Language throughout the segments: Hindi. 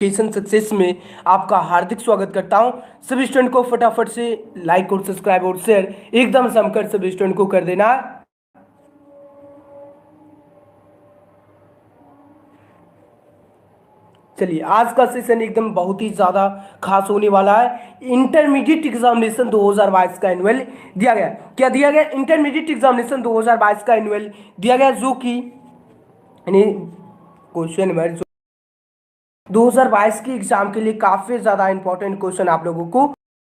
एजुकेशन सक्सेस में आपका हार्दिक स्वागत करता हूं। सभी स्टूडेंट को फटाफट से लाइक और सब्सक्राइब और शेयर एकदम जमकर सभी स्टूडेंट को कर देना। चलिए, आज का सेशन एकदम बहुत ही ज़्यादा खास होने वाला है। इंटरमीडिएट एग्जामिनेशन 2022 का एनुअल दिया गया। क्या दिया गया? इंटरमीडिएट एग्जामिनेशन 2022 का एनुअल दिया गया, जो कि क्वेश्चन नंबर 2022 के एग्जाम के लिए काफी ज्यादा इंपॉर्टेंट क्वेश्चन आप लोगों को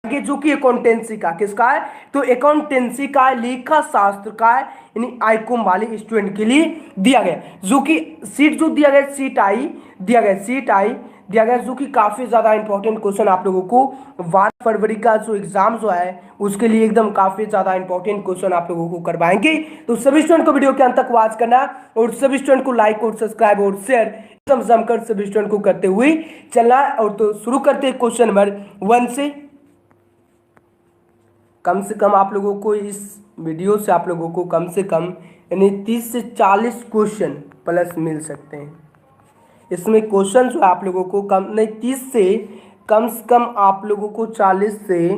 आगे, जो कि अकाउंटेंसी का किसका है, तो अकाउंटेंसी का लेखा शास्त्र का है, यानी आईकॉम वाले स्टूडेंट के लिए दिया गया, जो कि सीट जो दिया गया सीट आई दिया गया, जो कि काफी ज्यादा इंपॉर्टेंट क्वेश्चन आप लोगों को 12 फरवरी का जो एग्जाम जो है उसके लिए एकदम काफी ज्यादा इंपॉर्टेंट क्वेश्चन आप लोगों को करवाएंगे। तो सभी स्टूडेंट को वीडियो के अंत तक वॉच करना और सभी स्टूडेंट को लाइक और सब्सक्राइब और शेयर एकदम जमकर सभी स्टूडेंट को करते हुए चलना। और तो शुरू करते हैं क्वेश्चन नंबर 1 से। कम से कम आप लोगों को इस वीडियो से आप लोगों को कम से कम यानी 30 से 40 क्वेश्चन प्लस मिल सकते हैं। इसमें क्वेश्चन जो आप लोगों को कम नहीं 30 से कम आप लोगों को 40 से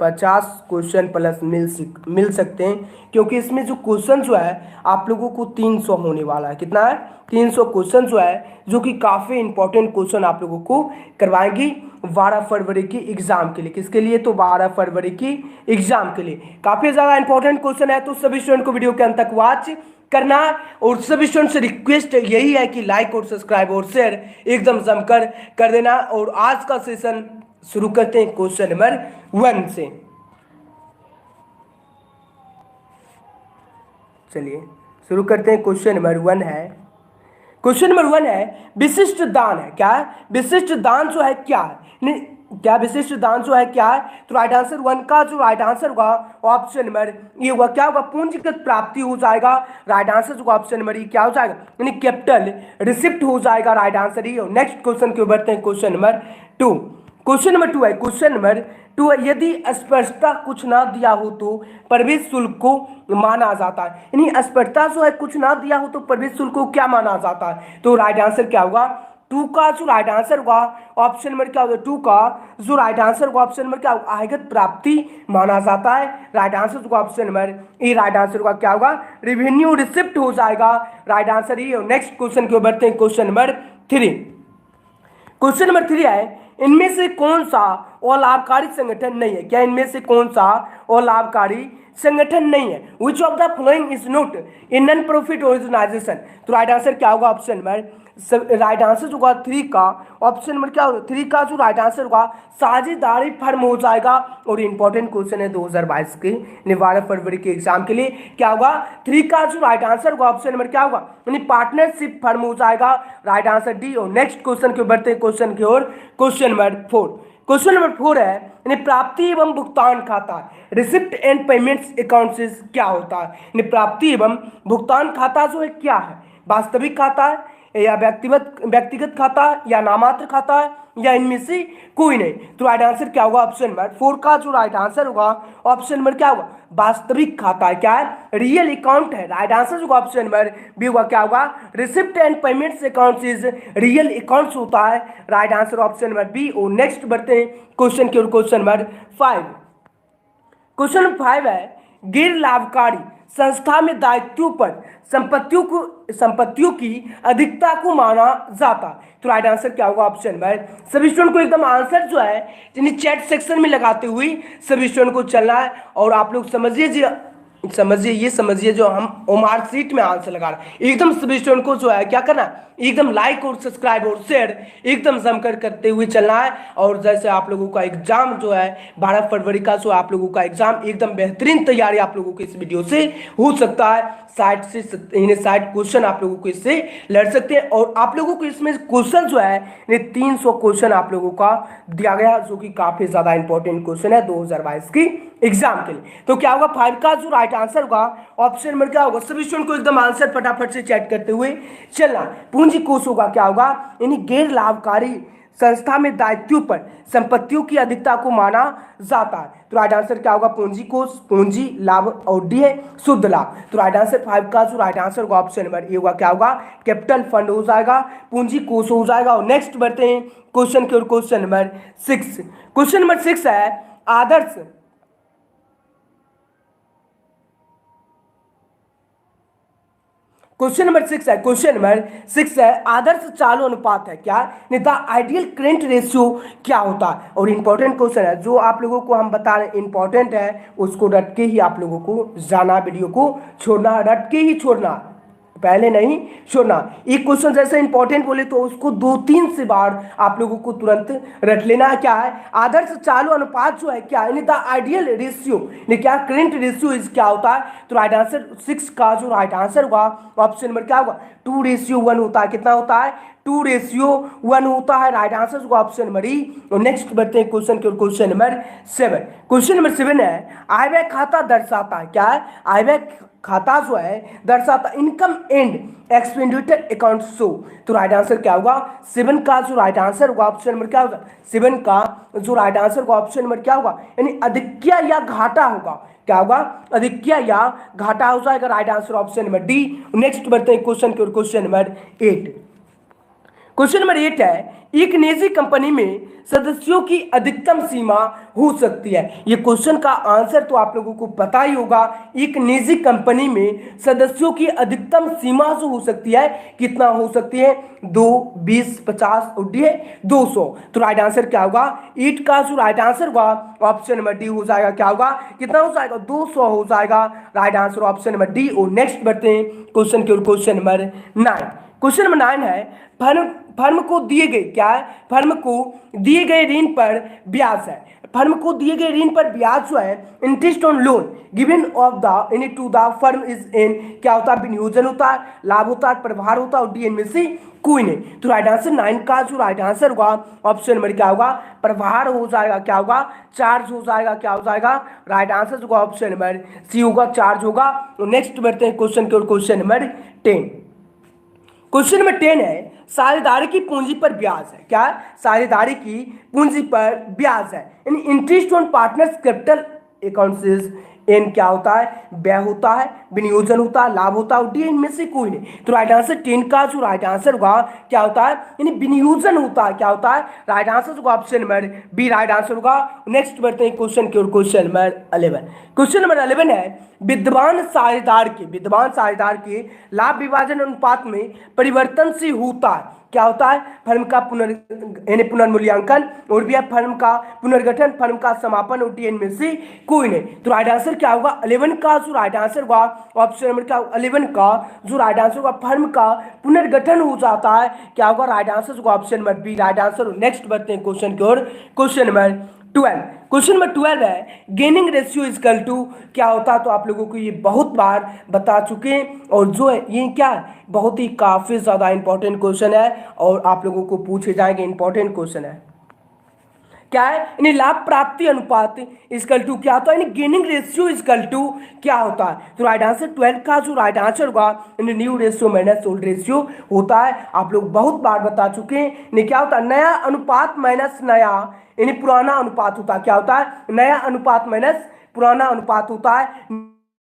50 क्वेश्चन प्लस मिल सकते हैं, क्योंकि इसमें जो क्वेश्चन जो है आप लोगों को 300 होने वाला है। कितना है? 300 क्वेश्चन जो है, जो कि काफ़ी इंपॉर्टेंट क्वेश्चन आप लोगों को करवाएंगी 12 फरवरी की एग्जाम के लिए। किसके लिए? तो 12 फरवरी की एग्जाम के लिए काफ़ी ज़्यादा इंपॉर्टेंट क्वेश्चन है। तो सभी स्टूडेंट को वीडियो के अंत तक वॉच करना और सभी स्टूडेंट से रिक्वेस्ट यही है कि लाइक और सब्सक्राइब और शेयर एकदम जमकर कर देना। और आज का सेशन शुरू करते हैं क्वेश्चन नंबर 1 से। चलिए शुरू करते हैं। क्वेश्चन नंबर 1 है, क्वेश्चन नंबर 1 है विशिष्ट दान है। क्या है? विशिष्ट दान जो है क्या है? नहीं, क्या विशिष्ट दान जो है क्या है? तो राइट आंसर 1 का जो राइट आंसर होगा ऑप्शन नंबर ये होगा। क्या होगा? पूंजीगत प्राप्ति हो जाएगा। राइट आंसर जो ऑप्शन नंबर ये क्या हो जाएगा? यानी कैपिटल रिसिप्ट हो जाएगा। राइट आंसर ये। नेक्स्ट क्वेश्चन के बढ़ते हैं। Question number 2। क्वेश्चन नंबर 2 है, क्वेश्चन नंबर 2 है, यदि स्पष्टता कुछ ना दिया हो तो प्रवेश शुल्क को माना जाता है। यानी स्पष्टता जो है कुछ ना दिया हो तो प्रवेश शुल्क को क्या माना जाता है? तो राइट आंसर क्या होगा? 2 का जो राइट आंसर होगा ऑप्शन नंबर क्या होगा? 2 का जो राइट आंसर होगा ऑप्शन नंबर क्या होगा? आयगत प्राप्ति माना जाता है। राइट आंसर होगा option number A. Right answer होगा क्या होगा? रेवेन्यू रिसिप्ट हो जाएगा। राइट आंसर ये। नेक्स्ट क्वेश्चन के बढ़ते हैं। Question number 3। क्वेश्चन नंबर 3 है, इनमें से कौन सा अलाभकारी संगठन नहीं है? क्या इनमें से कौन सा अलाभकारी संगठन नहीं है? Which of the following is not a non profit organisation? तो राइट आंसर क्या होगा? ऑप्शन नंबर राइट आंसर होगा 3 का ऑप्शन नंबर क्या होगा? 3 का जो राइट आंसर होगा साझेदारी फर्म हो जाएगा। और इंपॉर्टेंट क्वेश्चन है 2022 के 12 फरवरी के एग्जाम के लिए। क्या होगा? 3 का जो राइट आंसर होगा ऑप्शन नंबर क्या होगा? यानी पार्टनरशिप फर्म हो जाएगा। Right answer D. और नेक्स्ट क्वेश्चन के बढ़ते हैं क्वेश्चन की ओर। Question number 4। क्वेश्चन नंबर 4 है, यानी प्राप्ति एवं भुगतान खाता रिसिप्ट एंड पेमेंट्स अकाउंट क्या होता है? यानी प्राप्ति एवं भुगतान खाता जो है क्या है? वास्तविक खाता है या व्यक्तिगत खाता या नामात्र खाता है या इनमें से कोई नहीं? तो राइट आंसर क्या होगा? ऑप्शन नंबर 4 का जो राइट आंसर होगा ऑप्शन नंबर क्या होगा? वास्तविक खाता है। क्या है? रियल अकाउंट है। राइट आंसर जो ऑप्शन नंबर बी होगा। क्या होगा? Receipt and payments account is real accounts होता है। Right answer option number B. और नेक्स्ट बढ़ते हैं क्वेश्चन की ओर। Question number 5। क्वेश्चन नंबर 5 है, गैर लाभकारी संस्था में दायित्वों पर संपत्तियों की अधिकता को माना जाता। तो राइट आंसर क्या होगा? Option number. सभी स्टूडेंट को एकदम आंसर जो है चैट सेक्शन में लगाते हुए सभी स्टूडेंट को चलना है। और आप लोग समझिए जो हम ओमार सीट में आंसर लगा रहे हैं, एकदम सभी स्टूडेंट को जो है क्या करना है? एकदम लाइक और सब्सक्राइब और शेयर एकदम जमकर करते हुए चलना है। और जैसे आप लोगों का एग्जाम जो है 12 फरवरी का जो आप लोगों का एग्जाम एकदम बेहतरीन तैयारी आप लोगों को इस वीडियो से हो सकता है। 60 क्वेश्चन आप लोगों को इससे लड़ सकते हैं। और आप लोगों को इसमें क्वेश्चन जो है 300 क्वेश्चन आप लोगों का दिया गया, जो कि काफी ज्यादा इंपॉर्टेंट क्वेश्चन है 2022 की एग्जाम के लिए। तो क्या होगा? 5 का जो राइट आंसर होगा ऑप्शन नंबर क्या होगा? सभी स्टूडेंट को एकदम आंसर फटाफट से चैट करते हुए चलना। पूंजी कोष होगा क्या होगा? यानी गैर लाभकारी संस्था में दायित्वों पर संपत्तियों की अधिकता को माना जाता है। तो राइट आंसर क्या होगा? पूंजी कोष, पूंजी लाभ, और डी है शुद्ध लाभ। तो राइट आंसर 5 का जो राइट आंसर होगा ऑप्शन नंबर ए होगा। क्या होगा? कैपिटल फंड हो जाएगा, पूंजी कोष हो जाएगा। और नेक्स्ट बढ़ते हैं क्वेश्चन की ओर। क्वेश्चन नंबर 6, क्वेश्चन नंबर 6 है आदर्श क्वेश्चन नंबर 6 है, क्वेश्चन नंबर 6 है आदर्श चालू अनुपात है क्या? द आइडियल करेंट रेशियो क्या होता है? और इंपॉर्टेंट क्वेश्चन है जो आप लोगों को हम बता रहे हैं, इंपॉर्टेंट है, उसको रट के ही आप लोगों को जाना, वीडियो को छोड़ना, रट के ही छोड़ना, पहले नहीं छोड़ना। एक क्वेश्चन जैसे इंपॉर्टेंट बोले तो उसको 2-3 से बार आप लोगों को तुरंत रट लेना। क्या है? आदर्श चालू अनुपात जो है क्या, यानी द आइडियल रेशियो, क्या करेंट रेशियो इज क्या होता है? तो राइट आंसर 6 का जो राइट आंसर होगा ऑप्शन नंबर क्या होगा? 2:1 होता है। कितना होता है? 2:1 होता है। राइट आंसर होगा ऑप्शन नंबर ई। और नेक्स्ट बढ़ते हैं क्वेश्चन के, क्वेश्चन नंबर 7। क्वेश्चन नंबर 7 है आय व्यय खाता दर्शाता है क्या है? आय व्यय खाता जो है दर्शाता income and expenditure account show. तो राइट आंसर क्या होगा? 7 का जो राइट आंसर होगा ऑप्शन नंबर क्या होगा? 7 का जो राइट आंसर होगा ऑप्शन नंबर क्या होगा? यानी अधिक्य या घाटा होगा। क्या होगा? अधिक्य या घाटा हो जाएगा। Right answer option number D. Next बढ़ते हैं क्वेश्चन की ओर। क्वेश्चन नंबर 8, क्वेश्चन नंबर 8 है एक निजी कंपनी में सदस्यों की अधिकतम सीमा हो सकती है। ये क्वेश्चन का आंसर तो आप लोगों को पता ही होगा। एक निजी कंपनी में सदस्यों की अधिकतम सीमा जो हो सकती है कितना हो सकती है? 2, 20, 50 और डी है 200। तो राइट आंसर क्या होगा? 8 का जो राइट आंसर होगा ऑप्शन नंबर डी हो जाएगा। क्या होगा? कितना हो जाएगा? 200 हो जाएगा। Right answer option number D. और नेक्स्ट बढ़ते हैं क्वेश्चन की ओर। क्वेश्चन नंबर 9, क्वेश्चन नंबर 9 है फर्म को दिए गए, क्या है? फर्म को दिए गए ऋण पर ब्याज है। फर्म को दिए गए ऋण पर ब्याज जो है interest on loan given of the in to the firm is in क्या होता है? विनियोजन होता है, लाभ होता है, प्रभार होता है, और डी इनमें से कोई नहीं। तो राइट आंसर 9 का जो राइट आंसर होगा ऑप्शन नंबर क्या होगा? प्रभार हो जाएगा। क्या होगा? चार्ज हो जाएगा। क्या हो जाएगा? राइट आंसर होगा ऑप्शन नंबर सी होगा, चार्ज होगा। तो नेक्स्ट बढ़ते हैं क्वेश्चन की ओर। क्वेश्चन नंबर 10, क्वेश्चन नंबर 10 है साझेदारी की पूंजी पर ब्याज है। क्या? साझेदारी की पूंजी पर ब्याज है, यानी interest on partners capital accounts in क्या होता है? व्यय होता है, विनियोजन होता है, लाभ होता है, और डी इनमें से कोई नहीं। तो राइट आंसर 10 का जो राइट आंसर होगा क्या होता है? यानी विनियोजन होता है। क्या होता है? राइट आंसर होगा option number B, right answer होगा। नेक्स्ट बढ़ते हैं क्वेश्चन की ओर। क्वेश्चन नंबर 11, क्वेश्चन नंबर 11 है विद्यमान साझेदार के लाभ विभाजन अनुपात में परिवर्तन से होता है। क्या होता है? फर्म का पुनर्मूल्यांकन, और भी है फर्म का पुनर्गठन, फर्म का समापन, और डी इनमें से कोई नहीं। तो राइट आंसर क्या होगा? 11 का जो राइट आंसर होगा ऑप्शन नंबर क्या? 11 का जो राइट आंसर होगा फर्म का पुनर्गठन हो जाता है। क्या होगा? राइट आंसर होगा option number B, right answer. Next बढ़ते हैं क्वेश्चन की ओर। क्वेश्चन नंबर 12, क्वेश्चन नंबर 12 है गेनिंग रेशियो इजकल टू क्या होता है? तो आप लोगों को ये बहुत बार बता चुके हैं, और जो है ये क्या है? बहुत ही काफ़ी ज़्यादा इंपॉर्टेंट क्वेश्चन है, और आप लोगों को पूछे जाएंगे, इंपॉर्टेंट क्वेश्चन है। क्या है? यानी लाभ प्राप्ति अनुपात इजकल टू क्या होता है? यानी गेनिंग रेशियो इजकल टू क्या होता है? तो राइट आंसर 12 का जो राइट आंसर होगा यानी new ratio minus old ratio होता है। आप लोग बहुत बार बता चुके हैं। यानी क्या होता है? नया अनुपात माइनस नया यानी पुराना अनुपात होता है। क्या होता है? नया अनुपात माइनस पुराना अनुपात होता है।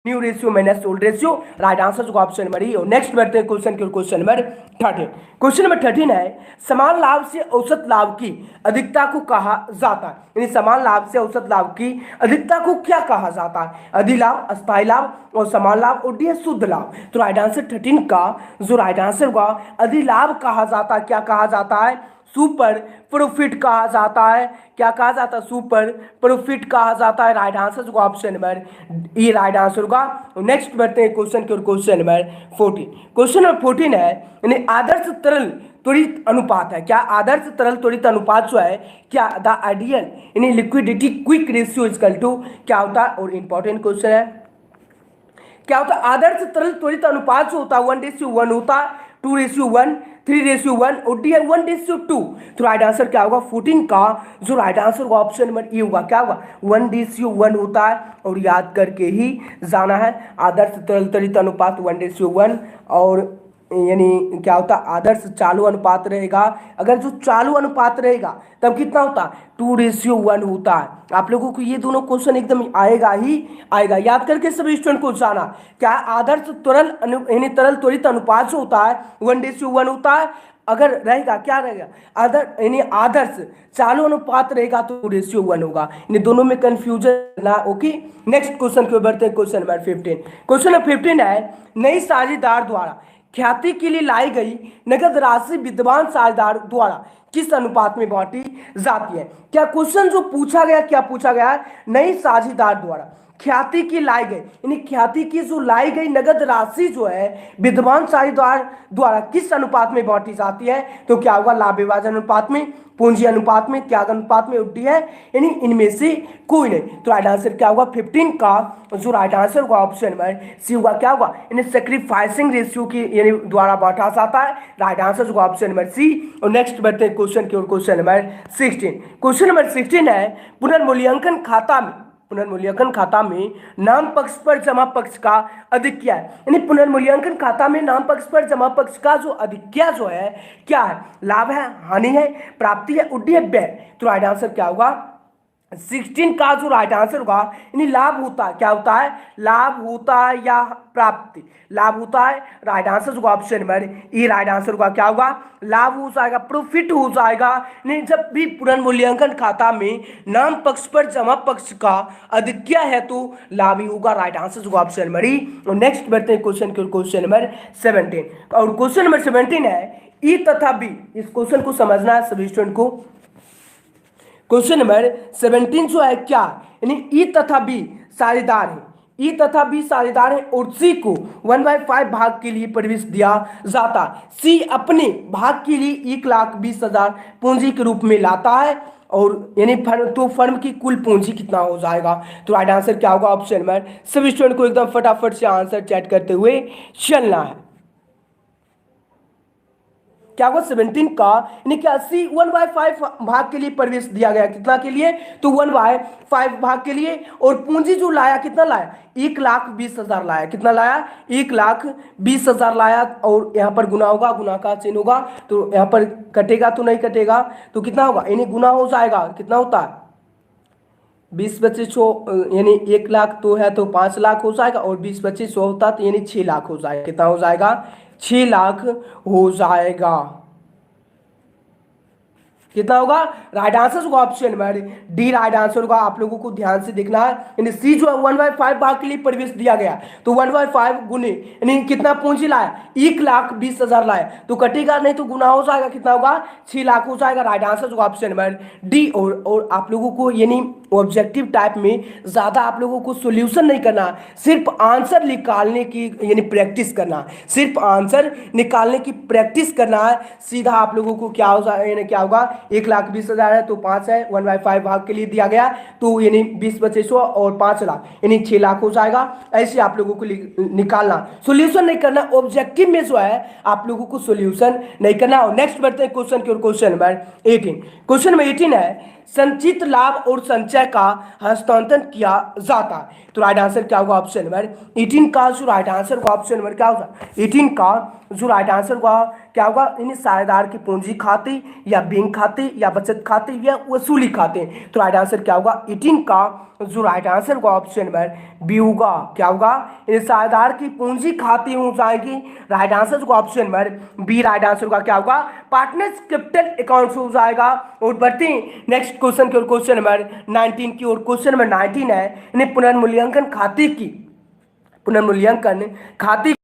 New ratio minus old ratio. Right answer होगा ऑप्शन नंबर ई। और नेक्स्ट बढ़ते हैं क्वेश्चन के, क्वेश्चन नंबर 13, क्वेश्चन नंबर 13 है समान लाभ से औसत लाभ की अधिकता को कहा जाता है। यानी समान लाभ से औसत लाभ की अधिकता को क्या कहा जाता है? अधिलाभ, अस्थायी लाभ, और समान लाभ, और डी है शुद्ध लाभ। तो राइट आंसर 13 का जो राइट आंसर होगा अधिलाभ कहा जाता है। क्या कहा जाता है? सुपर प्रॉफिट कहा जाता है। क्या कहा जाता है? सुपर प्रॉफिट कहा जाता है। राइट आंसर होगा option number E, right answer होगा। नेक्स्ट बढ़ते हैं क्वेश्चन की ओर। क्वेश्चन नंबर 14, क्वेश्चन नंबर 14 है यानी आदर्श तरल त्वरित अनुपात है। क्या? आदर्श तरल त्वरित अनुपात जो है क्या? द आइडियल यानी liquidity quick ratio is equal to क्या होता है? और इंपॉर्टेंट क्वेश्चन है, क्या होता है? आदर्श तरल त्वरित अनुपात जो होता है 1:1 होता है, 2:1, 3:1, और डी है 1:2। तो राइट आंसर क्या होगा? 14 का जो राइट आंसर होगा ऑप्शन नंबर ए होगा। क्या होगा? 1:1 होता है, और याद करके ही जाना है। आदर्श तरल त्वरित अनुपात 1:1, और यानी क्या होता है, आदर्श चालू अनुपात रहेगा। अगर जो चालू अनुपात रहेगा तब कितना होता है, 2:1 होता है। आप लोगों को ये दोनों क्वेश्चन एकदम आएगा ही आएगा। याद करके सभी स्टूडेंट को जाना, क्या आदर्श तरल यानी तरल त्वरित अनुपात जो होता है 1:1 होता है। अगर रहेगा क्या रहेगा, यानी आदर्श चालू अनुपात रहेगा तो 2:1 होगा। इन दोनों में कंफ्यूजन ना। ओके, नेक्स्ट क्वेश्चन की ओर बढ़ते हैं। Question number 15। क्वेश्चन नंबर 15 है, नई साझेदार द्वारा ख्याति के लिए लाई गई नगद राशि विद्यमान साझेदार द्वारा किस अनुपात में बांटी जाती है। क्या क्वेश्चन जो पूछा गया, क्या पूछा गया, नई साझेदार द्वारा ख्याति की लाई गई, यानी ख्याति की जो लाई गई नगद राशि जो है विद्यमान साझेदार द्वारा किस अनुपात में बांटी जाती है। तो क्या होगा, लाभ विभाजन अनुपात में, पूंजी अनुपात में, त्याग अनुपात में उठी है, यानी इनमें से कोई नहीं। तो राइट आंसर क्या होगा, 15 का जो राइट आंसर होगा ऑप्शन नंबर सी होगा। क्या होगा, यानी सेक्रीफाइसिंग रेशियो की यानी द्वारा बांटा जाता है। राइट आंसर होगा ऑप्शन नंबर सी। और नेक्स्ट बढ़ते हैं क्वेश्चन की ओर। Question number 16। क्वेश्चन नंबर 16 है, पुनर्मूल्यांकन खाता में, पुनर्मूल्यांकन खाता में नाम पक्ष पर जमा पक्ष का अधिक्य है। यानी पुनर्मूल्यांकन खाता में नाम पक्ष पर जमा पक्ष का जो अधिक्य जो है क्या है, लाभ है, हानि है, प्राप्ति है, उड्डीय व्यय। तो राइट आंसर क्या होगा, 16 का जो राइट आंसर होगा, यानी लाभ होता है, क्या होता है, लाभ होता है या प्राप्ति, लाभ होता है। राइट आंसर होगा option number E. Right answer होगा क्या होगा, लाभ हो जाएगा, प्रॉफिट हो जाएगा। नहीं, जब भी पुनर्मूल्यांकन खाता में नाम पक्ष पर जमा पक्ष का अधिक्य है तो लाभ ही होगा। राइट आंसर होगा ऑप्शन नंबर ई। और नेक्स्ट बढ़ते हैं क्वेश्चन के, क्वेश्चन नंबर 17। और क्वेश्चन नंबर 17 है, ई तथा बी, इस क्वेश्चन को समझना है सभी स्टूडेंट को। क्वेश्चन नंबर 17 जो है क्या, यानी ई तथा बी साझेदार है, ई तथा बी साझेदार है और सी को 1/5 भाग के लिए प्रवेश दिया जाता है। सी अपने भाग के लिए 1,20,000 पूंजी के रूप में लाता है और यानी फर्म की कुल पूंजी कितना हो जाएगा। तो राइट आंसर क्या होगा ऑप्शन नंबर, सभी स्टूडेंट को एकदम फटाफट से आंसर चैट करते हुए चलना है। क्या होगा, 17 का यानी क्या, सी 1/5 भाग के लिए प्रवेश दिया गया, कितना के लिए, तो 1/5 भाग के लिए। और पूंजी जो लाया, कितना लाया, 1,20,000 लाया, कितना लाया, 1,20,000 लाया। और यहाँ पर गुना होगा, गुना का चिन्ह होगा, तो यहाँ पर कटेगा तो नहीं कटेगा, तो कितना होगा, यानी गुना हो जाएगा, कितना होता है 20/25 यानी 1,00,000 तो है तो 5,00,000 हो जाएगा, और 20/25 होता तो यानी 6,00,000 हो जाएगा, कितना हो जाएगा, 6,00,000 हो जाएगा। कितना होगा, राइट आंसर होगा option number D. Right answer होगा, आप लोगों को ध्यान से देखना है। यानी सी जो है 1/5 भाग के लिए प्रवेश दिया गया, तो 1/5 गुने यानी कितना पूंजी लाया, 1,20,000 लाया, तो कटेगा नहीं तो गुना हो जाएगा, कितना होगा, 6,00,000 हो जाएगा। राइट आंसर होगा ऑप्शन नंबर डी। और आप लोगों को यानी ऑब्जेक्टिव टाइप में ज्यादा आप लोगों को सोल्यूशन नहीं करना, सिर्फ आंसर निकालने की यानी प्रैक्टिस करना, सिर्फ आंसर निकालने की प्रैक्टिस करना है। सीधा आप लोगों को क्या हो जाएगा, यानी क्या होगा, 1,20,000 है तो 5 है, 1/5 भाग के लिए दिया गया, तो यानी 20/25 और 5,00,000 यानी 6,00,000 हो जाएगा। ऐसे आप लोगों को निकालना, सोल्यूशन नहीं करना। ऑब्जेक्टिव में जो है आप लोगों को सोल्यूशन नहीं करना। और नेक्स्ट बढ़ते हैं क्वेश्चन की ओर। Question number 18। क्वेश्चन नंबर 18 है, संचित लाभ और संचय का हस्तांतरण किया जाता है। तो राइट आंसर क्या होगा ऑप्शन नंबर 18 का जो राइट आंसर होगा ऑप्शन नंबर क्या होगा, 18 का जो राइट आंसर होगा क्या होगा, यानी साझेदार की पूंजी खाते या बैंक खाते या बचत खाते या वसूली खाते। तो राइट आंसर क्या होगा, 18 का जो राइट आंसर होगा ऑप्शन नंबर बी होगा। क्या होगा, साझेदार की पूंजी खाते हो जाएगी। राइट आंसर होगा option number B. Right answer होगा क्या होगा, पार्टनर्स कैपिटल अकाउंट हो जाएगा। और बढ़ते हैं नेक्स्ट क्वेश्चन की ओर, क्वेश्चन नंबर 19 की ओर। क्वेश्चन नंबर 19 है, यानी पुनर्मूल्यांकन खाते की, पुनर्मूल्यांकन खाते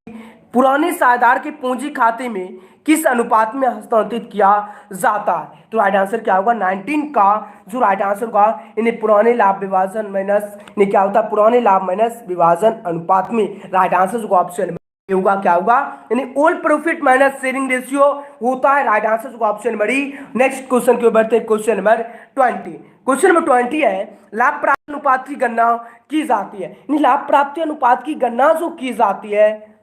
पुराने साझेदार के पूंजी खाते में किस अनुपात में हस्तांतरित किया जाता है। तो राइट आंसर क्या होगा, 19 का जो राइट आंसर होगा, इन्हें पुराने लाभ विभाजन माइनस, इन्हें क्या होता है, पुराने लाभ माइनस विभाजन अनुपात में। राइट आंसर होगा ऑप्शन होगा क्या होगा, यानी old profit minus sharing ratio होता है। राइट आंसर होगा ऑप्शन नंबर ई। नेक्स्ट क्वेश्चन के ऊपर बढ़ते हैं, क्वेश्चन नंबर 20। क्वेश्चन नंबर 20 है, लाभ प्राप्ति अनुपात की गणना की जाती है। यानी लाभ प्राप्ति अनुपात की गणना जो की जाती है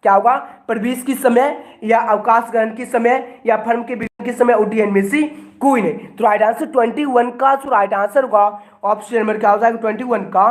क्या होगा, प्रवेश की समय या अवकाश ग्रहण की समय या फर्म के विलय के समय, उड्डयन में से कोई नहीं। तो राइट आंसर 21 का जो राइट आंसर होगा ऑप्शन नंबर क्या हो जाएगा, 21 का,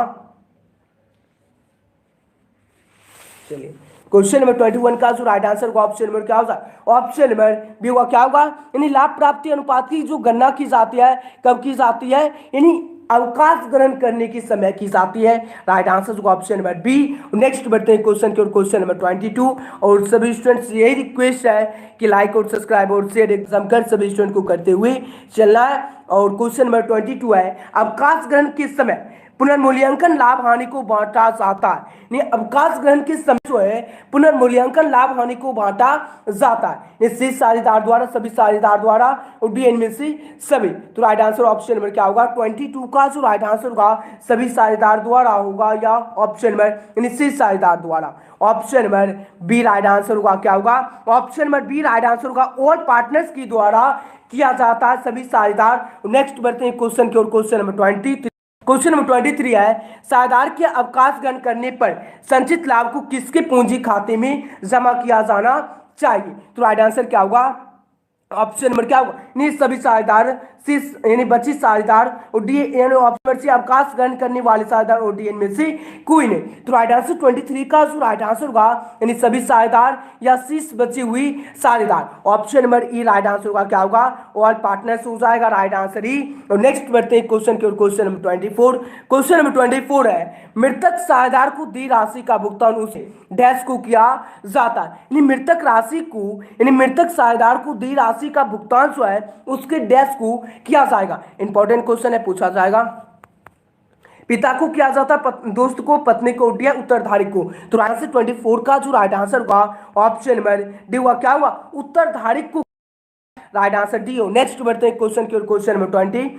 चलिए क्वेश्चन नंबर 21 का जो राइट आंसर होगा ऑप्शन नंबर क्या होगा, ऑप्शन नंबर बी होगा। क्या होगा, यानी लाभ प्राप्ति अनुपात की जो गणना की जाती है, कब की जाती है, यानी अवकाश ग्रहण करने की समय की जाती है। राइट आंसर होगा ऑप्शन नंबर बी। नेक्स्ट बढ़ते हैं क्वेश्चन की ओर, क्वेश्चन नंबर 22। और सभी स्टूडेंट्स यही रिक्वेस्ट है कि लाइक और सब्सक्राइब और शेयर एग्जाम कर सभी स्टूडेंट को करते हुए चलना है। और क्वेश्चन नंबर 22 है, अवकाश ग्रहण के समय पुनर्मूल्यांकन लाभ हानि को बांटा जाता है। नहीं, अवकाश ग्रहण के समय जो है पुनर्मूल्यांकन लाभ हानि को बांटा जाता है, शेष साझेदार द्वारा, सभी साझेदार द्वारा और डी इनमें से सभी। तो राइट आंसर ऑप्शन नंबर क्या होगा, 22 का जो राइट आंसर होगा सभी साझेदार द्वारा होगा, या ऑप्शन नंबर यानी शेष साझेदार द्वारा। Option number B right answer होगा। क्या होगा, option number B right answer होगा, ऑल पार्टनर्स की द्वारा किया जाता है, सभी साझेदार। नेक्स्ट बढ़ते हैं क्वेश्चन की ओर, क्वेश्चन नंबर 23। क्वेश्चन नंबर 23 है, साझेदार के अवकाश ग्रहण करने पर संचित लाभ को किसके पूंजी खाते में जमा किया जाना चाहिए। तो राइट आंसर क्या होगा, ऑप्शन नंबर क्या होगा, नहीं सभी साझेदार, यानी 25 साझेदार और डी यानी ऑप्शन से अवकाश ग्रहण करने वाले साझेदार और डी में से कोई नहीं। तो राइट आंसर 23 का जो राइट आंसर होगा यानी सभी साझेदार या शेष बची हुई साझेदार। Option number E right answer होगा। क्या होगा, ऑल पार्टनर्स हो जाएगा, राइट आंसर ई। और नेक्स्ट बढ़ते हैं क्वेश्चन की ओर, क्वेश्चन नंबर 24। क्वेश्चन नंबर 24 है, मृतक साझेदार को दी राशि का भुगतान उसे डैश को किया जाता है। यानी मृतक राशि को, यानी मृतक साझेदार को दी राशि का भुगतान जो है उसके डैश को किया जाएगा। इंपॉर्टेंट क्वेश्चन है, पूछा जाएगा। पिता को किया जाता है, दोस्त को, पत्नी को, या उत्तरधारी को। तो आंसर 24 का जो राइट आंसर होगा ऑप्शन नंबर डी होगा। क्या हुआ, उत्तरधारी को, राइट आंसर डी हो। नेक्स्ट बढ़ते हैं क्वेश्चन की ओर, क्वेश्चन नंबर 25।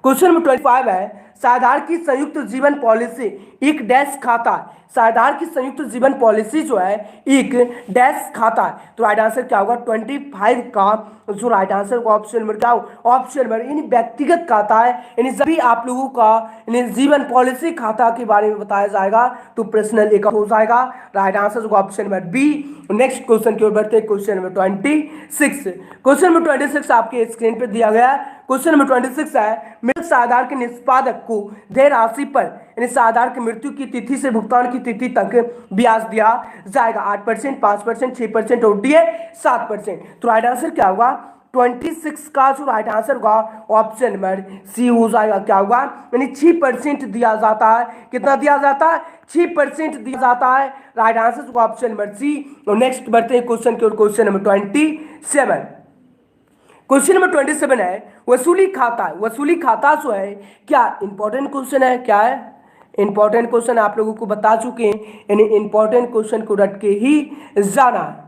क्वेश्चन नंबर 25 है, साझेदार की संयुक्त जीवन पॉलिसी एक डैश खाता है। साझेदार की संयुक्त जीवन पॉलिसी जो है एक डैश खाता है। तो राइट आंसर क्या होगा, 25 का जो राइट आंसर होगा ऑप्शन नंबर क्या हो, ऑप्शन नंबर यानी व्यक्तिगत खाता है। यानी सभी आप लोगों का यानी जीवन पॉलिसी खाता के बारे में बताया जाएगा, तो पर्सनल अकाउंट हो जाएगा। राइट आंसर होगा option number B. Next question की ओर बढ़ते हैं, क्वेश्चन नंबर 26। क्वेश्चन नंबर 26 आपके स्क्रीन पर दिया गया है। क्वेश्चन नंबर 26 है, मृत साझेदार के निष्पादक को देय राशि पर यानी साझेदार की मृत्यु की तिथि से भुगतान की तिथि तक ब्याज दिया जाएगा। 8%, 5%, 6% और डी 7%। तो राइट आंसर क्या होगा, 26 का जो राइट आंसर होगा ऑप्शन नंबर सी हो जाएगा। क्या होगा, यानी 6% दिया जाता है। कितना दिया जाता है, 6% दिया जाता है। राइट आंसर होगा ऑप्शन नंबर सी। और नेक्स्ट बढ़ते हैं क्वेश्चन की ओर, क्वेश्चन नंबर 27। क्वेश्चन नंबर 27 है, वसूली खाता। वसूली खाता जो है क्या, इंपॉर्टेंट क्वेश्चन है। क्या है, इंपॉर्टेंट क्वेश्चन आप लोगों को बता चुके हैं, यानी इंपॉर्टेंट क्वेश्चन को रट के ही जाना है।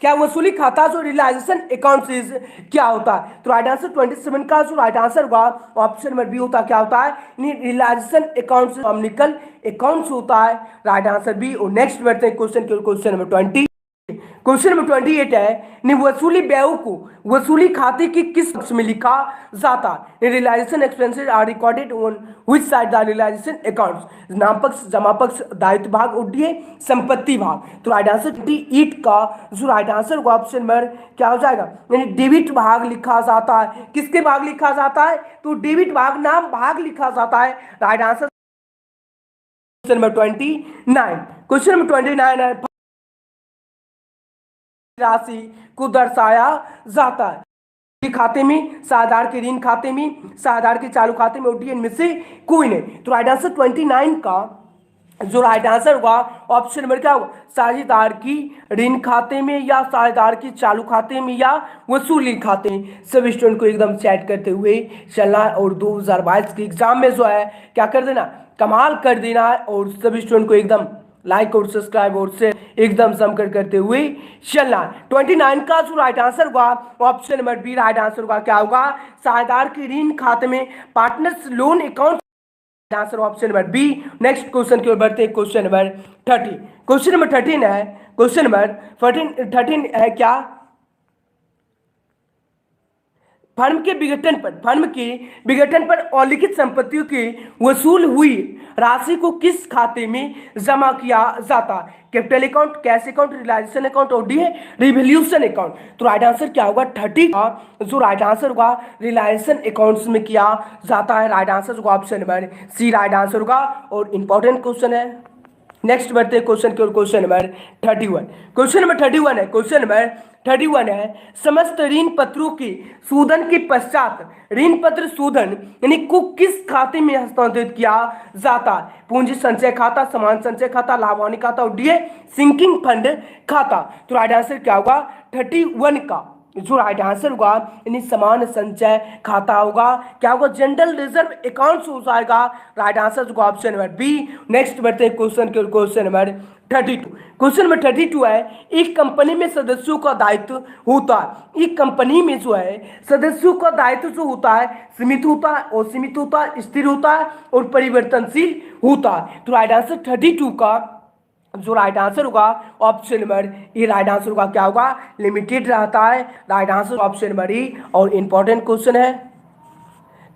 क्या वसूली खाता जो रियलाइजेशन अकाउंट से क्या होता है। तो राइट आंसर 27 का जो राइट आंसर होगा ऑप्शन नंबर बी होता है। क्या होता है, यानी रियलाइजेशन अकाउंट से नॉमिनिकल अकाउंट्स होता है। Right answer B. और नेक्स्ट बढ़ते हैं क्वेश्चन के, क्वेश्चन नंबर 20। क्वेश्चन नंबर 28 है, वसूली व्ययों को वसूली खाते की किस पक्ष में लिखा जाता है। Realisation expenses are recorded on which side the realisation accounts, नाम पक्ष, जमा पक्ष, दायित्व भाग और डी संपत्ति भाग। तो राइट आंसर 28 का जो राइट आंसर होगा ऑप्शन नंबर क्या हो जाएगा, यानी डेबिट भाग लिखा जाता है। किसके भाग लिखा जाता है, तो डेबिट भाग, नाम भाग लिखा जाता है। Right answer question number 29। Question number 29 है, राशि को दर्शाया जाता है। खाते में, साझेदार के ऋण खाते में, साझेदार के चालू खाते में, ओटीएन में से कोई नहीं। तो राइट आंसर 29 का जो राइट आंसर होगा ऑप्शन नंबर क्या होगा, साझेदार की ऋण खाते में या साझेदार की चालू खाते में या वसूली खाते में। सभी स्टूडेंट को एकदम सेट करते हुए चलना है और 2022 के एग्जाम में जो है क्या कर देना, कमाल कर देना है। और सभी स्टूडेंट को एकदम लाइक और सब्सक्राइब और से एकदम जमकर करते हुए चलना। 29 का जो राइट आंसर होगा option number B right answer होगा। क्या होगा, साझेदार के ऋण खाते में partners loan account, answer option number B. Next question की ओर बढ़ते हैं, क्वेश्चन नंबर 30। क्वेश्चन नंबर 13 है, क्वेश्चन नंबर 13 है क्या, फर्म के विघटन पर अलिखित संपत्तियों की वसूल हुई राशि को किस खाते में जमा किया जाता, capital account, cash account, realisation account और डी रिवोल्यूशन अकाउंट। तो राइट आंसर क्या होगा, 30 का जो राइट आंसर होगा रियलाइजेशन अकाउंट्स में किया जाता है। राइट आंसर होगा option number C right answer होगा। और इंपॉर्टेंट क्वेश्चन है, नेक्स्ट बढ़ते हैं क्वेश्चन की ओर, क्वेश्चन नंबर 31। क्वेश्चन नंबर 31 है, क्वेश्चन नंबर 31 है, समस्त ऋण पत्रों की शोधन के पश्चात ऋण पत्र शोधन यानी को किस खाते में हस्तांतरित किया जाता है? पूंजी संचय खाता, समान संचय खाता, लाभ हानि खाता और डीए सिंकिंग फंड खाता। तो राइट आंसर क्या होगा? 31 का जो राइट आंसर होगा यानी समान संचय खाता होगा। क्या होगा? जनरल रिजर्व अकाउंट्स हो जाएगा। राइट आंसर होगा ऑप्शन नंबर बी। नेक्स्ट बढ़ते हैं क्वेश्चन के, क्वेश्चन नंबर 32। क्वेश्चन नंबर 32 है, एक कंपनी में सदस्यों का दायित्व होता है, एक कंपनी में जो है सदस्यों का दायित्व जो होता है सीमित होता है, असीमित होता है, स्थिर होता है और परिवर्तनशील होता है। तो राइट आंसर 32 का जो राइट आंसर होगा option number A right answer होगा। क्या होगा? लिमिटेड रहता है। राइट आंसर ऑप्शन नंबर ई। और इंपॉर्टेंट क्वेश्चन है,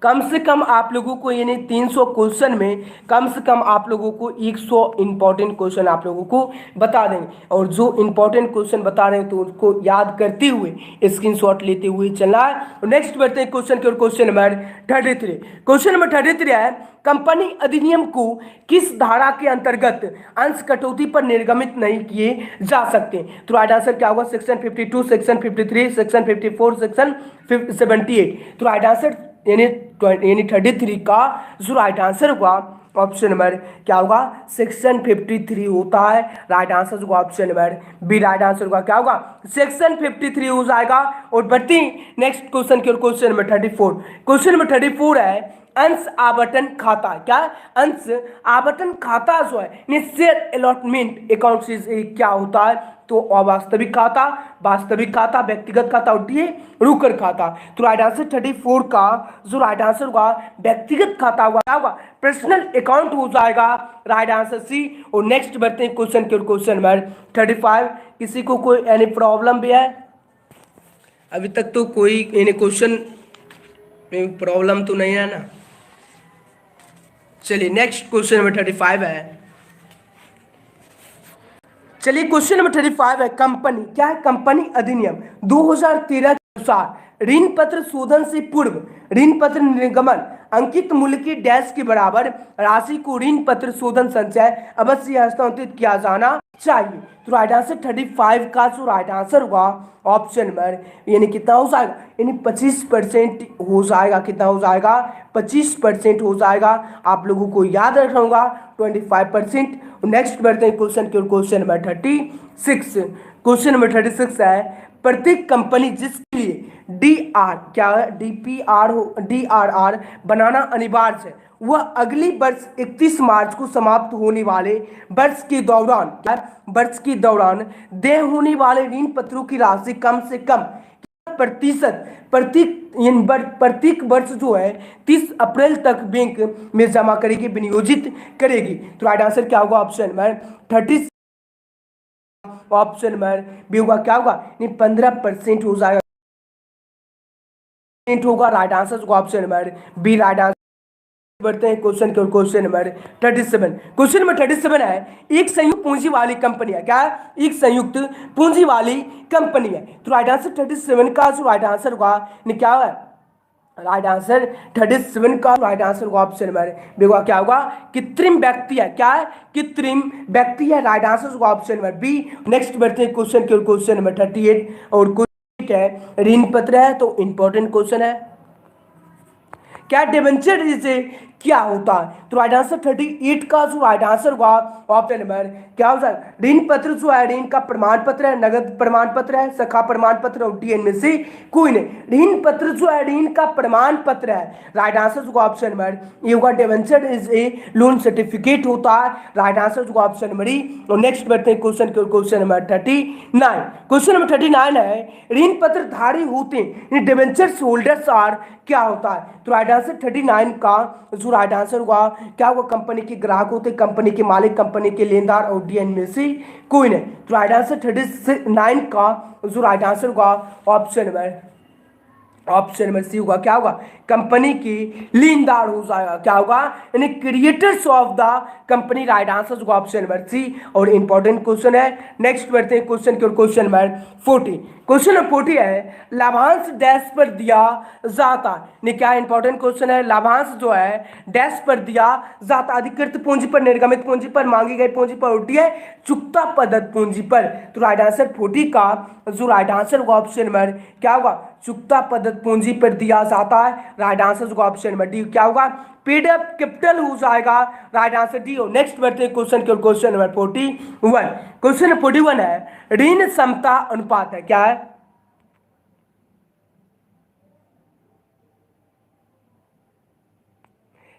कम से कम आप लोगों को यानी 300 क्वेश्चन में कम से कम आप लोगों को 100 इंपॉर्टेंट क्वेश्चन आप लोगों को बता देंगे। और जो इंपॉर्टेंट क्वेश्चन बता रहे हैं तो उसको याद करते हुए स्क्रीनशॉट लेते हुए चलना है। नेक्स्ट बढ़ते हैं क्वेश्चन की ओर, क्वेश्चन नंबर 33। क्वेश्चन नंबर 33 है, कंपनी अधिनियम को किस धारा के अंतर्गत अंश कटौती पर निर्गमित नहीं किए जा सकते? तो राइट आंसर क्या होगा? Section 52, section 53, section 54, section 78। तो राइट आंसर यानी 33 का जो राइट आंसर होगा ऑप्शन नंबर क्या होगा? सेक्शन 53 होता है। राइट आंसर होगा option number B. Right answer होगा क्या होगा? सेक्शन 53 हो जाएगा। और बढ़ती नेक्स्ट क्वेश्चन की ओर, क्वेश्चन नंबर 34। क्वेश्चन नंबर 34 है, अंश आवंटन खाता। क्या? अंश आवंटन खाता जो है शेयर अलॉटमेंट अकाउंट से क्या होता है? तो अवास्तविक खाता, वास्तविक खाता, व्यक्तिगत खाता और डीए रोकड़ खाता। तो राइट आंसर 34 का जो राइट आंसर होगा व्यक्तिगत खाता होगा। क्या होगा? पर्सनल अकाउंट हो जाएगा। Right answer C. और नेक्स्ट बढ़ते हैं क्वेश्चन के, क्वेश्चन नंबर 35। किसी को कोई यानी प्रॉब्लम भी है? अभी तक तो कोई यानी क्वेश्चन में प्रॉब्लम तो नहीं है ना? चलिए नेक्स्ट क्वेश्चन नंबर 35 है। चलिए क्वेश्चन नंबर 35 है, कंपनी क्या है? कंपनी अधिनियम 2013 के अनुसार ऋण पत्र शोधन से पूर्व ऋण पत्र निर्गमन अंकित मूल्य की डैश के बराबर राशि को ऋण पत्र शोधन संचय अवश्य हस्तांतरित किया जाना चाहिए। तो राइट आंसर 35 का जो राइट आंसर होगा ऑप्शन नंबर यानी कितना हो जाएगा? यानी 25% हो जाएगा। कितना हो जाएगा? 25% हो जाएगा। आप लोगों को याद रखना होगा 25%। नेक्स्ट बढ़ते हैं क्वेश्चन के, क्वेश्चन नंबर 36। क्वेश्चन नंबर 36 है, प्रत्येक कंपनी जिसके लिए डीआर क्या है? डीपीआर हो, डीआरआर बनाना अनिवार्य है, वह अगली वर्ष 31 मार्च को समाप्त होने वाले वर्ष के दौरान वर्ष के दौरान देय होने वाले ऋण पत्रों की राशि कम से कम प्रतिशत प्रत्येक वर्ष जो है 30 अप्रैल तक बैंक में जमा करेगी, विनियोजित करेगी। तो राइट आंसर क्या होगा? Option number 30। Option number B होगा। क्या होगा? 15% हो जाएगा होगा। राइट आंसर होगा option number B. Right answer. बढ़ते हैं क्वेश्चन के, क्वेश्चन नंबर 37। क्वेश्चन नंबर 37 है, एक संयुक्त पूंजी वाली कंपनी है। क्या है? एक संयुक्त पूंजी वाली कंपनी है। तो राइट आंसर 37 का जो राइट आंसर होगा क्या है? राइट आंसर 37 का राइट आंसर होगा ऑप्शन नंबर बी होगा। क्या होगा? कृत्रिम व्यक्ति है। क्या है? कृत्रिम व्यक्ति है। राइट आंसर होगा ऑप्शन नंबर बी। नेक्स्ट बढ़ते हैं क्वेश्चन के, क्वेश्चन नंबर 38। और क्वेश्चन है ऋण पत्र है, तो इंपॉर्टेंट क्वेश्चन है। क्या डिबेंचर से क्या होता है? तो राइट आंसर 38 का जो राइट आंसर होगा ऑप्शन नंबर क्या हो जाएगा? ऋण पत्र जो है ऋण का प्रमाण पत्र है, नगद प्रमाण पत्र है, शाखा प्रमाण पत्र और डीएन में से कोई नहीं। ऋण पत्र जो है ऋण का प्रमाण पत्र है। राइट आंसर होगा ऑप्शन नंबर ये होगा। Debenture is a loan certificate होता है। राइट आंसर होगा ऑप्शन नंबर ई। और नेक्स्ट बढ़ते हैं क्वेश्चन के, क्वेश्चन नंबर 39। क्वेश्चन नंबर 39 है, ऋण पत्र धारी होते हैं डिबेंचर्स होल्डर्स आर क्या होता है? तो राइट आंसर 39 का जो राइट आंसर होगा क्या होगा? कंपनी के ग्राहक होते, कंपनी के मालिक, कंपनी के लेनदार और डीएन में से कोई नहीं। तो राइट आंसर 39 का जो राइट आंसर होगा ऑप्शन नंबर सी होगा। क्या होगा? कंपनी की लेनदार हो जाएगा। क्या होगा? यानी creators of the company. Right answer होगा ऑप्शन नंबर सी। और इंपॉर्टेंट क्वेश्चन है। नेक्स्ट बढ़ते हैं क्वेश्चन के, क्वेश्चन नंबर 40। क्वेश्चन नंबर 40 है लाभांश डैश पर दिया जाता है। नहीं क्या इंपॉर्टेंट क्वेश्चन है, लाभांश जो है डैश पर दिया जाता, अधिकृत पूंजी पर, निर्गमित पूंजी पर, मांगी गई पूंजी पर, होती है चुकता प्रदत्त पूंजी पर। तो राइट आंसर 40 का जो राइट आंसर होगा ऑप्शन नंबर क्या होगा, चुकता प्रदत्त पूंजी पर दिया जाता है। राइट आंसर होगा ऑप्शन नंबर डी क्या होगा, पेड अप कैपिटल हो जाएगा। राइट आंसर डी हो। नेक्स्ट बढ़ते हैं क्वेश्चन के, क्वेश्चन नंबर 41। क्वेश्चन नंबर 41 है ऋण क्षमता अनुपात है, क्या है,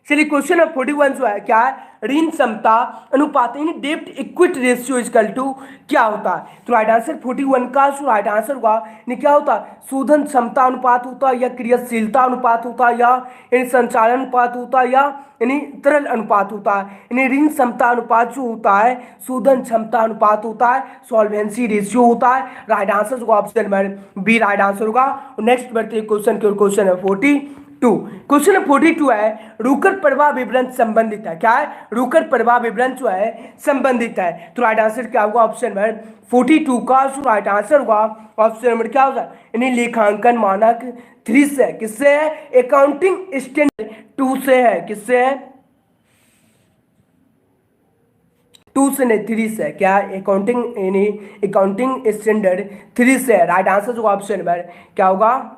चलिए क्वेश्चन नंबर 41 जो है क्या है, ऋण क्षमता अनुपात यानी डेब्ट इक्विटी रेशियो इक्वल टू क्या होता है। तो राइट आंसर 41 का जो राइट आंसर होगा यानी क्या होता है, शोधन क्षमता अनुपात होता है, या क्रियाशीलता अनुपात होता है, या यानी संचालन अनुपात होता है, या यानी तरल अनुपात होता है। यानी ऋण क्षमता अनुपात जो होता है शोधन क्षमता अनुपात होता है, सॉल्वेंसी रेशियो होता है। राइट आंसर होगा option number B right answer होगा। नेक्स्ट बढ़ते हैं क्वेश्चन के, क्वेश्चन नंबर 42। क्वेश्चन नंबर 42 है रोकड़ प्रवाह विवरण संबंधित है, क्या है, रोकड़ प्रवाह विवरण जो है संबंधित है। तो राइट आंसर क्या होगा ऑप्शन नंबर 42 का जो राइट आंसर होगा ऑप्शन नंबर क्या होगा, यानी लेखांकन मानक 3 से, किससे है, अकाउंटिंग स्टैंडर्ड 2 से है, किससे है, 2 से नहीं 3 से, क्या अकाउंटिंग यानी अकाउंटिंग स्टैंडर्ड 3 से। राइट आंसर होगा ऑप्शन नंबर क्या होगा,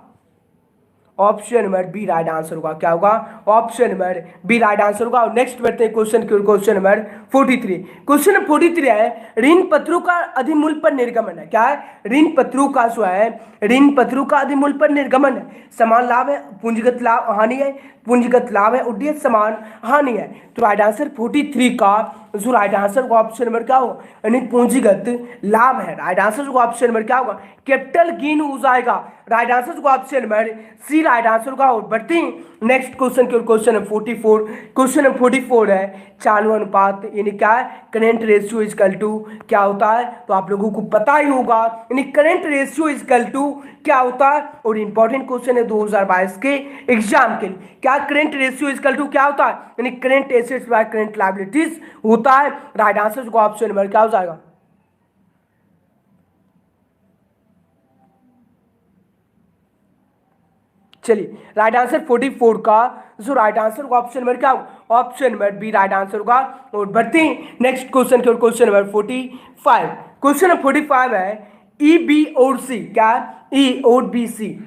option number B right answer होगा, क्या होगा, option number B right answer होगा। नेक्स्ट बढ़ते हैं क्वेश्चन के, क्वेश्चन नंबर 43। क्वेश्चन नंबर 43 है ऋण पत्रों का अधिमूल्य पर निर्गमन है, क्या है, ऋण पत्रों का जो है ऋण पत्रों का अधिमूल्य पर निर्गमन है। समान लाभ है, पूंजीगत लाभ हानि है, पूंजीगत लाभ है, उद्देश्य समान हानि है। तो राइट आंसर 43 का जो राइट आंसर होगा ऑप्शन नंबर क्या होगा, यानी पूंजीगत लाभ है। राइट आंसर होगा ऑप्शन नंबर क्या होगा, कैपिटल गेन हो जाएगा। राइट आंसर होगा option number C right answer होगा। और बढ़ते हैं नेक्स्ट क्वेश्चन के, क्वेश्चन नंबर 44। क्वेश्चन नंबर 44 है चालू अनुपात यानी क्या है, करेंट रेशियो इक्वल टू क्या होता है। तो आप लोगों को पता ही होगा यानी करेंट रेशियो इक्वल टू क्या होता है, और इंपॉर्टेंट क्वेश्चन है 2022 के एग्जाम के लिए। क्या करेंट रेशियो इक्वल टू क्या होता है, यानी current assets by current liabilities होता है। राइट आंसर होगा ऑप्शन नंबर क्या हो जाएगा, चलिए राइट आंसर 44 का जो राइट आंसर होगा ऑप्शन नंबर क्या होगा, option number B right answer होगा। और बढ़ते हैं नेक्स्ट क्वेश्चन के, क्वेश्चन नंबर 45। क्वेश्चन नंबर 45 है ई बी और सी, क्या ई और बी सी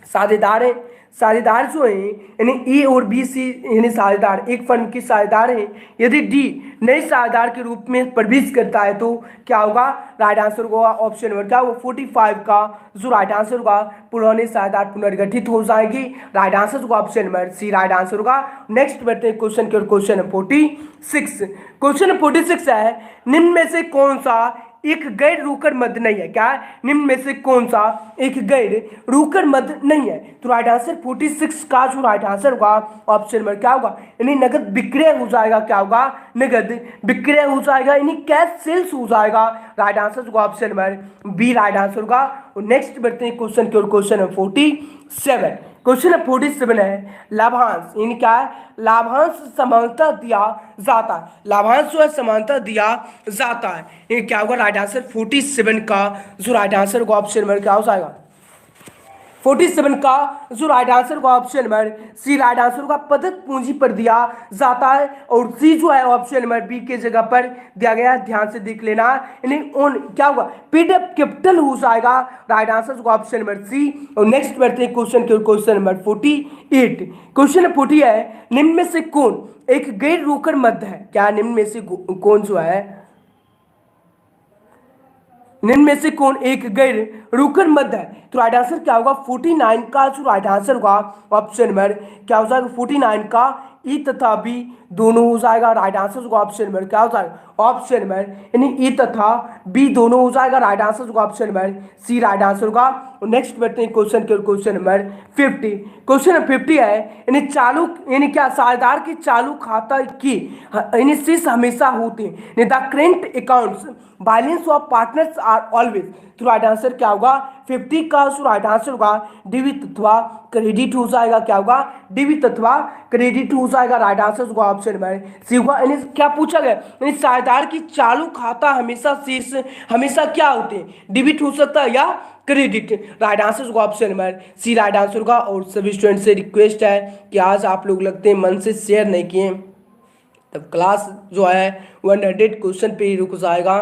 साझेदार है। साझेदार जो है यानी ए और बी सी यानी साझेदार एक फर्म के साझेदार हैं। यदि डी नए साझेदार के रूप में प्रवेश करता है तो क्या होगा, राइट आंसर होगा ऑप्शन नंबर क्या होगा 45 का जो राइट आंसर होगा पुराने साझेदार पुनर्गठित हो जाएगी। राइट आंसर होगा option number C right answer होगा। नेक्स्ट बढ़ते हैं क्वेश्चन के, क्वेश्चन नंबर 46। क्वेश्चन नंबर 46 है निम्न में से कौन सा एक गैर रोकड़ मद नहीं है, क्या निम्न में से कौन सा एक गैर रोकड़ मद नहीं है। तो राइट आंसर 46 का जो राइट आंसर होगा ऑप्शन नंबर क्या होगा, यानी नगद विक्रय हो जाएगा, क्या होगा, नगद विक्रय हो जाएगा यानी कैश सेल्स हो जाएगा। राइट आंसर होगा option number B right answer होगा। और नेक्स्ट बढ़ते हैं क्वेश्चन के, क्वेश्चन नंबर 47। क्वेश्चन नंबर 47 है लाभांश यानी क्या है, लाभांश समानता दिया जाता है। लाभांश जो है समानता दिया जाता है, ये क्या होगा, राइट आंसर 47 का जो राइट आंसर होगा ऑप्शन नंबर क्या हो जाएगा, 47 का जो राइट आंसर होगा option number C right answer होगा। प्रदत्त पूंजी पर दिया जाता है, और सी जो है ऑप्शन नंबर बी के जगह पर दिया गया है, ध्यान से देख लेना। यानी ऑन क्या होगा, पेड अप कैपिटल हो जाएगा। राइट आंसर होगा ऑप्शन नंबर सी। और नेक्स्ट बढ़ते हैं क्वेश्चन के, क्वेश्चन नंबर 48। क्वेश्चन नंबर 40 है निम्न में से कौन एक गैर रोकड़ मद है, क्या निम्न में से कौन जो है, निम्न में से कौन एक गैर रोकड़ मद है। तो राइट आंसर क्या होगा 49 का जो राइट आंसर होगा ऑप्शन नंबर क्या हो जाएगा 49 का ई तथा बी दोनों हो जाएगा। राइट आंसर होगा ऑप्शन नंबर क्या हो जाएगा, ऑप्शन नंबर यानी ई तथा बी दोनों हो जाएगा। राइट आंसर होगा option number C right answer होगा। और नेक्स्ट बढ़ते हैं क्वेश्चन के, क्वेश्चन नंबर 50। क्वेश्चन नंबर 50 है यानी चालू यानी क्या, साझेदार के चालू खाता की यानी शेष हमेशा होते हैं। The current accounts balance of partners are always. तो राइट आंसर क्या होगा 50 का जो राइट आंसर होगा डेबिट अथवा क्रेडिट हो जाएगा, क्या होगा, डेबिट अथवा क्रेडिट हो जाएगा। राइट आंसर होगा ऑप्शन नंबर सी होगा। यानी क्या पूछा गया, यानी साझेदार की चालू खाता हमेशा शेष हमेशा क्या होते हैं, डेबिट हो सकता है या क्रेडिट। राइट आंसर होगा option number C right answer होगा। और सभी स्टूडेंट से रिक्वेस्ट है कि आज आप लोग लगते हैं मन से शेयर नहीं किए, तब क्लास जो है 100 क्वेश्चन पे ही रुक जाएगा।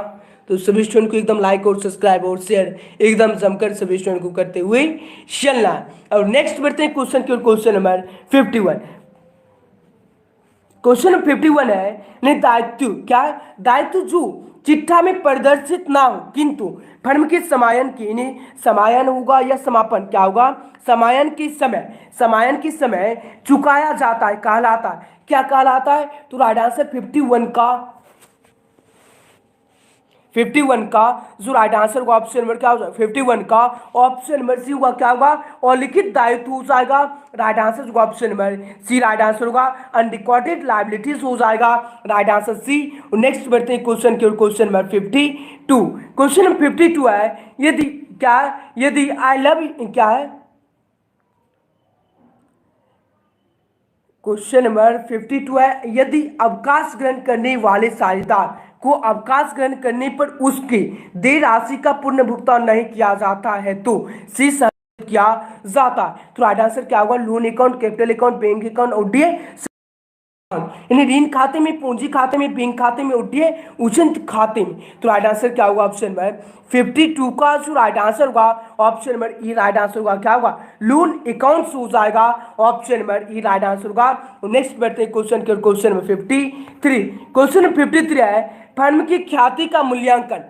तो सभी स्टूडेंट को एकदम लाइक और सब्सक्राइब और शेयर एकदम जमकर सभी स्टूडेंट को करते हुए चलना है। और नेक्स्ट बढ़ते हैं क्वेश्चन की ओर, क्वेश्चन नंबर 51। क्वेश्चन नंबर 51 है नहीं दायित्व, क्या है दायित्व जो चिट्ठा में प्रदर्शित ना हो किंतु फर्म के समायन की, यानी समायन होगा या समापन, क्या होगा समायन के समय चुकाया जाता है, कहलाता है, क्या कहलाता है। तो राइट आंसर 51 का जो राइट आंसर होगा ऑप्शन नंबर क्या हो जाएगा 51 का ऑप्शन नंबर सी होगा, क्या होगा और लिखित दायित्व हो जाएगा। राइट आंसर होगा option number C right answer होगा। अनरिकॉर्डेड लायबिलिटीज हो जाएगा, राइट आंसर सी। नेक्स्ट बढ़ते हैं क्वेश्चन की ओर, क्वेश्चन नंबर 52। क्वेश्चन नंबर 52 है यदि क्या है, यदि आई लव क्या है, क्वेश्चन नंबर 52 है यदि अवकाश ग्रहण करने वाले साझेदार को अवकाश ग्रहण करने पर उसकी देय राशि का पुनः भुगतान नहीं किया जाता है तो सी किया जाता है। तो राइट आंसर क्या होगा loan account, capital account, bank account और डीए, यानी ऋण खाते में, पूंजी खाते में, बैंक खाते में और डीए उचित खाते में। तो राइट आंसर क्या होगा ऑप्शन नंबर 52 का जो राइट आंसर होगा option number E right answer होगा, क्या होगा लोन अकाउंट्स हो जाएगा, option number E right answer होगा। नेक्स्ट बढ़ते हैं क्वेश्चन के, क्वेश्चन नंबर 53। क्वेश्चन नंबर 53 है फर्म की ख्याति का मूल्यांकन,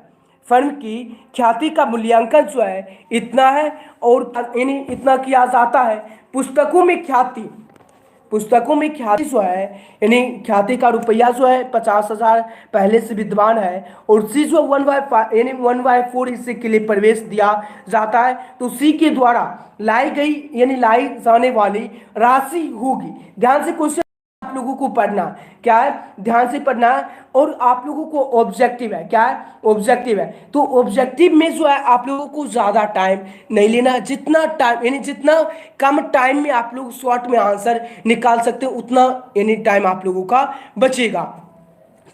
फर्म की ख्याति का मूल्यांकन जो है इतना है और यानी इतना किया जाता है। पुस्तकों में ख्याति जो है यानी ख्याति का रुपया जो है 50,000 पहले से विद्यमान है और सी जो 1/5 यानी 1/4 हिस्से के लिए प्रवेश दिया जाता है। तो सी के द्वारा लाई जाने वाली राशि होगी। ध्यान से क्वेश्चन आप लोगों को पढ़ना, क्या है ध्यान से पढ़ना है। और आप लोगों को ऑब्जेक्टिव है, क्या है ऑब्जेक्टिव है, तो ऑब्जेक्टिव में जो है आप लोगों को ज़्यादा टाइम नहीं लेना, जितना टाइम यानी जितना कम टाइम में आप लोग शॉर्ट में आंसर निकाल सकते हो उतना यानी टाइम आप लोगों का बचेगा।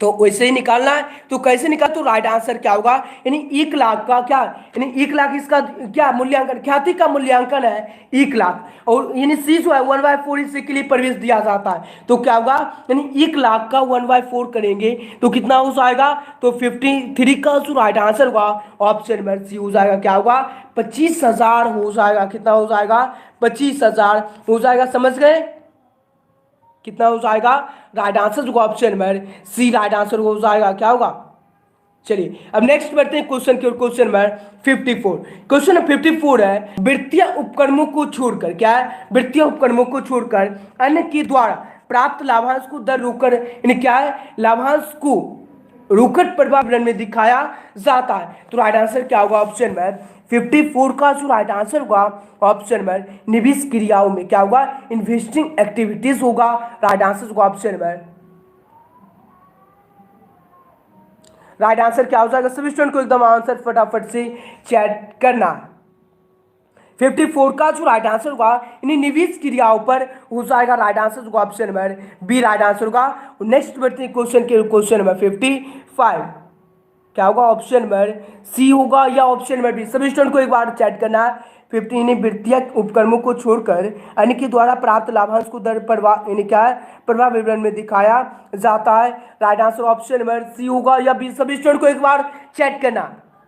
तो वैसे ही निकालना है। तो कैसे निकाल, तो राइट आंसर क्या होगा यानी 1 लाख का क्या यानी 1 लाख इसका क्या मूल्यांकन, ख्याति का मूल्यांकन है 1 लाख और यानी सी जो है 1/4 हिस्से के लिए प्रवेश दिया जाता है। तो क्या होगा यानी 1 लाख का 1/4 करेंगे तो कितना हो जाएगा, तो 53 का जो राइट आंसर होगा ऑप्शन नंबर सी हो जाएगा, क्या होगा 25,000 हो जाएगा। कितना हो जाएगा 25,000 हो जाएगा, समझ गए कितना हो जाएगा। राइट आंसर होगा option number C right answer हो जाएगा, क्या होगा। चलिए अब नेक्स्ट बढ़ते हैं क्वेश्चन की ओर, क्वेश्चन नंबर 54। क्वेश्चन नंबर 54 है वित्तीय उपक्रमों को छोड़कर, क्या है वित्तीय उपक्रमों को छोड़कर अन्य के द्वारा प्राप्त लाभांश को दर रोकर यानी क्या है लाभांश को रोकड़ प्रभाव में दिखाया जाता है। तो राइट आंसर क्या होगा ऑप्शन नंबर 54 का जो राइट आंसर होगा ऑप्शन नंबर निवेश क्रियाओं में, क्या होगा इन्वेस्टिंग एक्टिविटीज होगा। राइट आंसर होगा ऑप्शन नंबर राइट आंसर क्या हो जाएगा, सभी स्टूडेंट को एकदम आंसर फटाफट से चैट करना। 54 का जो राइट आंसर होगा यानी निवेश क्रियाओं पर हो जाएगा, राइट आंसर होगा option number B right answer होगा। नेक्स्ट बढ़ते हैं क्वेश्चन के, क्वेश्चन नंबर 55 क्या होगा ऑप्शन नंबर सी होगा या ऑप्शन नंबर बी, सभी स्टूडेंट को एक बार चैट करना है। 15 वित्तीय उपक्रमों को छोड़कर अन्य के द्वारा प्राप्त लाभांश को दर प्रवाह यानी क्या है प्रवाह विवरण में दिखाया जाता है। Right answer option number C होगा या बी, सभी स्टूडेंट को एक बार चैट करना,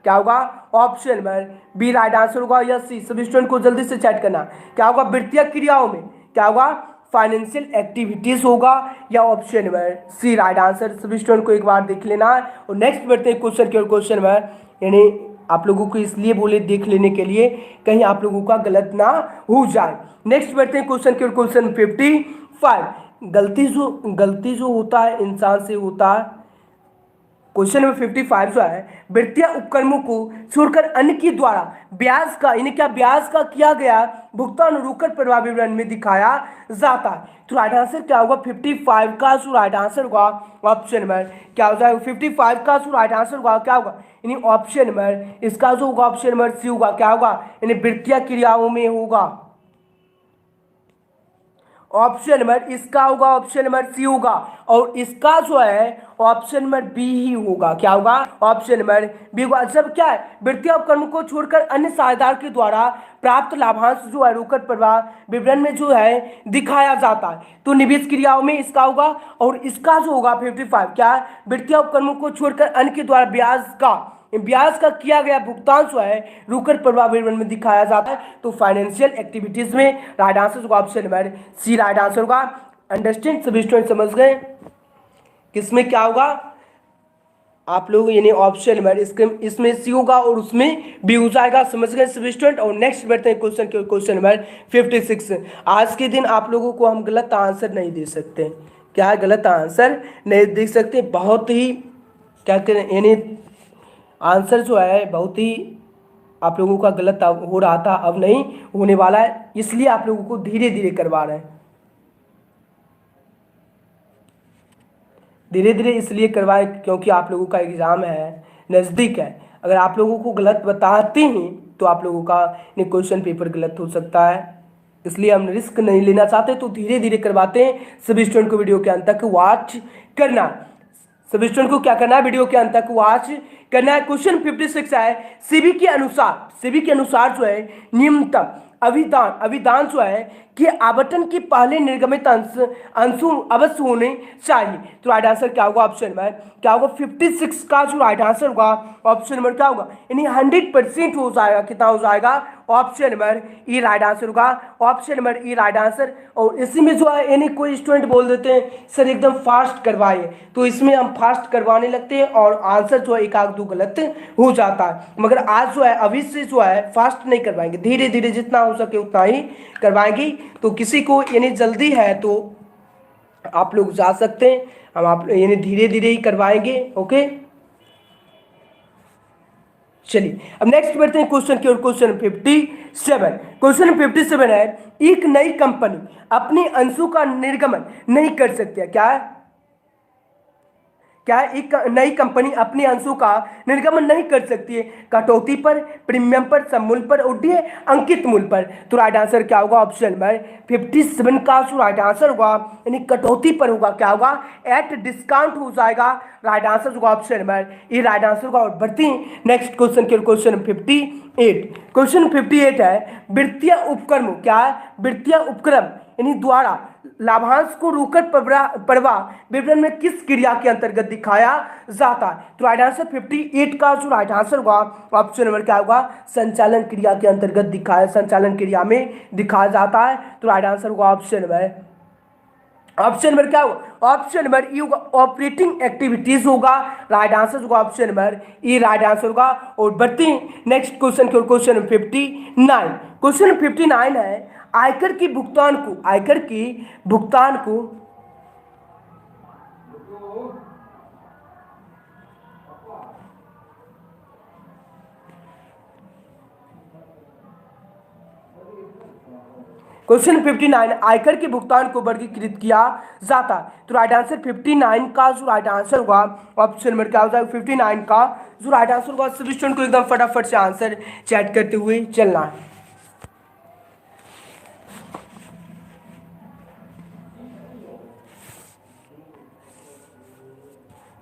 क्या होगा option number B right answer होगा या सी, सभी स्टूडेंट को जल्दी से चैट करना, क्या होगा वित्तीय क्रियाओं में, क्या होगा फाइनेंशियल एक्टिविटीज होगा या option number C right answer, सभी स्टूडेंट को एक बार देख लेना है। और नेक्स्ट बढ़ते हैं क्वेश्चन की ओर, क्वेश्चन नंबर यानी आप लोगों को इसलिए बोले देख लेने के लिए कहीं आप लोगों का गलत ना हो जाए। नेक्स्ट बढ़ते हैं क्वेश्चन की ओर, क्वेश्चन 55 गलती जो होता है इंसान से होता है। क्वेश्चन नंबर 55 जो है वित्तीय उपक्रमों को छोड़कर अन्य के द्वारा ब्याज का यानी क्या ब्याज का किया गया भुगतान रोकड़ प्रवाह विवरण में दिखाया जाता है। तो राइट आंसर क्या होगा 55 का जो राइट आंसर होगा ऑप्शन नंबर क्या हो जाएगा 55 का जो राइट आंसर होगा क्या होगा यानी ऑप्शन नंबर इसका जो होगा ऑप्शन नंबर सी होगा, क्या होगा यानी वित्तीय क्रियाओं में होगा। ऑप्शन नंबर इसका होगा, ऑप्शन नंबर सी होगा, और इसका जो है ऑप्शन नंबर बी ही होगा। क्या होगा? ऑप्शन नंबर बी होगा। सब क्या है? वित्तीय उपक्रम को छोड़कर अन्य साझेदार के द्वारा प्राप्त लाभांश जो है रोकड़ प्रवाह विवरण में जो है दिखाया जाता है। तो निवेश क्रियाओं में इसका होगा, और इसका जो होगा 55 क्या है? वित्तीय उपक्रमों को छोड़कर अन्य के द्वारा ब्याज का किया गया भुगतान जो है रोकड़ प्रवाह विवरण में दिखाया जाता है। तो फाइनेंशियल एक्टिविटीज में राइट आंसर होगा option number C right answer होगा। अंडरस्टैंड? सभी स्टूडेंट समझ गए किसमें क्या होगा? आप लोग यानी ऑप्शन नंबर इसमें सी होगा और उसमें बी हो जाएगा। समझ गए सभी स्टूडेंट? और नेक्स्ट बढ़ते हैं क्वेश्चन नंबर 56। आज के दिन आप लोगों को हम गलत आंसर नहीं दे सकते। क्या है? गलत आंसर नहीं दे सकते। बहुत ही क्या करें, यानी आंसर जो है बहुत ही आप लोगों का गलत हो रहा था, अब नहीं होने वाला है, इसलिए आप लोगों को धीरे धीरे करवा रहे हैं। धीरे धीरे इसलिए करवाए क्योंकि आप लोगों का एग्ज़ाम है, नज़दीक है। अगर आप लोगों को गलत बताते हैं तो आप लोगों का क्वेश्चन पेपर गलत हो सकता है, इसलिए हम रिस्क नहीं लेना चाहते, तो धीरे धीरे करवाते हैं। सभी स्टूडेंट को वीडियो के अंत तक वॉच करना। सभी स्टूडेंट को क्या करना है? वीडियो के अंत तक वॉच करना है। क्वेश्चन 56 है, सेबी के अनुसार जो है न्यूनतम अभिदान जो है कि आवंटन के पहले निर्गमित अंशों अवश्य होने चाहिए। तो राइट आंसर क्या होगा? ऑप्शन नंबर क्या होगा? 56 का जो राइट आंसर होगा ऑप्शन नंबर क्या होगा? यानी 100% हो जाएगा। कितना हो जाएगा? Option number E right answer होगा। Option number E right answer. और इसी में जो है यानी कोई स्टूडेंट बोल देते हैं सर एकदम फास्ट करवाइए, तो इसमें हम फास्ट करवाने लगते हैं और आंसर जो है एक आध दो गलत हो जाता है। मगर आज जो है अभी से जो है फास्ट नहीं करवाएंगे, धीरे धीरे जितना हो सके उतना ही करवाएंगे। तो किसी को यानी जल्दी है तो आप लोग जा सकते हैं, हम आप यानी धीरे धीरे ही करवाएंगे। ओके, चलिए अब नेक्स्ट बढ़ते हैं क्वेश्चन की ओर। क्वेश्चन 57। क्वेश्चन 57 है, एक नई कंपनी अपने अंशों का निर्गमन नहीं कर सकती है। क्या है? एक नई कंपनी अपने अंशों का निर्गमन नहीं कर सकती है कटौती पर, प्रीमियम पर, सममूल्य पर और डी अंकित मूल्य पर। तो राइट आंसर क्या होगा? ऑप्शन नंबर 57 का जो राइट आंसर होगा यानी कटौती पर होगा। क्या होगा? एट डिस्काउंट हो जाएगा। राइट आंसर होगा ऑप्शन नंबर ये राइट आंसर होगा। और बढ़ती हैं नेक्स्ट क्वेश्चन के। क्वेश्चन 58। क्वेश्चन 58 है, वित्तीय उपक्रम क्या है? वित्तीय उपक्रम यानी द्वारा लाभांश को रोकड़ प्रवाह विवरण में किस क्रिया के अंतर्गत दिखाया जाता है? तो राइट आंसर 58 का जो राइट आंसर होगा ऑप्शन नंबर क्या होगा? संचालन क्रिया के अंतर्गत दिखाया, संचालन क्रिया में दिखाया जाता है। तो राइट आंसर होगा ऑप्शन नंबर क्या होगा? ऑप्शन नंबर ई होगा, ऑपरेटिंग एक्टिविटीज होगा। राइट आंसर होगा option number E right answer होगा। और बढ़ती नेक्स्ट क्वेश्चन की ओर। क्वेश्चन 59। क्वेश्चन 59 है, आयकर की भुगतान को क्वेश्चन 59 आयकर के भुगतान को वर्गीकृत किया जाता है। तो राइट आंसर 59 का जो राइट आंसर होगा ऑप्शन नंबर क्या हो जाएगा? 59 का जो राइट आंसर होगा। सभी स्टूडेंट को एकदम फटाफट से आंसर चैट करते हुए चलना है।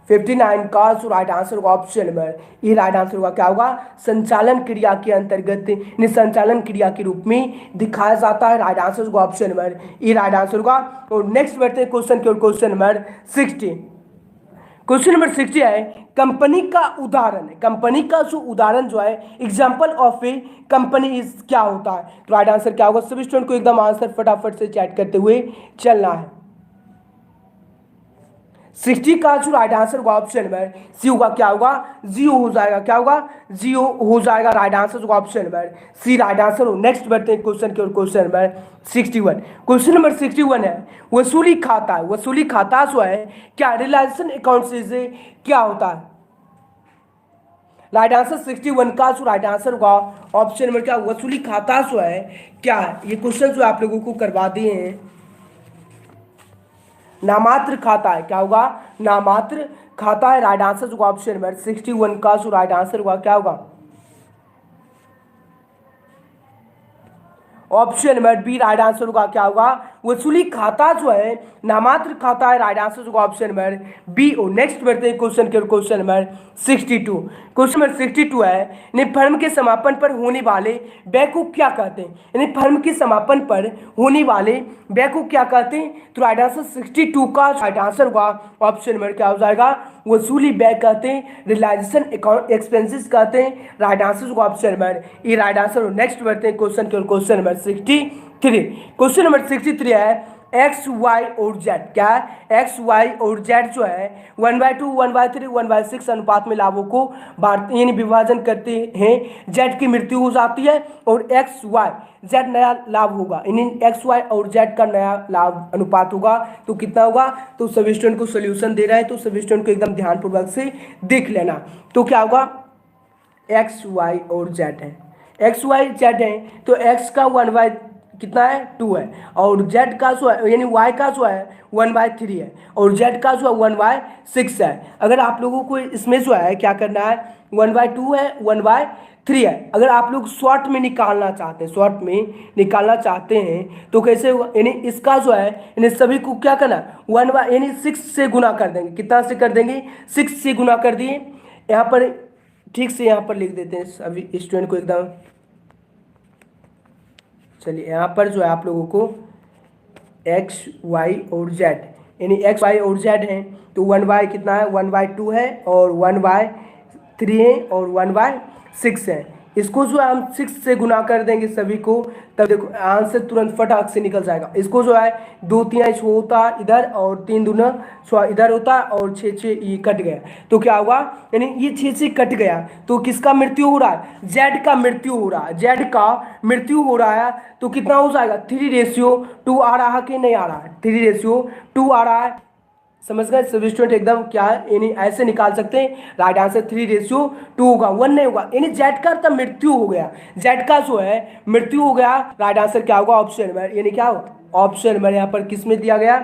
59 का जो राइट आंसर होगा ऑप्शन नंबर ये राइट आंसर होगा। क्या होगा? संचालन क्रिया के अंतर्गत संचालन क्रिया के रूप में दिखाया जाता है। राइट आंसर होगा ऑप्शन नंबर ये राइट आंसर होगा। और नेक्स्ट बढ़ते हैं क्वेश्चन की ओर। Question number 60। क्वेश्चन नंबर 60 है, कंपनी का उदाहरण है। कंपनी का जो उदाहरण जो है example of A company is क्या होता है? तो राइट आंसर क्या होगा? सभी स्टूडेंट को एकदम आंसर फटाफट से चैट करते हुए चलना है। 60 का जो राइट आंसर होगा ऑप्शन नंबर सी होगा। क्या होगा? जीरो हो जाएगा। क्या होगा? जीरो हो जाएगा। राइट आंसर होगा option number C right answer हो। नेक्स्ट बढ़ते हैं क्वेश्चन की ओर। Question number 61। क्वेश्चन नंबर 61 है, वसूली खाता है। वसूली खाता जो है क्या रियलाइजेशन अकाउंट से क्या होता है? राइट आंसर 61 का जो राइट आंसर होगा ऑप्शन नंबर क्या? वसूली खाता जो है क्या है? ये क्वेश्चन जो आप लोगों को करवा दिए हैं, नामात्र खाता है। क्या होगा? नामात्र खाता है। राइट आंसर होगा ऑप्शन नंबर 61 का जो राइट आंसर होगा क्या होगा? Option number B right answer होगा। क्या होगा? वसूली खाता जो है नामात्र खाता है। राइट आंसर होगा ऑप्शन नंबर बी। और नेक्स्ट बढ़ते हैं क्वेश्चन के, क्वेश्चन नंबर 62। क्वेश्चन नंबर 62 है, यानी फर्म के समापन पर होने वाले व्यय को क्या कहते हैं? यानी फर्म के समापन पर होने वाले व्यय को क्या कहते हैं? तो राइट आंसर 62 का राइट आंसर होगा ऑप्शन नंबर क्या हो जाएगा? वसूली व्यय कहते हैं, रियलाइजेशन अकाउंट एक्सपेंसेस कहते हैं। राइट आंसर होगा option number E right answer. Next बढ़ते हैं क्वेश्चन के, क्वेश्चन नंबर 63। क्वेश्चन नंबर 63 है एक्स वाई और जेड। क्या है? एक्स वाई और जेड जो है 1/2 1/3 1/6 अनुपात में लाभों को यानी विभाजन करते हैं। जेड की मृत्यु हो जाती है और एक्स वाई जेड नया लाभ होगा, यानी एक्स वाई और जेड का नया लाभ अनुपात होगा। तो कितना होगा? तो सभी स्टूडेंट को सोल्यूशन दे रहा है, तो सभी स्टूडेंट को एकदम ध्यानपूर्वक से देख लेना। तो क्या होगा? एक्स वाई और जेड है, एक्स वाई जेड है, तो एक्स का 1/, कितना है? 2 है, और जेड का जो है यानी वाई का जो है 1/3 है, और जेड का जो है 1/6 है। अगर आप लोगों को इसमें जो है क्या करना है, 1/2 है 1/3 है। अगर आप लोग शॉर्ट में निकालना चाहते हैं, शॉर्ट में निकालना चाहते हैं तो कैसे होगा? यानी इसका जो है यानी सभी को क्या करना, 1 यानी 6 से गुना कर देंगे। कितना से कर देंगे? 6 से गुना कर दिए। यहाँ पर ठीक से यहाँ पर लिख देते हैं सभी स्टूडेंट को एकदम। चलिए यहाँ पर जो है आप लोगों को एक्स वाई और जेड, यानी एक्स वाई और जेड हैं, तो 1/, कितना है? 1/2 है, और 1/3 है, और 1/6 है। इसको जो है हम 6 से गुना कर देंगे सभी को, तब देखो आंसर तुरंत फटाक से निकल जाएगा। इसको जो है 2 3 6 होता इधर, और 3 दूना 6 इधर होता, और 6 6 ये कट गया। तो क्या होगा? यानी ये 6 से कट गया, तो किसका मृत्यु हो रहा है? जेड का मृत्यु हो रहा है, जेड का मृत्यु हो रहा है। तो कितना हो जाएगा? 3:2 आ रहा है कि नहीं आ रहा है? 3:2 आ रहा है। समझ गए सभी स्टूडेंट एकदम? क्या है यानी ऐसे निकाल सकते हैं। राइट आंसर 3:2 होगा, 1 नहीं होगा, यानी जेड का तो मृत्यु हो गया, जेड का जो है मृत्यु हो गया। राइट आंसर क्या होगा? ऑप्शन नंबर, यानी क्या होगा? ऑप्शन नंबर यहाँ पर किस में दिया गया?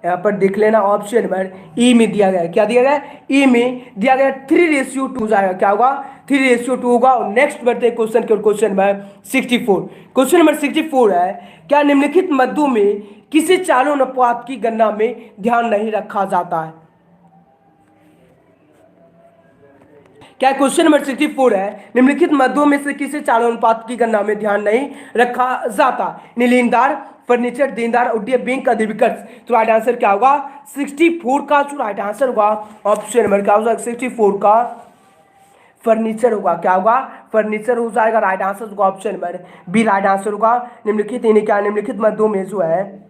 यहाँ पर देख लेना, ऑप्शन नंबर ई में दिया गया। क्या दिया गया? ई में दिया गया। 3:2 जाएगा, क्या होगा? 3:2 होगा। और नेक्स्ट बढ़ते हैं क्वेश्चन के, क्वेश्चन नंबर 64। क्वेश्चन नंबर 64 है, क्या निम्नलिखित मदों में किसी चालू अनुपात की गणना में ध्यान नहीं रखा जाता है? क्या क्वेश्चन नंबर 64 है, निम्नलिखित मदों में से किसी चालू अनुपात की गणना में ध्यान नहीं रखा जाता? लेनदार, फर्नीचर, देनदार, उड्डयन, बैंक, अधिविकर्स। तो राइट आंसर क्या होगा? 64 का जो राइट आंसर होगा ऑप्शन नंबर क्या होगा? 64 का फर्नीचर होगा। क्या होगा? फर्नीचर हो जाएगा। राइट आंसर होगा option number B right answer होगा। निम्नलिखित यानी क्या? निम्नलिखित मदों में जो है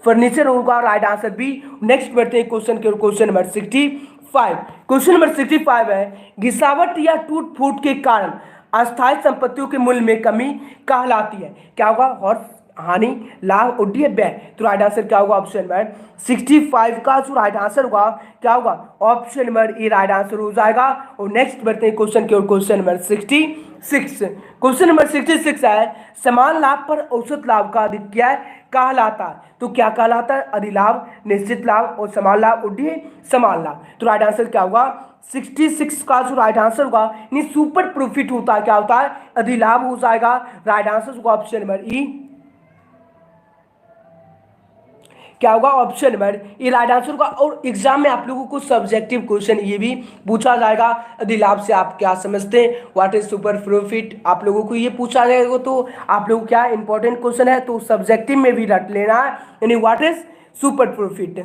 फर्नीचर होगा। Right answer B. नेक्स्ट बढ़ते हैं क्वेश्चन के, क्वेश्चन नंबर 65। क्वेश्चन नंबर 65 है, घिसावट या टूट फूट के कारण अस्थायी संपत्तियों के मूल्य में कमी कहलाती है? क्या होगा? और हानि, लाभ, उड्डयन, व्यय। तो राइट आंसर क्या होगा? ऑप्शन नंबर 65 का जो राइट आंसर होगा क्या होगा? Option number A right answer हो जाएगा। और नेक्स्ट बढ़ते हैं क्वेश्चन के, क्वेश्चन नंबर 66। क्वेश्चन नंबर 66 है, समान लाभ पर औसत लाभ का अधिक्य कहलाता है? तो क्या कहलाता है? अधिलाभ, निश्चित लाभ, और समान लाभ, उड्डयन, समान लाभ। तो राइट आंसर क्या होगा? 66 का जो राइट आंसर होगा यानी सुपर प्रॉफिट होता है, क्या होता है? अधिलाभ हो जाएगा। राइट आंसर होगा ऑप्शन नंबर ई। क्या होगा? ऑप्शन नंबर ये राइट आंसर होगा। और एग्जाम में आप लोगों को सब्जेक्टिव क्वेश्चन ये भी पूछा जाएगा, अधिलाभ से आप क्या समझते हैं, व्हाट इज सुपर प्रॉफिट, आप लोगों को ये पूछा जाएगा। तो आप लोगों क्या इंपॉर्टेंट क्वेश्चन है, तो सब्जेक्टिव में भी रट लेना है, यानी व्हाट इज सुपर प्रॉफिट।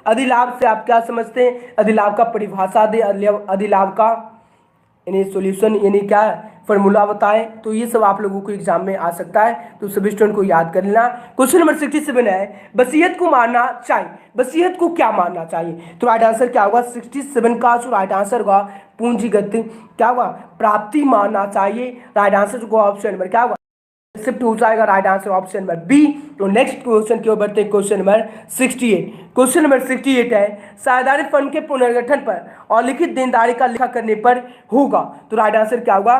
अधिलाभ से आप क्या समझते हैं, अधिलाभ का परिभाषा दे, अधिलाभ का यानी सॉल्यूशन यानी क्या फॉर्मूला बताएं। तो ये सब आप लोगों को एग्जाम में आ सकता है, तो सभी स्टूडेंट को याद कर लेना। क्वेश्चन नंबर 67 है, वसीयत को मानना चाहिए? वसीयत को क्या मानना चाहिए? तो राइट आंसर क्या होगा? 67 का जो राइट आंसर होगा पूंजीगत क्या होगा? प्राप्ति मानना चाहिए। राइट आंसर होगा ऑप्शन नंबर क्या होगा? शिफ्ट हो जाएगा। Right answer option number B. तो नेक्स्ट क्वेश्चन की ओर बढ़ते हैं, क्वेश्चन नंबर 68। क्वेश्चन नंबर 68 है, साझेदारी फंड के पुनर्गठन पर और लिखित देनदारी का लेखा करने पर होगा? तो राइट आंसर क्या होगा?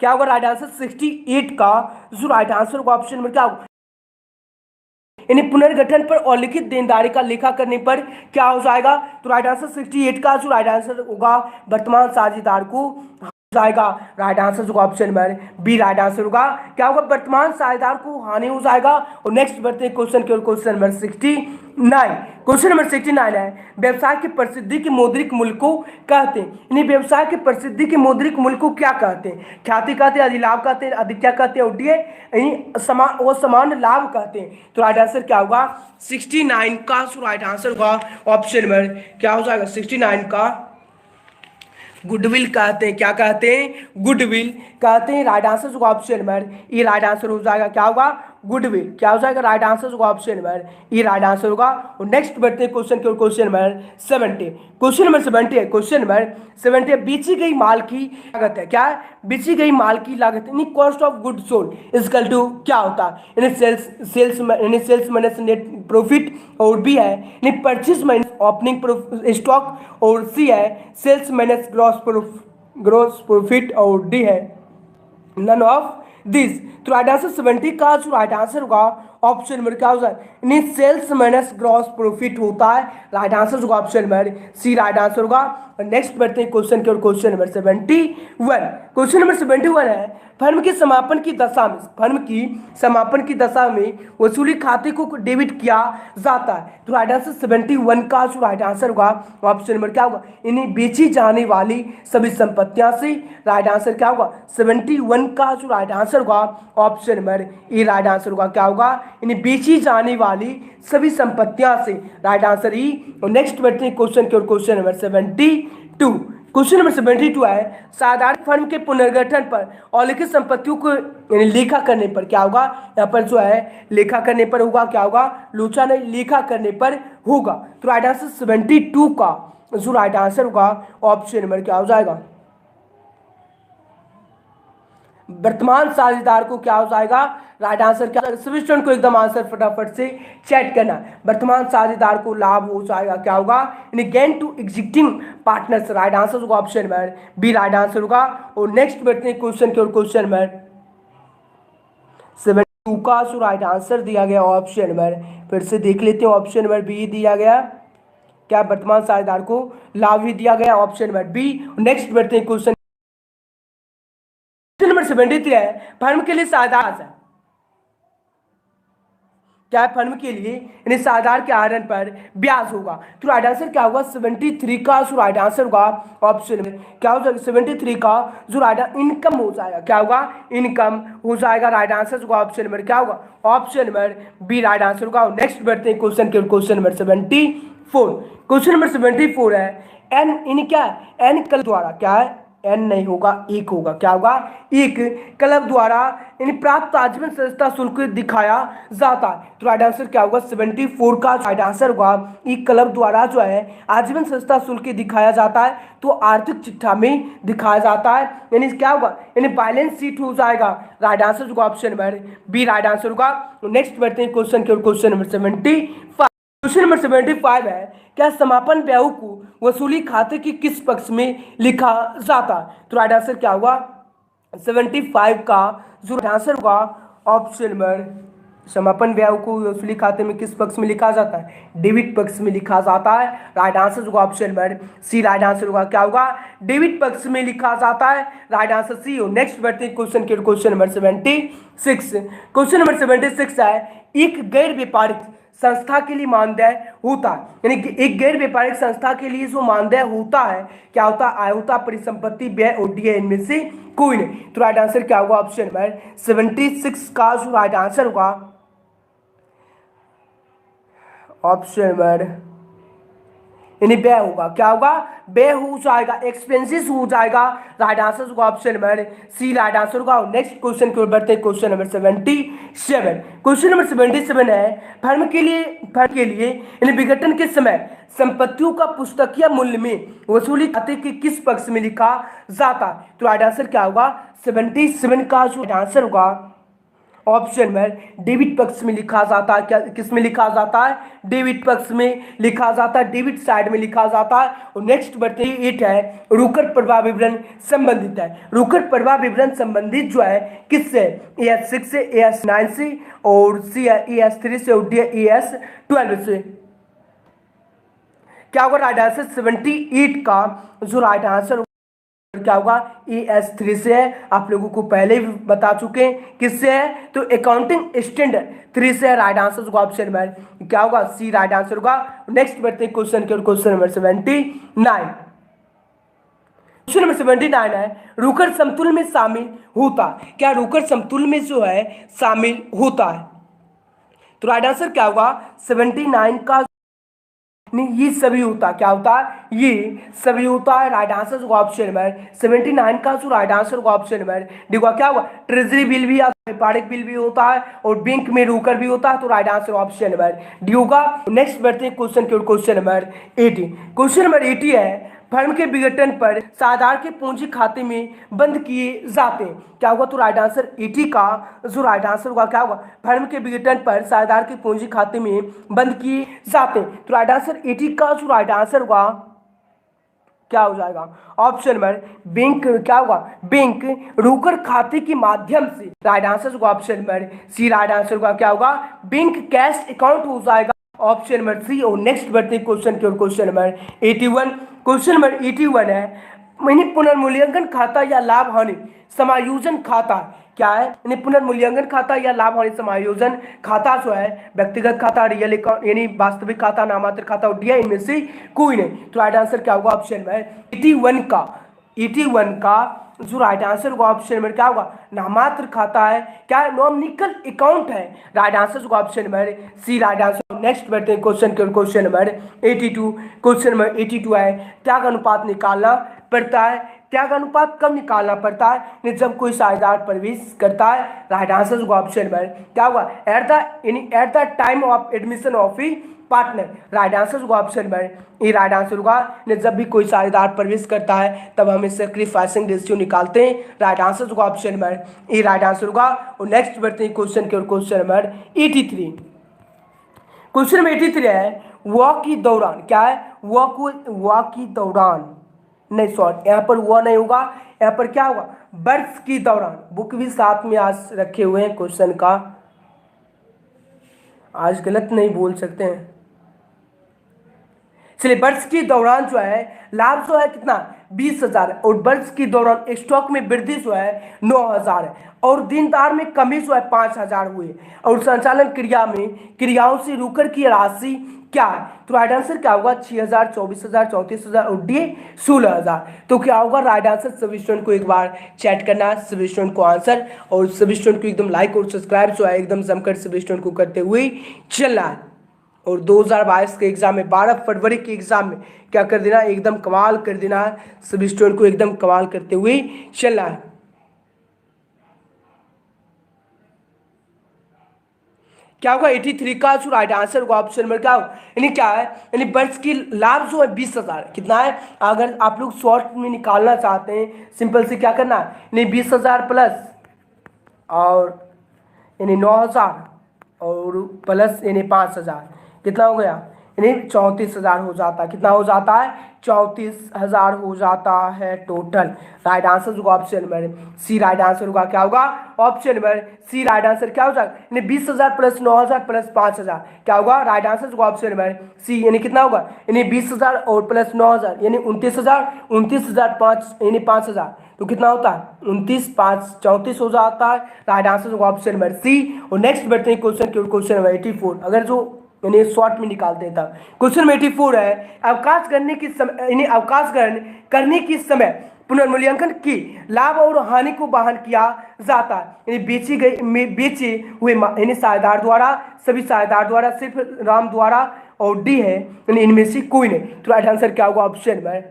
क्या होगा? राइट आंसर 68 का जो राइट आंसर होगा ऑप्शन नंबर क्या होगा? यानी पुनर्गठन पर और लिखित देनदारी का लेखा करने पर क्या हो जाएगा? तो राइट आंसर 68 का जो राइट आंसर होगा वर्तमान साझेदार को जाएगा राइट आंसर होगा option number B right answer होगा। क्या होगा, वर्तमान साझेदार को हानि हो जाएगा। और नेक्स्ट बढ़ते हैं क्वेश्चन की ओर, क्वेश्चन नंबर 69। क्वेश्चन नंबर 69 है व्यवसाय की प्रसिद्धि के मौद्रिक मूल्य को कहते हैं, यानी व्यवसाय की प्रसिद्धि के मौद्रिक मूल्य को क्या कहते हैं? ख्याति कहते हैं, अधिलाभ कहते हैं, अधिक्या कहते हैं, उड्डीय समान लाभ कहते हैं। तो राइट आंसर क्या होगा 69 का राइट आंसर होगा ऑप्शन नंबर क्या हो जाएगा 69 का गुडविल कहते हैं। क्या कहते हैं? गुडविल कहते हैं। राइट आंसर होगा option number E right answer हो जाएगा। क्या होगा? गुडविल। क्या हो जाएगा? राइट आंसर होगा option number E right answer होगा। और नेक्स्ट बढ़ते हैं क्वेश्चन के, क्वेश्चन नंबर 70। क्वेश्चन नंबर 70 है, क्वेश्चन नंबर 70 है बेची गई माल की लागत है। क्या है? बेची गई माल की लागत यानी cost of good sold is equal to क्या होता है? यानी सेल्स माइनस नेट प्रॉफिट। और बी है यानी परचेज माइनस ओपनिंग स्टॉक। और सी है सेल्स माइनस ग्रॉस प्रॉफिट। और डी है नन ऑफ दिस। तो राइट आंसर 70 का जो राइट आंसर होगा ऑप्शन नंबर क्या होगा? यानी सेल्स माइनस ग्रॉस प्रॉफिट होता है। राइट आंसर होगा option number C right answer होगा। और नेक्स्ट बढ़ते हैं क्वेश्चन के, और क्वेश्चन नंबर 71। क्वेश्चन नंबर 71 है फर्म के समापन की दशा में, फर्म की समापन की दशा में वसूली खाते को डेबिट किया जाता है। तो राइट आंसर 71 का जो राइट आंसर होगा ऑप्शन नंबर क्या होगा? यानी बेची जाने वाली सभी संपत्तियां से। राइट आंसर क्या होगा 71 का जो राइट आंसर होगा option number E right answer होगा। क्या होगा? यानी बेची जाने वाली सभी संपत्तियां से। राइट आंसर ई। और नेक्स्ट बढ़ते हैं क्वेश्चन के, और क्वेश्चन नंबर 72। क्वेश्चन नंबर 72 है साधारण फर्म के पुनर्गठन पर और लिखित संपत्तियों को लेखा करने पर क्या होगा? यहाँ पर जो है लेखा करने पर होगा। क्या होगा? लोचा नहीं, लेखा करने पर होगा। तो राइट आंसर 72 का जो राइट आंसर होगा ऑप्शन नंबर क्या हो जाएगा? वर्तमान साझेदार को क्या हो जाएगा? राइट आंसर क्या? सभी स्टूडेंट को एकदम आंसर फटाफट से चैट करना। वर्तमान साझेदार को लाभ हो जाएगा। क्या होगा? यानी gain to existing partners. Right answer होगा option number B right answer होगा। और नेक्स्ट बढ़ते हैं क्वेश्चन के, और क्वेश्चन नंबर 72 का जो राइट आंसर दिया गया ऑप्शन नंबर, फिर से देख लेते हैं, ऑप्शन नंबर बी दिया गया। क्या वर्तमान साझेदार को लाभ ही दिया गया? Option number B. नेक्स्ट बढ़ते हैं क्वेश्चन नंबर 73 है फर्म के लिए साझेदार है। क्या है? फर्म के लिए यानी साझेदार के आहरण पर ब्याज होगा। तो राइट आंसर क्या होगा 73 का जो राइट आंसर होगा ऑप्शन में क्या हो जाएगा? 73 का जो राइट इनकम हो जाएगा। क्या होगा? इनकम हो जाएगा। राइट आंसर होगा ऑप्शन नंबर क्या होगा? Option number B right answer होगा। नेक्स्ट बढ़ते हैं क्वेश्चन के, क्वेश्चन नंबर 74। क्वेश्चन नंबर 74 है एन इन क्या एन कल द्वारा क्या है? एन नहीं होगा, एक होगा। क्या होगा? एक क्लब द्वारा यानी प्राप्त आजीवन सदस्यता शुल्क दिखाया जाता है। तो राइट आंसर क्या होगा 74 का राइट आंसर होगा एक क्लब द्वारा जो है आजीवन सदस्यता शुल्क दिखाया जाता है। तो आर्थिक चिट्ठा में दिखाया जाता है। यानी क्या होगा? यानी बैलेंस शीट हो जाएगा। राइट आंसर होगा option number B right answer होगा। नेक्स्ट बढ़ते हैं क्वेश्चन के, क्वेश्चन नंबर 75। क्वेश्चन नंबर 75 है क्या समापन व्यय को वसूली खाते के किस पक्ष में लिखा जाता है? तो राइट आंसर क्या होगा 75 का जो राइट आंसर होगा ऑप्शन नंबर समापन व्यय को वसूली खाते में किस पक्ष में लिखा जाता है? डेबिट पक्ष में लिखा जाता है। राइट आंसर होगा option number C right answer होगा। क्या होगा? डेबिट पक्ष में लिखा जाता है। Right answer C. नेक्स्ट बढ़ते हैं क्वेश्चन के, क्वेश्चन नंबर 76। क्वेश्चन नंबर 76 है एक गैर व्यापारिक संस्था के लिए मानदेय होता है। यानी एक गैर व्यापारिक संस्था के लिए जो मानदेय होता है क्या होता है? आय होता, परिसंपत्ति, व्यय और डी इनमें से कोई नहीं। तो राइट आंसर क्या होगा ऑप्शन नंबर 76 का जो राइट आंसर होगा ऑप्शन नंबर यानी व्यय होगा। क्या होगा? व्यय हो जाएगा, एक्सपेंसिस हो जाएगा। राइट आंसर होगा option number C right answer होगा। नेक्स्ट क्वेश्चन की ओर बढ़ते हैं क्वेश्चन नंबर 77। क्वेश्चन नंबर 77 है फर्म के लिए यानी विघटन के समय संपत्तियों का पुस्तकीय मूल्य में वसूली खाते के किस पक्ष में लिखा जाता है? तो राइट आंसर क्या होगा 77 का जो आंसर होगा ऑप्शन नंबर डेबिट पक्ष में लिखा जाता है। क्या किस में लिखा जाता है? डेबिट पक्ष में लिखा जाता है, डेबिट साइड में लिखा जाता है। और नेक्स्ट बढ़ते ही 8 है रोकड़ प्रवाह विवरण संबंधित है। रोकड़ प्रवाह विवरण संबंधित जो है किससे? AS6 से, AS9 से, और सी AS3 से, और डी AS12 से। क्या होगा राइट आंसर 78 का जो राइट आंसर क्या होगा ES3 से है, आप लोगों को पहले ही बता चुके हैं किससे है, तो अकाउंटिंग स्टैंडर्ड 3 से है। राइट आंसर होगा ऑप्शन नंबर क्या होगा सी राइट आंसर होगा। नेक्स्ट बढ़ते हैं क्वेश्चन के, क्वेश्चन नंबर 79। क्वेश्चन नंबर 79 है रोकर समतुल्य में शामिल होता है, क्या रोकर समतुल्य में जो है शामिल होता है, तो राइट आंसर क्या होगा 79 का नहीं, ये सभी होता है, क्या होता है ये सभी होता है। राइट आंसर होगा ऑप्शन नंबर 79 का जो राइट आंसर होगा ऑप्शन नंबर देखो क्या होगा ट्रेजरी बिल भी व्यापारिक बिल भी होता है और बैंक में रोकर भी होता है, तो right answer option number D होगा। नेक्स्ट बढ़ते हैं क्वेश्चन के, क्वेश्चन नंबर 80। क्वेश्चन नंबर 80 है फर्म के विघटन पर साधारण के पूंजी खाते में बंद किए जाते हैं, क्या होगा, तो राइट आंसर 80 का जो राइट आंसर होगा क्या होगा फर्म के विघटन पर साधारण के पूंजी खाते में बंद किए जाते हैं, तो राइट आंसर 80 का जो राइट आंसर होगा क्या हो जाएगा ऑप्शन नंबर बैंक, क्या होगा बैंक रोकर खाते के माध्यम से, राइट आंसर होगा option number C right answer होगा क्या होगा बैंक कैश अकाउंट हो जाएगा ऑप्शन नंबर सी। और नेक्स्ट बढ़ते हैं क्वेश्चन की ओर, क्वेश्चन नंबर 81। क्वेश्चन नंबर 81 है पुनर्मूल्यांकन खाता या लाभ हानि समायोजन खाता क्या है, पुनर्मूल्यांकन खाता या लाभ हानि समायोजन खाता जो है व्यक्तिगत खाता, रियल अकाउंट यानी वास्तविक खाता, नामांतर खाता और डीआई इनमें से कोई नहीं, तो राइट आंसर क्या होगा ऑप्शन में 81 का जो राइट आंसर होगा ऑप्शन नंबर क्या होगा नामात्र खाता है, क्या है नॉमिनिकल अकाउंट है, राइट आंसर होगा option number C right answer. Next बढ़ते हैं क्वेश्चन के, क्वेश्चन नंबर 82। क्वेश्चन नंबर 82 है त्याग अनुपात निकालना पड़ता है, त्याग अनुपात कब निकालना पड़ता है, जब कोई साझेदार प्रवेश करता है, राइट आंसर होगा ऑप्शन नंबर क्या होगा at the time of admission of a partner, right answer होगा option number A right answer होगा। जब भी कोई साझेदार प्रवेश करता है तब हम सैक्रिफाइसिंग रेशियो निकालते हैं, राइट आंसर होगा option number A right answer होगा। और नेक्स्ट बढ़ते हैं क्वेश्चन के, क्वेश्चन नंबर 83। क्वेश्चन नंबर 83 है वॉक की दौरान, क्या है वॉक की दौरान नहीं सॉरी यहाँ पर वह नहीं होगा, यहाँ पर क्या होगा वर्ष की दौरान, बुक भी साथ में आज रखे हुए हैं क्वेश्चन का, आज गलत नहीं बोल सकते हैं, चलिए वर्ष के दौरान जो है लाभ जो है कितना 20,000 और वर्ष के दौरान स्टॉक में वृद्धि जो है 9,000 है और देनदार में कमी जो है 5,000 हुई और संचालन क्रिया में क्रियाओं से रुकर की राशि क्या है, तो राइट आंसर क्या होगा 6,000, 24,000, 34,000 और डी 16,000, तो क्या होगा राइट आंसर। सभी स्टूडेंट को एक बार चैट करना है, सभी स्टूडेंट को आंसर और सभी स्टूडेंट को एकदम लाइक और सब्सक्राइब जो है एकदम जमकर सभी स्टूडेंट को करते हुए चलना है। और 2022 के एग्जाम में 12 फरवरी के एग्जाम में क्या कर देना एकदम कमाल कर देना है, सभी स्टूडेंट को एकदम कमाल करते हुए चलना है। क्या होगा 83 का जो राइट आंसर होगा ऑप्शन नंबर क्या होगा यानी क्या है यानी वर्ष की लाभ जो है 20,000 कितना है, अगर आप लोग शॉर्ट में निकालना चाहते हैं सिंपल से क्या करना है यानी 20,000 प्लस और यानी 9,000 और प्लस यानी 5,000 कितना हो गया यानी 34,000 हो जाता है, कितना हो जाता है 34,000 हो जाता है टोटल। राइट आंसर होगा option number C right answer होगा क्या होगा option number C right answer क्या हो जाएगा यानी 20,000 प्लस 9,000 प्लस 5,000 क्या होगा राइट आंसर होगा ऑप्शन नंबर सी यानी कितना होगा यानी 20,000 और प्लस 9,000 यानी 29,000, 29,000 5 यानी 5,000 तो कितना होता है 29 5 34 हो जाता है, राइट आंसर होगा ऑप्शन नंबर सी। और नेक्स्ट बढ़ते हैं क्वेश्चन के, क्वेश्चन नंबर 84 अगर जो यानी शॉर्ट में निकालते हैं तब क्वेश्चन नंबर 84 है अवकाश करने की समय यानी अवकाश ग्रहण करने की समय पुनर्मूल्यांकन की लाभ और हानि को बहन किया जाता है यानी बेचे हुए यानी साझेदार द्वारा, सभी साझेदार द्वारा, सिर्फ राम द्वारा और डी है यानी इनमें से कोई नहीं, तो राइट आंसर क्या होगा ऑप्शन में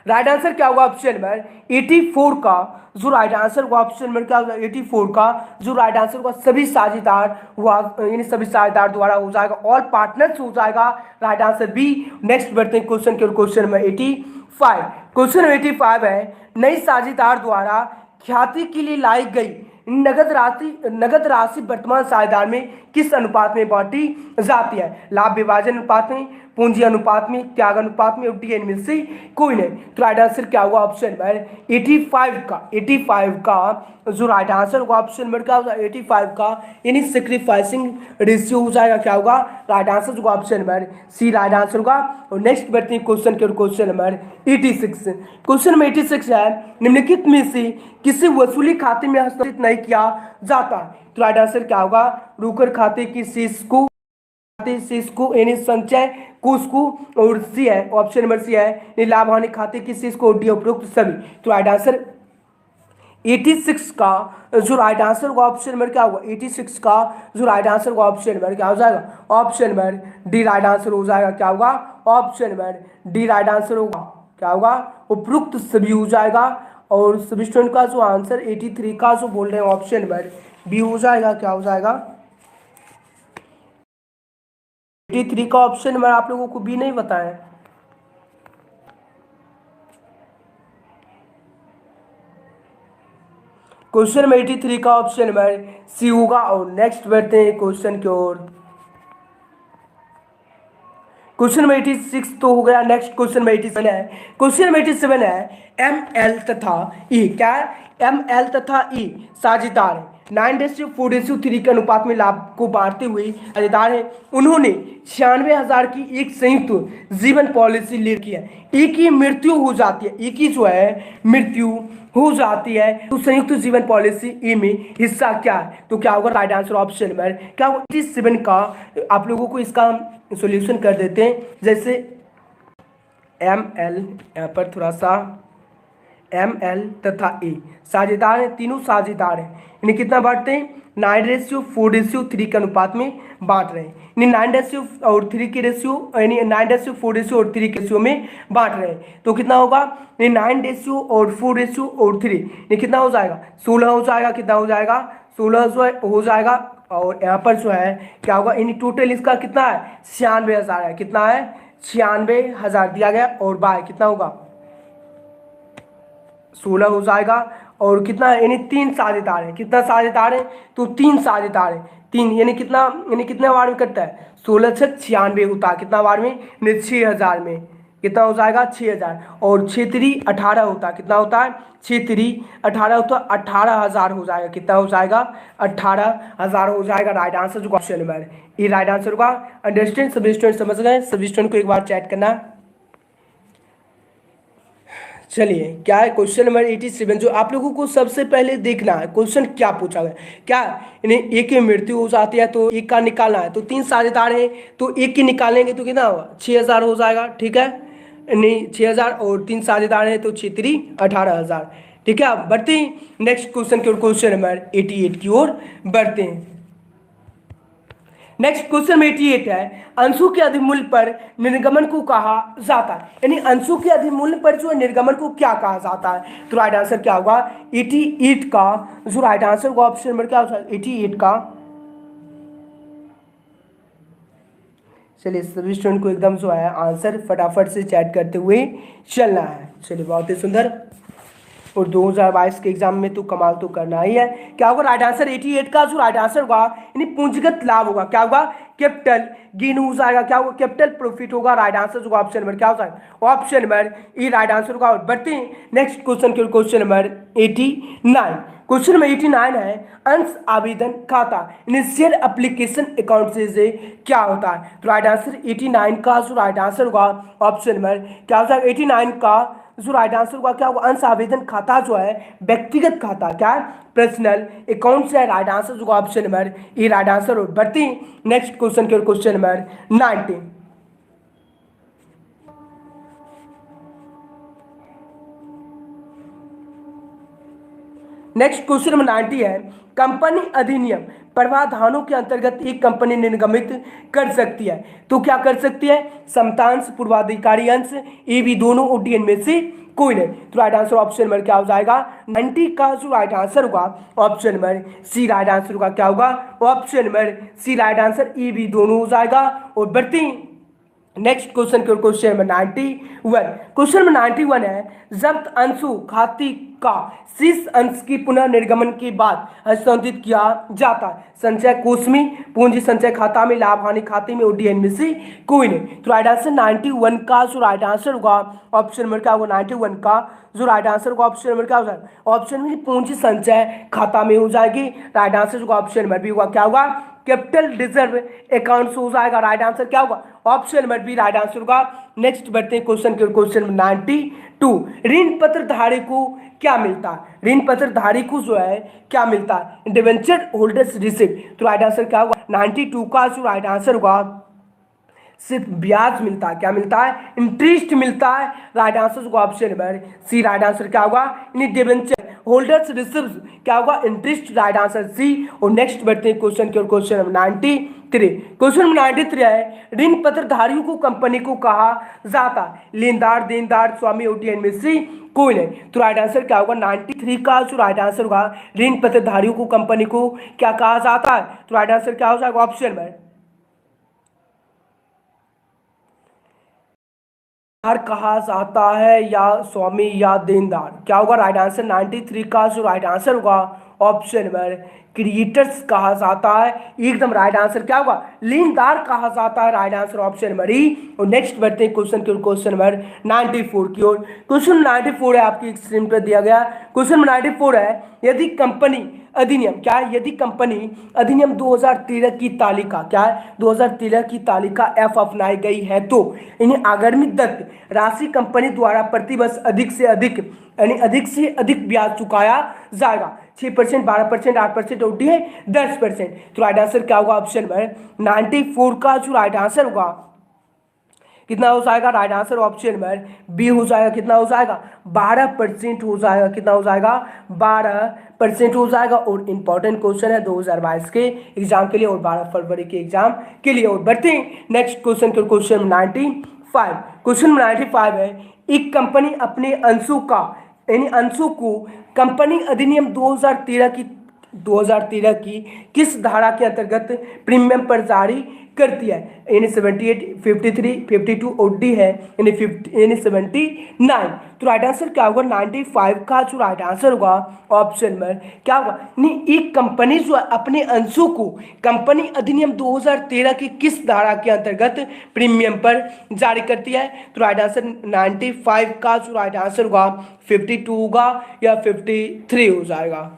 राइट आंसर क्या होगा ऑप्शन नंबर 84 का जो राइट आंसर होगा ऑप्शन नंबर क्या होगा 84 का जो राइट आंसर होगा सभी साझेदार हुआ यानी सभी साझेदार द्वारा हो जाएगा, ऑल पार्टनर्स हो जाएगा, राइट आंसर बी। नेक्स्ट बढ़ते हैं क्वेश्चन के, क्वेश्चन नंबर 85। क्वेश्चन नंबर 85 है नई साझेदार द्वारा ख्याति के लिए लाई गई नगद राशि वर्तमान साझेदार में किस अनुपात में बांटी जाती है, लाभ विभाजन अनुपात में, पूंजी अनुपात में, त्याग अनुपात में, और डी इनमें से कोई नहीं। तो राइट आंसर क्या होगा ऑप्शन नंबर 85 का जो राइट आंसर होगा ऑप्शन नंबर क्या होगा 85 का यानी सेक्रीफाइसिंग रेशियो हो जाएगा। क्या होगा राइट आंसर होगा option number C right answer होगा। और नेक्स्ट बढ़ते हैं क्वेश्चन के, क्वेश्चन नंबर 86। क्वेश्चन नंबर 86 है निम्नलिखित में से किसी वसूली खाते में हस्तांतरित नहीं किया जाता। तो राइट आंसर क्या होगा रोकड़ खाते की शेष को यानी संचय कोष को, और सी है ऑप्शन नंबर सी है लाभ हानि खाते की शेष को, डी उपरोक्त सभी। तो राइट आंसर 86 का जो राइट आंसर होगा ऑप्शन नंबर क्या होगा 86 का जो राइट आंसर होगा ऑप्शन नंबर क्या हो जाएगा option number D right answer हो जाएगा। क्या होगा option number D right answer होगा। क्या होगा उपरोक्त सभी हो जाएगा। और सभी स्टूडेंट का जो आंसर 83 का जो बोल रहे हैं ऑप्शन नंबर बी हो जाएगा। क्या हो जाएगा 83 का ऑप्शन नंबर आप लोगों को बी नहीं बताया। क्वेश्चन नंबर 83 का ऑप्शन नंबर सी होगा। और नेक्स्ट बढ़ते हैं क्वेश्चन की ओर। क्वेश्चन नंबर 86 तो हो गया। नेक्स्ट क्वेश्चन नंबर 87 है। क्वेश्चन नंबर 87 है एम एल तथा ई, क्या एम एल तथा ई साझेदार है 9:4:3 के अनुपात में लाभ को बांटते हुए साझेदार है। उन्होंने 96,000 की एक संयुक्त जीवन पॉलिसी ले की है। ई की मृत्यु हो जाती है, ई की जो है मृत्यु हो जाती है तो संयुक्त जीवन पॉलिसी ई में हिस्सा क्या है। तो क्या होगा राइट आंसर ऑप्शन नंबर क्या होगा 87 का। आप लोगों को इसका सॉल्यूशन कर देते हैं। जैसे एम एल यहाँ पर थोड़ा सा एम एल तथा ए साझेदार है, तीनों साझेदार हैं। इन्हें कितना बांटते हैं 9:4:3 के अनुपात में बांट रहे हैं। यानी 9:3 के रेशियो यानी 9:4:3 के रेशियो में बांट रहे हैं। तो कितना होगा 9:4:3 ये कितना हो जाएगा 16 हो जाएगा। कितना हो जाएगा 16 हो जाएगा। और यहाँ पर जो है क्या होगा यानी टोटल इसका कितना है 96,000 है। कितना है 96,000 दिया गया। और बाय कितना होगा 16 हो जाएगा। और कितना है यानी 3 साझेदार है। कितना साझेदार है तो 3 साझेदार है। 3 यानी कितने बार में करता है 16 से 96 होता है। कितना बार में 6,000 में कितना हो जाएगा 6,000। और 6×3 18 होता है। कितना होता है 6×3 18 होता है 18,000 हो जाएगा। कितना हो जाएगा 18,000 हो जाएगा। राइट आंसर जो ऑप्शन नंबर ये राइट आंसर होगा। अंडरस्टैंड सभी स्टूडेंट समझ गए। सभी स्टूडेंट को एक बार चैट करना। चलिए क्या है क्वेश्चन नंबर 87 जो आप लोगों को सबसे पहले देखना है क्वेश्चन क्या पूछा गया। क्या इन्हें एक की मृत्यु हो जाती है तो एक का निकालना है। तो 3 साझेदार हैं तो एक की निकालेंगे तो कितना होगा 6,000 हो जाएगा। ठीक है नहीं 6,000 और 3 साझेदार हैं तो 6×3 18,000। ठीक है अब बढ़ते हैं नेक्स्ट क्वेश्चन की ओर। क्वेश्चन नंबर 88 की ओर बढ़ते हैं। नेक्स्ट क्वेश्चन 88 है अंशों के अधिमूल्य पर निर्गमन को कहा जाता है। यानी अंशों के अधिमूल्य पर जो निर्गमन को क्या कहा जाता है। तो राइट आंसर क्या होगा 88 का जो राइट आंसर होगा ऑप्शन नंबर क्या होगा 88 का। चलिए सभी स्टूडेंट को एकदम जो है आंसर फटाफट से चैट करते हुए चलना है। चलिए बहुत ही सुंदर। और 2022 के एग्जाम में तो कमाल तो करना ही है। क्या होगा राइट आंसर 88 का जो राइट आंसर होगा यानी पूंजीगत लाभ होगा। क्या होगा कैपिटल गेन हो जाएगा। क्या होगा कैपिटल प्रॉफिट होगा। राइट आंसर होगा ऑप्शन नंबर क्या हो जाएगा option number E right answer होगा। और बढ़ते हैं नेक्स्ट क्वेश्चन के क्वेश्चन नंबर 89। क्वेश्चन नंबर 89 है अंश आवेदन खाता इनिशियल एप्लीकेशन अकाउंट से क्या होता है। तो राइट आंसर 89 का जो राइट आंसर होगा ऑप्शन नंबर क्या हो जाएगा 89 का जो राइट आंसर होगा क्या होगा अंश आवेदन खाता जो है व्यक्तिगत खाता क्या है पर्सनल अकाउंट से राइट आंसर होगा option number A right answer. और बढ़ते हैं नेक्स्ट क्वेश्चन के question number 90। Next question number 90 है कंपनी अधिनियम प्रावधानों के अंतर्गत एक कंपनी निर्गमित कर सकती है। तो क्या कर सकती है समतांश पूर्वाधिकारी अंश ए बी दोनों और डी में से कोई नहीं। तो राइट आंसर ऑप्शन नंबर क्या हो जाएगा 90 का जो राइट आंसर होगा option number C right answer होगा। क्या होगा option number C right answer A B दोनों हो जाएगा। और बढ़ते next question question number 91। Question number 91 है, जब्त अंशु खाते का शेष अंश की पुनर्निर्गमन के बाद हस्तांतरित किया जाता है। संचय कोष में, पूंजी संचय खाता में, लाभ हानि खाते में, ओडीएन में से कोई नहीं। तो राइट आंसर 91 का जो राइट आंसर होगा ऑप्शन नंबर क्या होगा, 91 का जो राइट आंसर होगा ऑप्शन नंबर क्या होगा, ऑप्शन में पूंजी संचय खाता में हो जाएगी। राइट आंसर होगा ऑप्शन नंबर बी होगा, क्या होगा, कैपिटल रिजर्व अकाउंट हो जाएगा। राइट आंसर क्या होगा, option number B right answer होगा। नेक्स्ट बढ़ते हैं क्वेश्चन 92। ऋण पत्र धारी को क्या मिलता है, ऋण पत्र धारी को जो है क्या मिलता है, डिबेंचर होल्डर्स रिसिप्ट। तो राइट आंसर क्या होगा, 92 का जो राइट आंसर होगा सिर्फ ब्याज मिलता है, क्या मिलता है, इंटरेस्ट मिलता है। राइट आंसर होगा option number C. Right answer क्या होगा, डिबेंचर होल्डर्स रिसिप्ट क्या होगा, इंटरेस्ट। Right answer C. और नेक्स्ट बढ़ते हैं क्वेश्चन नंबर 93। क्वेश्चन नंबर 93 है, ऋण पत्रधारियों को कंपनी को कहा जाता है, लेनदार, देनदार, स्वामी, ओटीएन में से कोई नहीं। तो राइट आंसर क्या होगा, 93 का जो राइट आंसर होगा, ऋण पत्रधारियों को कंपनी को क्या कहा जाता है। तो राइट आंसर क्या हो जाएगा, ऑप्शन में कहा जाता है, या स्वामी या देनदार, क्या होगा राइट आंसर 93 का जो राइट आंसर होगा ऑप्शन नंबर क्रिएटर्स कहा जाता है। एकदम राइट आंसर क्या होगा, लेनदार कहा जाता है। राइट आंसर ऑप्शन नंबर ई। और नेक्स्ट बढ़ते हैं क्वेश्चन नंबर 94 की ओर। क्वेश्चन 94 है, आपकी स्क्रीन पर दिया गया क्वेश्चन नंबर 94 है, यदि कंपनी अधिनियम क्या है, यदि कंपनी अधिनियम 2013 की तालिका क्या है, 2013 की तालिका एफ अपनाई गई है तो इन्हें अग्रिम दत्त राशि कंपनी द्वारा प्रतिवर्ष अधिक से अधिक यानी अधिक से अधिक ब्याज चुकाया जाएगा। 6%, 12%, 8% और डी है 10%। तो राइट आंसर क्या होगा, ऑप्शन नंबर 94 का जो राइट आंसर होगा कितना हो जाएगा, right answer option number B हो जाएगा। कितना हो जाएगा, 12% हो जाएगा। कितना हो जाएगा, 12% हो जाएगा। और इंपॉर्टेंट क्वेश्चन है 2022 के एग्जाम के लिए और 12 फरवरी के एग्जाम के लिए। और बढ़ते हैं नेक्स्ट क्वेश्चन 95। क्वेश्चन 95 है, एक कंपनी अपने अंशों का यानी अंशों को कंपनी अधिनियम 2013 की किस धारा के अंतर्गत प्रीमियम पर जारी करती है, यानी 78, 53, 52 और डी है यानी 79। तो राइट आंसर क्या होगा, 95 का जो राइट आंसर होगा ऑप्शन नंबर क्या होगा, यानी एक कंपनी जो अपने अंशों को कंपनी अधिनियम 2013 की किस धारा के अंतर्गत प्रीमियम पर जारी करती है। तो राइट आंसर 95 का जो राइट आंसर होगा 52 होगा या 53 हो जाएगा।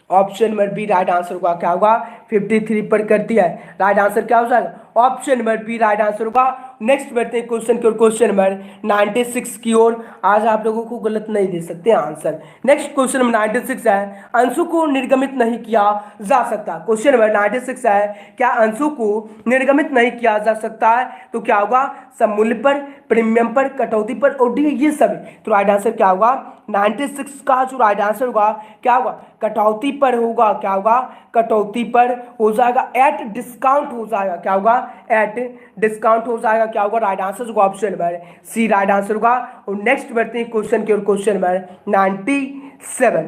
Option number B right answer होगा, क्या होगा 53 पर करती है। राइट आंसर क्या हो जाएगा, option number B right answer होगा। नेक्स्ट बढ़ते हैं क्वेश्चन नंबर 96 की ओर। आज आप लोगों को गलत नहीं दे सकते आंसर। नेक्स्ट क्वेश्चन नंबर 96 है, अंशों को निर्गमित नहीं किया जा सकता। क्वेश्चन नंबर 96 है, क्या अंशों को निर्गमित नहीं किया जा सकता है। तो क्या होगा, सममूल्य पर, प्रीमियम पर, कटौती पर और डी ये सभी। तो राइट आंसर क्या होगा, 96 का जो राइट आंसर होगा क्या होगा, कटौती पर होगा। क्या होगा, कटौती पर हो जाएगा, एट डिस्काउंट हो जाएगा। क्या होगा, एट डिस्काउंट हो जाएगा। क्या होगा, राइट आंसर होगा option number C right answer होगा। और नेक्स्ट बढ़ते हैं क्वेश्चन की ओर, क्वेश्चन नंबर 97।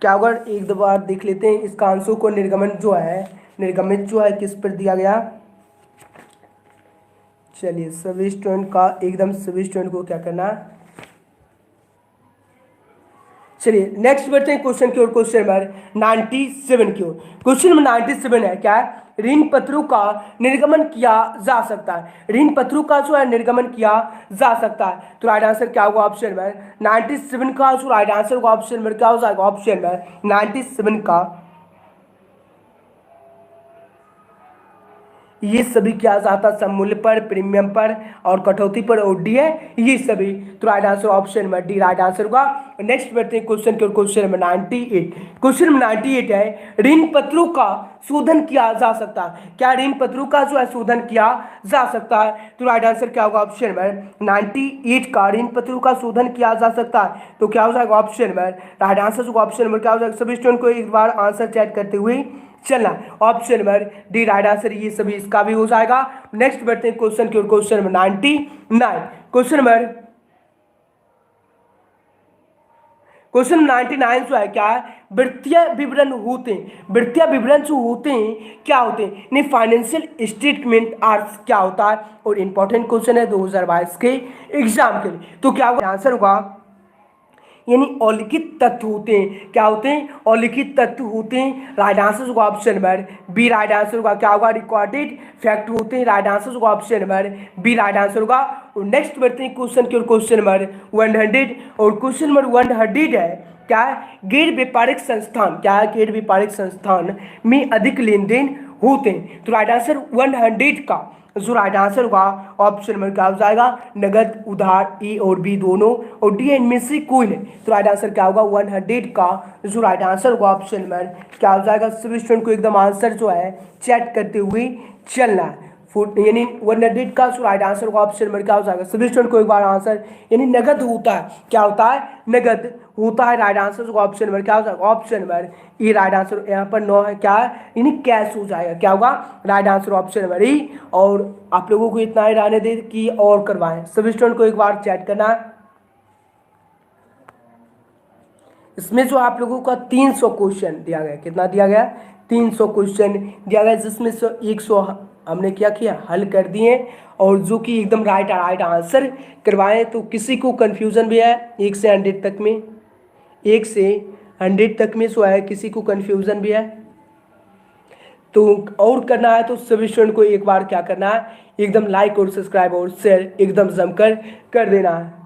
क्या होगा, एक दो बार देख लेते हैं इसका अंशों को निर्गमित जो है किस पर दिया गया। चलिए सभी स्टूडेंट का एकदम सभी स्टूडेंट को क्या करना है। चलिए नेक्स्ट बढ़ते हैं क्वेश्चन की ओर, क्वेश्चन नंबर 97 की ओर। क्वेश्चन नंबर 97 है, क्या है, ऋण पत्रों का निर्गमन किया जा सकता है। ऋण पत्रों का जो है निर्गमन किया जा सकता है। तो राइट आंसर क्या होगा, ऑप्शन नंबर 97 का जो राइट आंसर होगा ऑप्शन नंबर क्या हो जाएगा, ऑप्शन नंबर 97 का ये सभी क्या जाता है, सममूल्य पर, प्रीमियम पर और कटौती पर और डी है ये सभी। तो right answer option number D right answer होगा। नेक्स्ट बढ़ते हैं क्वेश्चन के, क्वेश्चन नंबर 98। क्वेश्चन नंबर 98 है, ऋण पत्रों का शोधन किया जा सकता है। क्या ऋण पत्रों का जो है शोधन किया जा सकता है। तो राइट आंसर क्या होगा, ऑप्शन नंबर 98 का ऋण पत्रों का शोधन किया जा सकता है। तो क्या हो जाएगा, ऑप्शन नंबर राइट आंसर होगा ऑप्शन नंबर क्या हो जाएगा। सभी स्टूडेंट को एक बार आंसर चेक करते हुए चलना, option number D right answer ये सभी इसका भी हो जाएगा। नेक्स्ट बढ़ते हैं क्वेश्चन की ओर, क्वेश्चन नंबर 99। क्वेश्चन 99 जो है क्या है, वित्तीय विवरण होते हैं, वित्तीय विवरण जो होते हैं क्या होते हैं, नहीं फाइनेंशियल स्टेटमेंट आर्स क्या होता है, और इंपॉर्टेंट क्वेश्चन है 2022 के एग्जाम के लिए। तो क्या होगा आंसर होगा, यानी अलिखित तथ्य होते हैं, क्या होते हैं, अलिखित तथ्य होते हैं। राइट आंसर होगा option number B. Right answer होगा क्या होगा, रिकॉर्डेड फैक्ट होते हैं। राइट आंसर होगा option number B. Right answer होगा। और नेक्स्ट बढ़ते हैं क्वेश्चन की ओर, क्वेश्चन नंबर 100, और क्वेश्चन नंबर 100 है क्या है, गैर व्यापारिक संस्थान, क्या है, गैर व्यापारिक संस्थान में अधिक लेन देन होते हैं। तो राइट आंसर 100 का जो राइट आंसर होगा ऑप्शन नंबर क्या हो जाएगा, नगद, उधार, ए और बी दोनों, और डी इनमें से कोई नहीं। तो राइट आंसर क्या होगा 100 का जो राइट आंसर होगा ऑप्शन नंबर क्या हो जाएगा। सभी स्टूडेंट को एकदम आंसर जो है चैट करते हुए चलना है। यानी 100 का जो राइट आंसर होगा ऑप्शन नंबर क्या हो जाएगा। सभी स्टूडेंट को एक बार आंसर, यानी नगद होता है, क्या होता है, नगद होता है। राइट आंसर होगा ऑप्शन नंबर क्या हो जाएगा, option number E. Right answer यहाँ पर 9 है, क्या है, यानी कैश हो जाएगा, क्या होगा, राइट आंसर ऑप्शन नंबर ई। और आप लोगों को इतना ही रहने दे कि और करवाएं। सभी स्टूडेंट को एक बार चैट करना है। इसमें जो आप लोगों का 300 क्वेश्चन दिया गया, कितना दिया गया, 300 क्वेश्चन दिया गया, जिसमें से 100 हमने क्या किया, हल कर दिए, और जो कि एकदम राइट आंसर करवाएं। तो किसी को कन्फ्यूज़न भी है 1 से 100 तक में, 1 से 100 तक में जो है किसी को कन्फ्यूज़न भी है, तो और करना है तो सभी स्टूडेंट को एक बार क्या करना है, एकदम लाइक और सब्सक्राइब और शेयर एकदम जमकर कर देना है।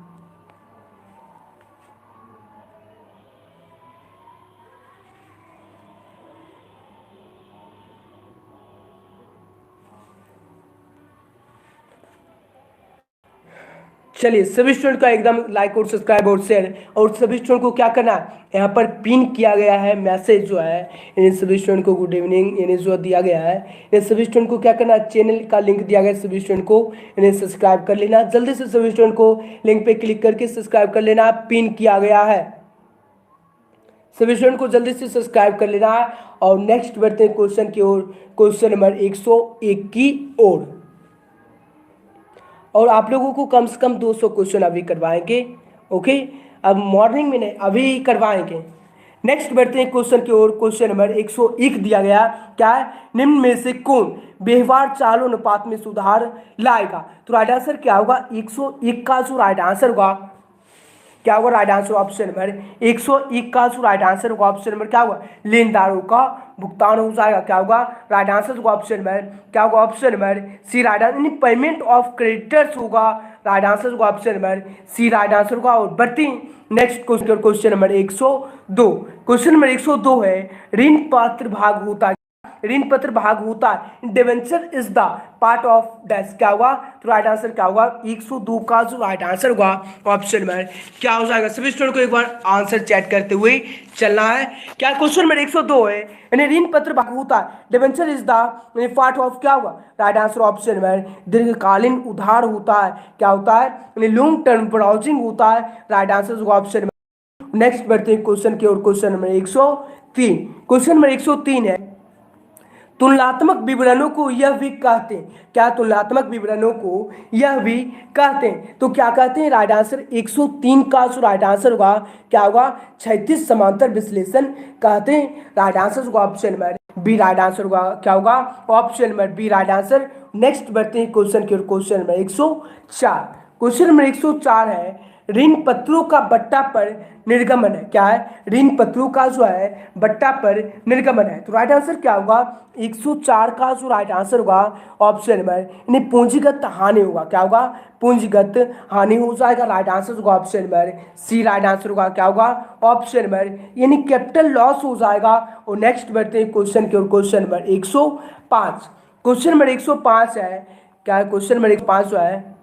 चलिए सभी स्टूडेंट का एकदम लाइक और सब्सक्राइब और शेयर, और सभी स्टूडेंट को क्या करना है, यहाँ पर पिन किया गया है मैसेज जो है, यानी सभी स्टूडेंट को गुड इवनिंग यानी जो दिया गया है, यानी सभी स्टूडेंट को क्या करना है, चैनल का लिंक दिया गया है, सभी स्टूडेंट को यानी सब्सक्राइब कर लेना। जल्दी से सभी स्टूडेंट को लिंक पे क्लिक करके सब्सक्राइब कर लेना, पिन किया गया है, सभी स्टूडेंट को जल्दी से सब्सक्राइब कर लेना है। और नेक्स्ट बढ़ते हैं क्वेश्चन की ओर, क्वेश्चन नंबर 101 की ओर, और आप लोगों को कम से कम 200 क्वेश्चन अभी करवाएंगे, ओके, अब मॉर्निंग में नहीं, अभी करवाएंगे। नेक्स्ट बढ़ते हैं क्वेश्चन की ओर, क्वेश्चन नंबर 101 दिया गया, क्या है, निम्न में से कौन व्यवहार चालू अनुपात में सुधार लाएगा। तो राइट आंसर क्या होगा, 101 का जो राइट आंसर होगा क्या होगा, राइट आंसर ऑप्शन नंबर 101 का जो राइट आंसर होगा ऑप्शन नंबर क्या होगा, लेनदारों का भुगतान हो जाएगा, क्या होगा, राइट आंसर होगा ऑप्शन नंबर क्या होगा, option number C. Right answer यानी पेमेंट ऑफ क्रेडिटर्स होगा, राइट आंसर होगा option number C. Right answer होगा। और बढ़ती next question, question number 102, question number 102 है, ऋण पात्र भाग होता है, ऋण पत्र भाग होता है, debenture is the part of dash, क्या होगा, तो राइट आंसर क्या होगा, 102 का जो राइट आंसर होगा ऑप्शन नंबर क्या हो जाएगा। सभी स्टूडेंट को एक बार आंसर चैट करते हुए चलना है। क्या क्वेश्चन नंबर 102 है, यानी ऋण पत्र भाग होता है, debenture is the part of, क्या होगा, राइट आंसर ऑप्शन नंबर दीर्घकालीन उधार होता है, क्या होता है, यानी लॉन्ग टर्म ब्राउजिंग होता है, राइट आंसर होगा ऑप्शन नंबर। नेक्स्ट बढ़ते हैं क्वेश्चन की ओर, क्वेश्चन नंबर 103, क्वेश्चन नंबर 103 है, तुलनात्मक विवरणों को यह भी कहते हैं, क्या, तुलनात्मक विवरणों को यह भी कहते हैं, तो क्या कहते हैं, राइट आंसर 103 का जो राइट आंसर होगा क्या होगा, क्षैतिज समांतर विश्लेषण कहते हैं, राइट आंसर होगा option number B. Right answer होगा क्या होगा, option number B, right answer. Next बढ़ते हैं क्वेश्चन की ओर, क्वेश्चन नंबर 104, क्वेश्चन नंबर 104 है, ऋण पत्रों का बट्टा पर निर्गमन है, क्या है, ऋण पत्रों का जो है बट्टा पर निर्गमन है। तो राइट आंसर क्या होगा, 104 का जो राइट आंसर होगा ऑप्शन नंबर यानी पूंजीगत हानि होगा, क्या होगा, पूंजीगत हानि हो जाएगा, राइट आंसर होगा option number C. Right answer होगा क्या होगा, ऑप्शन नंबर यानी कैपिटल लॉस हो जाएगा। और नेक्स्ट बढ़ते हैं क्वेश्चन की ओर, क्वेश्चन नंबर 105, क्वेश्चन नंबर 105 है, क्या है, क्वेश्चन नंबर 105 जो है,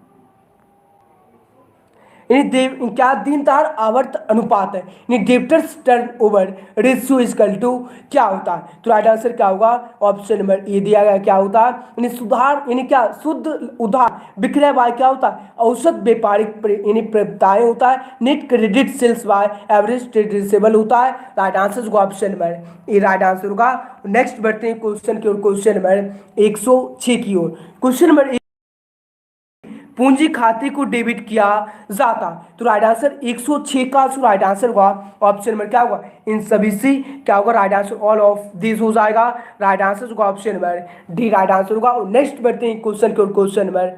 क्या देनदार आवर्त अनुपात है, यानी debtors turnover ratio equal to क्या होता है। तो राइट आंसर क्या होगा, ऑप्शन नंबर ए दिया गया, क्या होता है, यानी सुधार यानी क्या, शुद्ध उधार विक्रय बाय क्या होता है, औसत व्यापारिक यानी प्रदाय होता है, net credit sales by average trade receivable होता है, राइट आंसर होगा option number A. Right answer होगा। नेक्स्ट बढ़ते हैं क्वेश्चन की ओर, क्वेश्चन नंबर 106 की ओर, क्वेश्चन नंबर पूंजी खाते को डेबिट किया जाता। तो राइट आंसर 106 का जो राइट आंसर होगा ऑप्शन नंबर क्या होगा, इन सभी से क्या होगा, right answer all of this हो जाएगा। राइट आंसर होगा option number D right answer होगा। नेक्स्ट बढ़ते हैं क्वेश्चन की ओर, क्वेश्चन नंबर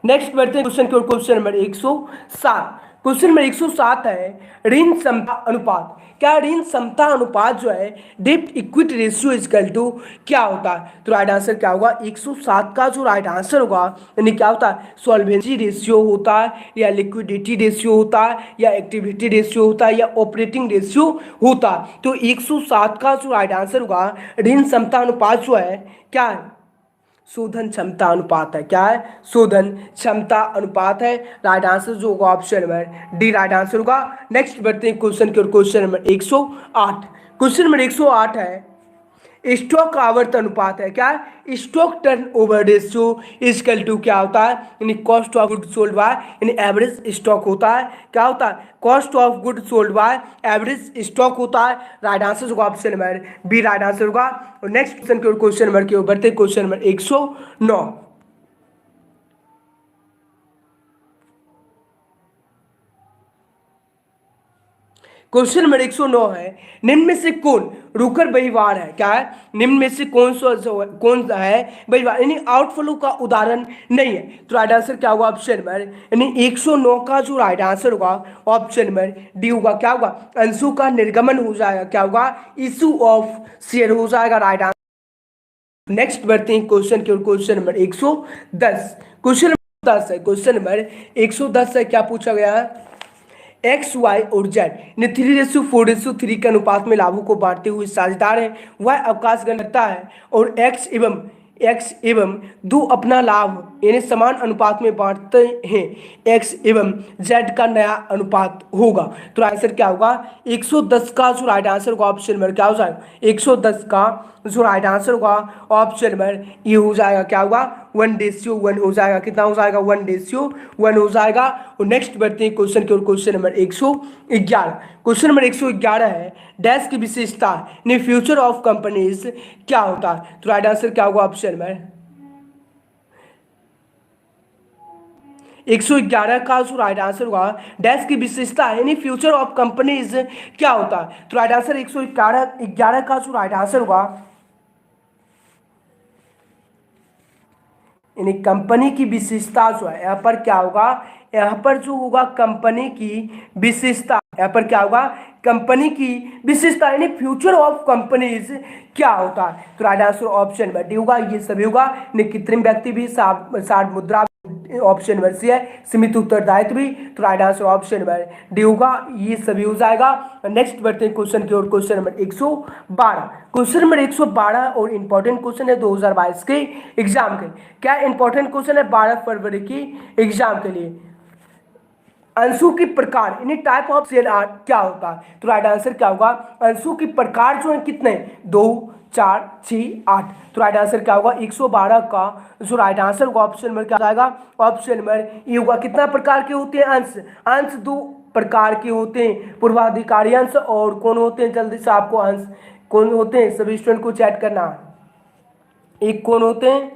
नेक्स्ट बढ़ते हैं क्वेश्चन की ओर, क्वेश्चन नंबर 107। क्वेश्चन नंबर 107 है ऋण समता अनुपात। क्या ऋण समता अनुपात जो है डेब्ट इक्विटी रेशियो इजकल टू क्या होता है। तो राइट आंसर क्या होगा, 107 का जो राइट आंसर होगा यानी क्या होता है, सॉल्वेंसी रेशियो होता है या लिक्विडिटी रेशियो होता है या एक्टिविटी रेशियो होता है या ऑपरेटिंग रेशियो होता है। तो 107 का जो राइट आंसर होगा ऋण समता अनुपात जो है क्या है, शोधन क्षमता अनुपात है। क्या है, शोधन क्षमता अनुपात है। राइट आंसर जो होगा option number D right answer होगा। नेक्स्ट बढ़ते हैं क्वेश्चन की ओर, क्वेश्चन नंबर 108। क्वेश्चन नंबर 108 है स्टॉक आवर्त अनुपात है। क्या, stock turnover ratio is equal to क्या होता है, यानी cost of good sold by यानी एवरेज स्टॉक होता है। क्या होता है, cost of good sold by average stock होता है। राइट आंसर होगा option number B right answer होगा। और नेक्स्ट क्वेश्चन की ओर, क्वेश्चन नंबर की ओर बढ़ते, क्वेश्चन नंबर 109। क्वेश्चन नंबर 109 है निम्न में से कौन रुकर बहिवार है। क्या है, निम्न में से कौन सा है बहिवार यानी आउटफ्लो का उदाहरण नहीं है। तो राइट आंसर क्या होगा ऑप्शन नंबर यानी 109 का जो राइट आंसर होगा ऑप्शन नंबर डी होगा। क्या होगा, अंशों का निर्गमन हो जाएगा। क्या होगा, इशू ऑफ शेयर हो जाएगा। Right answer. नेक्स्ट बढ़ते हैं क्वेश्चन की ओर, क्वेश्चन नंबर 110। क्वेश्चन नंबर 10 है, क्वेश्चन नंबर 110 से क्या पूछा गया है, एक्स वाई और जेड ने 3:4:3 के अनुपात में लाभों को बांटते हुए साझेदार है। वह अवकाश गण करता है और एक्स एवं दो अपना लाभ यानी समान अनुपात में बांटते हैं। एक्स एवं जेड का नया अनुपात होगा। तो आंसर क्या होगा, 110 का जो राइट आंसर होगा ऑप्शन नंबर क्या हो जाएगा, 110 का जो राइट आंसर होगा ऑप्शन नंबर ये हो जाएगा। क्या होगा, 1:1 हो जाएगा। कितना हो जाएगा, 1:1 हो जाएगा। और नेक्स्ट बढ़ते हैं क्वेश्चन की ओर, क्वेश्चन नंबर 111। क्वेश्चन नंबर 111 है डैश की विशेषता ने फ्यूचर ऑफ कंपनीज क्या होता है। तो राइट आंसर क्या होगा ऑप्शन नंबर 111 का जो राइट आंसर होगा डैश की विशेषता यानी फ्यूचर ऑफ कंपनीज क्या होता है। तो राइट आंसर 111 का जो राइट आंसर होगा यानी कंपनी की विशेषता जो है, यहाँ पर क्या होगा, यहाँ पर जो होगा कंपनी की विशेषता, यहाँ पर क्या होगा कंपनी की विशेषता यानी फ्यूचर ऑफ कंपनीज क्या होता है। तो right answer option number D होगा। ये सभी होगा कृत्रिम व्यक्ति भी, साठ मुद्रा ऑप्शन नंबर सी है, सीमित उत्तरदायित्व भी। तो right answer option number D होगा। ये सभी हो जाएगा। नेक्स्ट बढ़ते हैं क्वेश्चन की ओर, क्वेश्चन नंबर 112। क्वेश्चन नंबर 112 और इंपॉर्टेंट क्वेश्चन है 2022 के एग्जाम के। क्या इंपॉर्टेंट क्वेश्चन है 12 फरवरी की एग्जाम के लिए। अंशों की प्रकार यानी टाइप ऑफ शेयर क्या होता है। तो राइट आंसर क्या होगा, अंशों की प्रकार जो है कितने, 2, 4, 6, 8। तो राइट आंसर क्या होगा 112 का जो राइट आंसर होगा ऑप्शन नंबर क्या जाएगा, ऑप्शन नंबर ये होगा। कितना प्रकार के होते हैं अंश, अंश 2 प्रकार के होते हैं, पूर्वाधिकारी अंश और कौन होते हैं, जल्दी से आपको अंश कौन होते हैं सभी स्टूडेंट को चैट करना। एक कौन होते हैं,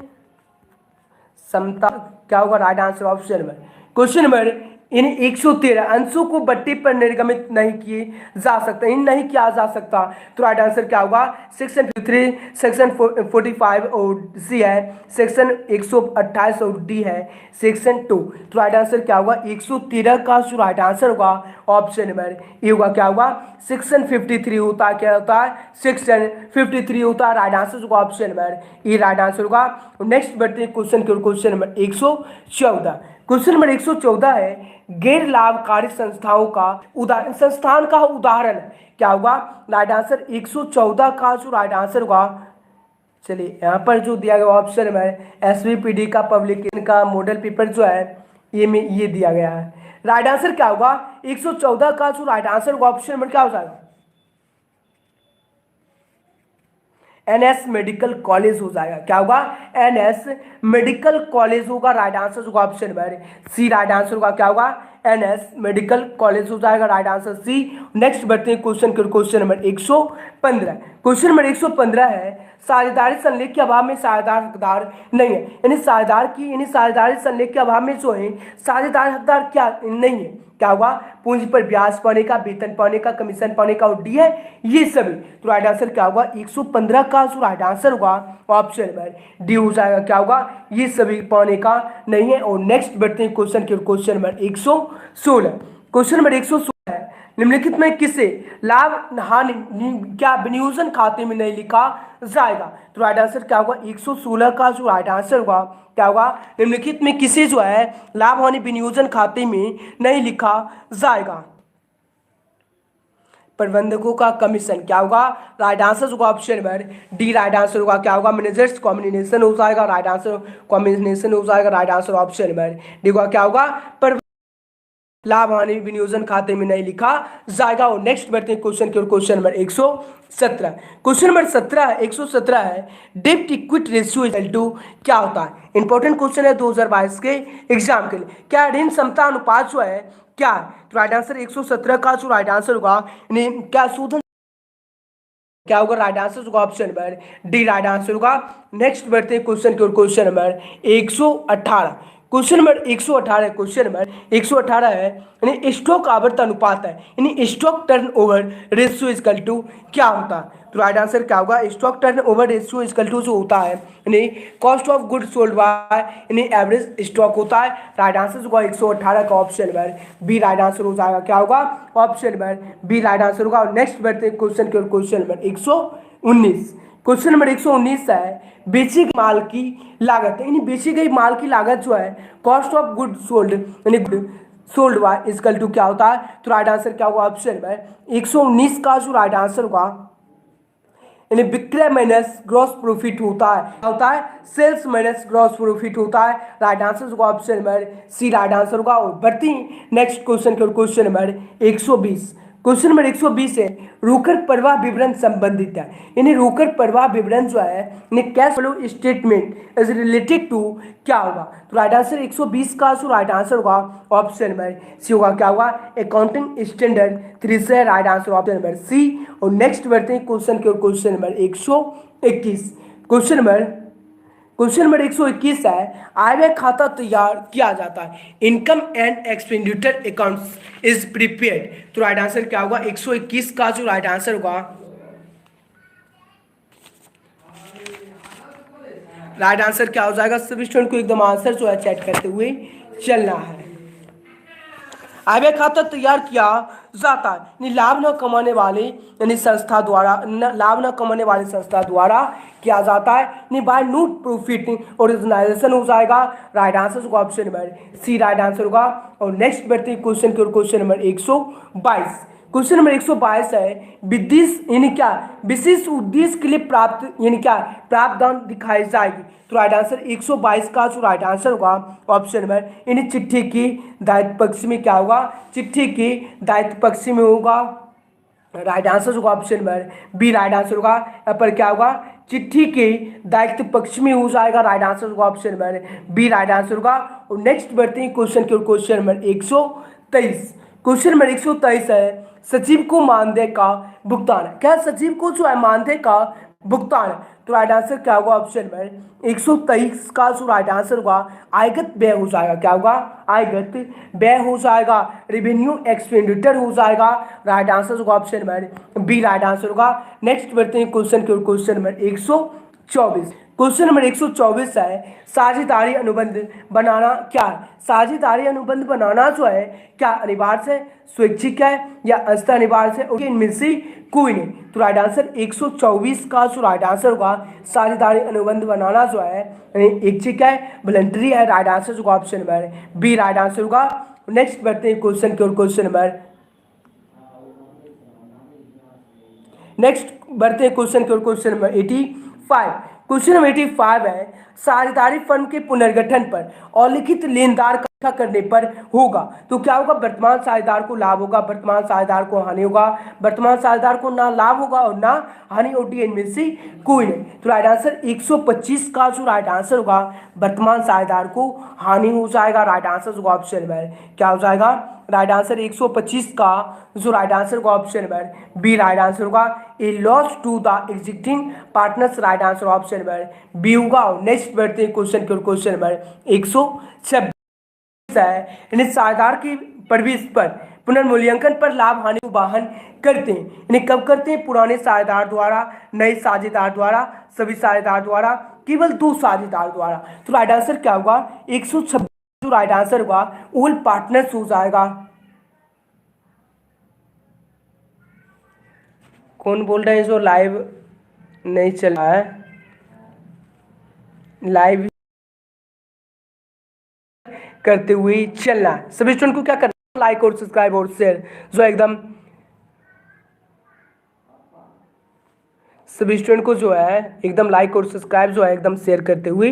समता। क्या होगा right answer option number, question number in 113 अंशों को बट्टे पर निर्गमित नहीं किए जा सकते, इन नहीं किया जा सकता। तो राइट आंसर क्या होगा, सेक्शन 53, सेक्शन 45 और सी है, सेक्शन 128 और डी है, सेक्शन 2। तो राइट आंसर क्या होगा 113 का जो राइट आंसर होगा ऑप्शन नंबर ये होगा। क्या होगा, सेक्शन 53 होता है। क्या होता है, सेक्शन 53 होता है। राइट आंसर होगा ऑप्शन नंबर ये राइट आंसर होगा। नेक्स्ट बढ़ते हैं क्वेश्चन की ओर, क्वेश्चन नंबर 114। क्वेश्चन नंबर 114 है गैर लाभकारी संस्थाओं का उदाहरण, संस्थान का उदाहरण क्या होगा। राइट आंसर 114 का जो राइट आंसर होगा, चलिए यहाँ पर जो दिया गया ऑप्शन में एसवीपीडी का पब्लिकेशन का मॉडल पेपर जो है ये में ये दिया गया है। राइट आंसर क्या होगा 114 का जो राइट आंसर होगा ऑप्शन नंबर क्या हो जाएगा, एनएस मेडिकल कॉलेज हो जाएगा। क्या होगा, एनएस मेडिकल कॉलेज होगा। राइट आंसर होगा option number C right answer होगा। क्या होगा, एनएस मेडिकल कॉलेज हो जाएगा राइट आंसर सी। नेक्स्ट बढ़ते हैं क्वेश्चन नंबर 115। क्वेश्चन नंबर 115 है साझेदारी संलेख के अभाव में साझेदार हकदार नहीं है, यानी साझेदारी संलेख के अभाव में जो है साझेदार हकदार क्या नहीं है। क्या हुआ? पूंजी पर ब्याज पाने का, वेतन पाने का, कमीशन पाने का और डी है ये सभी। तो राइट आंसर क्या होगा? 115 का जो राइट आंसर होगा ऑप्शन नंबर डी हो जाएगा। क्या होगा? ये सभी पाने का नहीं है। और नेक्स्ट बढ़ते हैं क्वेश्चन नंबर 116। क्वेश्चन नंबर 116 है निम्नलिखित में किसे लाभ हानि क्या विनियोजन खाते में नहीं लिखा जाएगा। तो राइट आंसर क्या होगा? 116 का जो राइट आंसर होगा क्या होगा? निम्नलिखित में किसे जो है लाभ हानि विनियोजन खाते में नहीं लिखा जाएगा। प्रबंधकों का कमीशन क्या होगा? राइट आंसर होगा option number D right answer होगा। क्या होगा? मैनेजर्स कॉम्बिनेशन हो जाएगा राइट आंसर, कॉम्बिनेशन हो जाएगा right answer option number D होगा। क्या होगा? लाभ हानि विनियोजन खाते में नहीं लिखा जाएगा। और नेक्स्ट बढ़ते हैं क्वेश्चन नंबर 117। क्वेश्चन नंबर 117 है डेब्ट इक्विटी रेशियो इक्वल टू क्या होता है। इंपॉर्टेंट क्वेश्चन है 2022 के एग्जाम के लिए। क्या ऋण क्षमता अनुपात जो है क्या है? तो राइट आंसर 117 का जो राइट आंसर होगा क्या शोधन क्या होगा? राइट आंसर होगा option number D right answer होगा। नेक्स्ट बढ़ते हैं क्वेश्चन नंबर 118। क्वेश्चन नंबर 118 है यानी स्टॉक आवर्त अनुपात है, यानी stock turnover ratio equal to क्या होता है। तो राइट आंसर क्या होगा? Stock turnover ratio equal to जो होता है यानी cost of goods sold by यानी एवरेज स्टॉक होता है। राइट आंसर होगा 118 का option number B right answer हो जाएगा। क्या होगा? Option number B right answer होगा। और नेक्स्ट बढ़ते हैं क्वेश्चन नंबर 119। क्वेश्चन नंबर 119 है बेची गई माल की लागत, यानी बेची गई माल की लागत जो है कॉस्ट ऑफ गुड सोल्ड यानी सोल्ड बाय इक्वल टू क्या होता है। तो राइट आंसर क्या होगा? ऑप्शन में 119 का जो राइट आंसर होगा यानी विक्रय माइनस ग्रॉस प्रॉफिट होता है सेल्स माइनस ग्रॉस प्रॉफिट होता है। राइट आंसर होगा option number C right answer होगा। और बढ़ती next question number 120। Question number 120 है रोकड़ प्रवाह विवरण संबंधित है, यानी रोकड़ प्रवाह विवरण जो है cash flow statement is related to क्या होगा। तो राइट आंसर 120 का जो राइट आंसर होगा ऑप्शन नंबर सी होगा। क्या होगा? अकाउंटिंग स्टैंडर्ड 3 से right answer option number C. और नेक्स्ट बढ़ते हैं क्वेश्चन नंबर 121। क्वेश्चन नंबर 121 है आय व्यय खाता तैयार किया जाता है, income and expenditure accounts is prepared. तो राइट आंसर क्या होगा? 121 का जो राइट आंसर होगा राइट आंसर क्या हो जाएगा? सभी स्टूडेंट को एकदम आंसर जो है चेक करते हुए चलना है। आय व्यय खाता तैयार किया जाता है यानी लाभ न कमाने वाले यानी संस्था द्वारा किया जाता है यानी बाय नोट प्रॉफिट ओरिजिनाइजेशन हो जाएगा। राइट आंसर होगा option number C right answer होगा। और नेक्स्ट बढ़ते हैं क्वेश्चन नंबर 122। क्वेश्चन नंबर 122 है विशेष उद्देश्य के लिए प्राप्त यानी क्या प्राप्त धन दिखाई जाएगी। तो राइट आंसर 122 का जो राइट आंसर होगा ऑप्शन नंबर यानी चिट्ठी की दायित्व पक्ष में क्या होगा? चिट्ठी की दायित्व पक्ष में होगा। राइट आंसर होगा option number B right answer होगा। यहाँ पर क्या होगा? चिट्ठी के दायित्व पक्ष में हो जाएगा। राइट आंसर होगा option number B right answer होगा। और नेक्स्ट बढ़ते हैं क्वेश्चन नंबर 123। क्वेश्चन नंबर 123 है सचिव को मानदेय का भुगतान है। क्या सचिव को जो है मानदेय का भुगतान है? तो राइट आंसर क्या होगा? ऑप्शन में 123 का जो राइट आंसर होगा आयगत व्यय हो जाएगा। क्या होगा? आयगत व्यय हो जाएगा, रेवेन्यू एक्सपेंडिचर हो जाएगा। राइट आंसर होगा ऑप्शन में बी राइट आंसर होगा। नेक्स्ट बढ़ते हैं क्वेश्चन नंबर 124। क्वेश्चन नंबर 124 है साझेदारी अनुबंध बनाना क्या है? साझेदारी अनुबंध बनाना जो है क्या अनिवार्य से स्वैच्छिक है या अंशतः अनिवार्य से? इनमें से कोई नहीं। तो राइट आंसर 124 का जो राइट आंसर होगा साझेदारी अनुबंध बनाना जो है ऐच्छिक है, वॉलंटरी है। राइट आंसर होगा option number B right answer होगा। नेक्स्ट बढ़ते हैं क्वेश्चन नंबर 85। क्वेश्चन नंबर 85 है साझेदारी फर्म के पुनर्गठन पर और लिखित लेनदार का करने पर होगा। तो क्या होगा, वर्तमान साझेदार को लाभ होगा, वर्तमान साझेदार को हानि होगा, वर्तमान साझेदार को ना लाभ होगा और ना हानि होगी, इनमें से कोई नहीं। तो राइट आंसर 125 का जो राइट आंसर होगा, वर्तमान साझेदार को हानि हो जाएगा। राइट आंसर होगा ऑप्शन नंबर क्या हो जाएगा, राइट आंसर 125 का जो राइट आंसर होगा option number B right answer होगा। A loss to the existing partners, right answer option number B होगा। नेक्स्ट बढ़ते हैं क्वेश्चन के, क्वेश्चन नंबर 126 है, यानी साझेदार की प्रवेश पर पुनर्मूल्यांकन पर लाभ हानि को वाहन करते हैं, यानी कब करते हैं, पुराने साझेदार द्वारा, नए साझेदार द्वारा, सभी साझेदार द्वारा, केवल 2 साझेदार द्वारा। तो राइट आंसर क्या होगा, 126 जो राइट आंसर होगा ऑल पार्टनर्स हो जाएगा। कौन बोल रहे हैं जो लाइव नहीं चल रहा है, लाइव करते हुए चलना है। सभी स्टूडेंट को क्या करना है, लाइक और सब्सक्राइब और शेयर जो एकदम, सभी स्टूडेंट को जो है एकदम लाइक और सब्सक्राइब जो है एकदम शेयर करते हुए।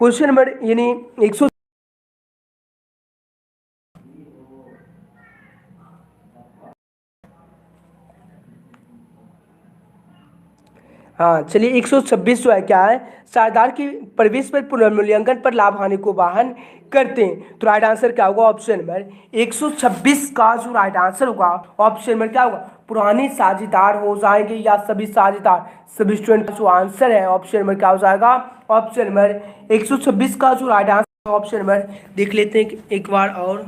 क्वेश्चन नंबर यानी 100, हाँ चलिए 126 जो है क्या है, साझेदार की प्रवेश पर पुनर्मूल्यांकन पर लाभ हानि को वाहन करते हैं। तो राइट आंसर क्या होगा, ऑप्शन नंबर 126 का जो राइट आंसर होगा ऑप्शन नंबर क्या होगा, पुराने साझेदार हो जाएंगे या सभी साझेदार। सभी स्टूडेंट का जो आंसर है ऑप्शन नंबर क्या हो जाएगा, ऑप्शन नंबर 126 का जो राइट आंसर ऑप्शन नंबर देख लेते हैं एक बार और।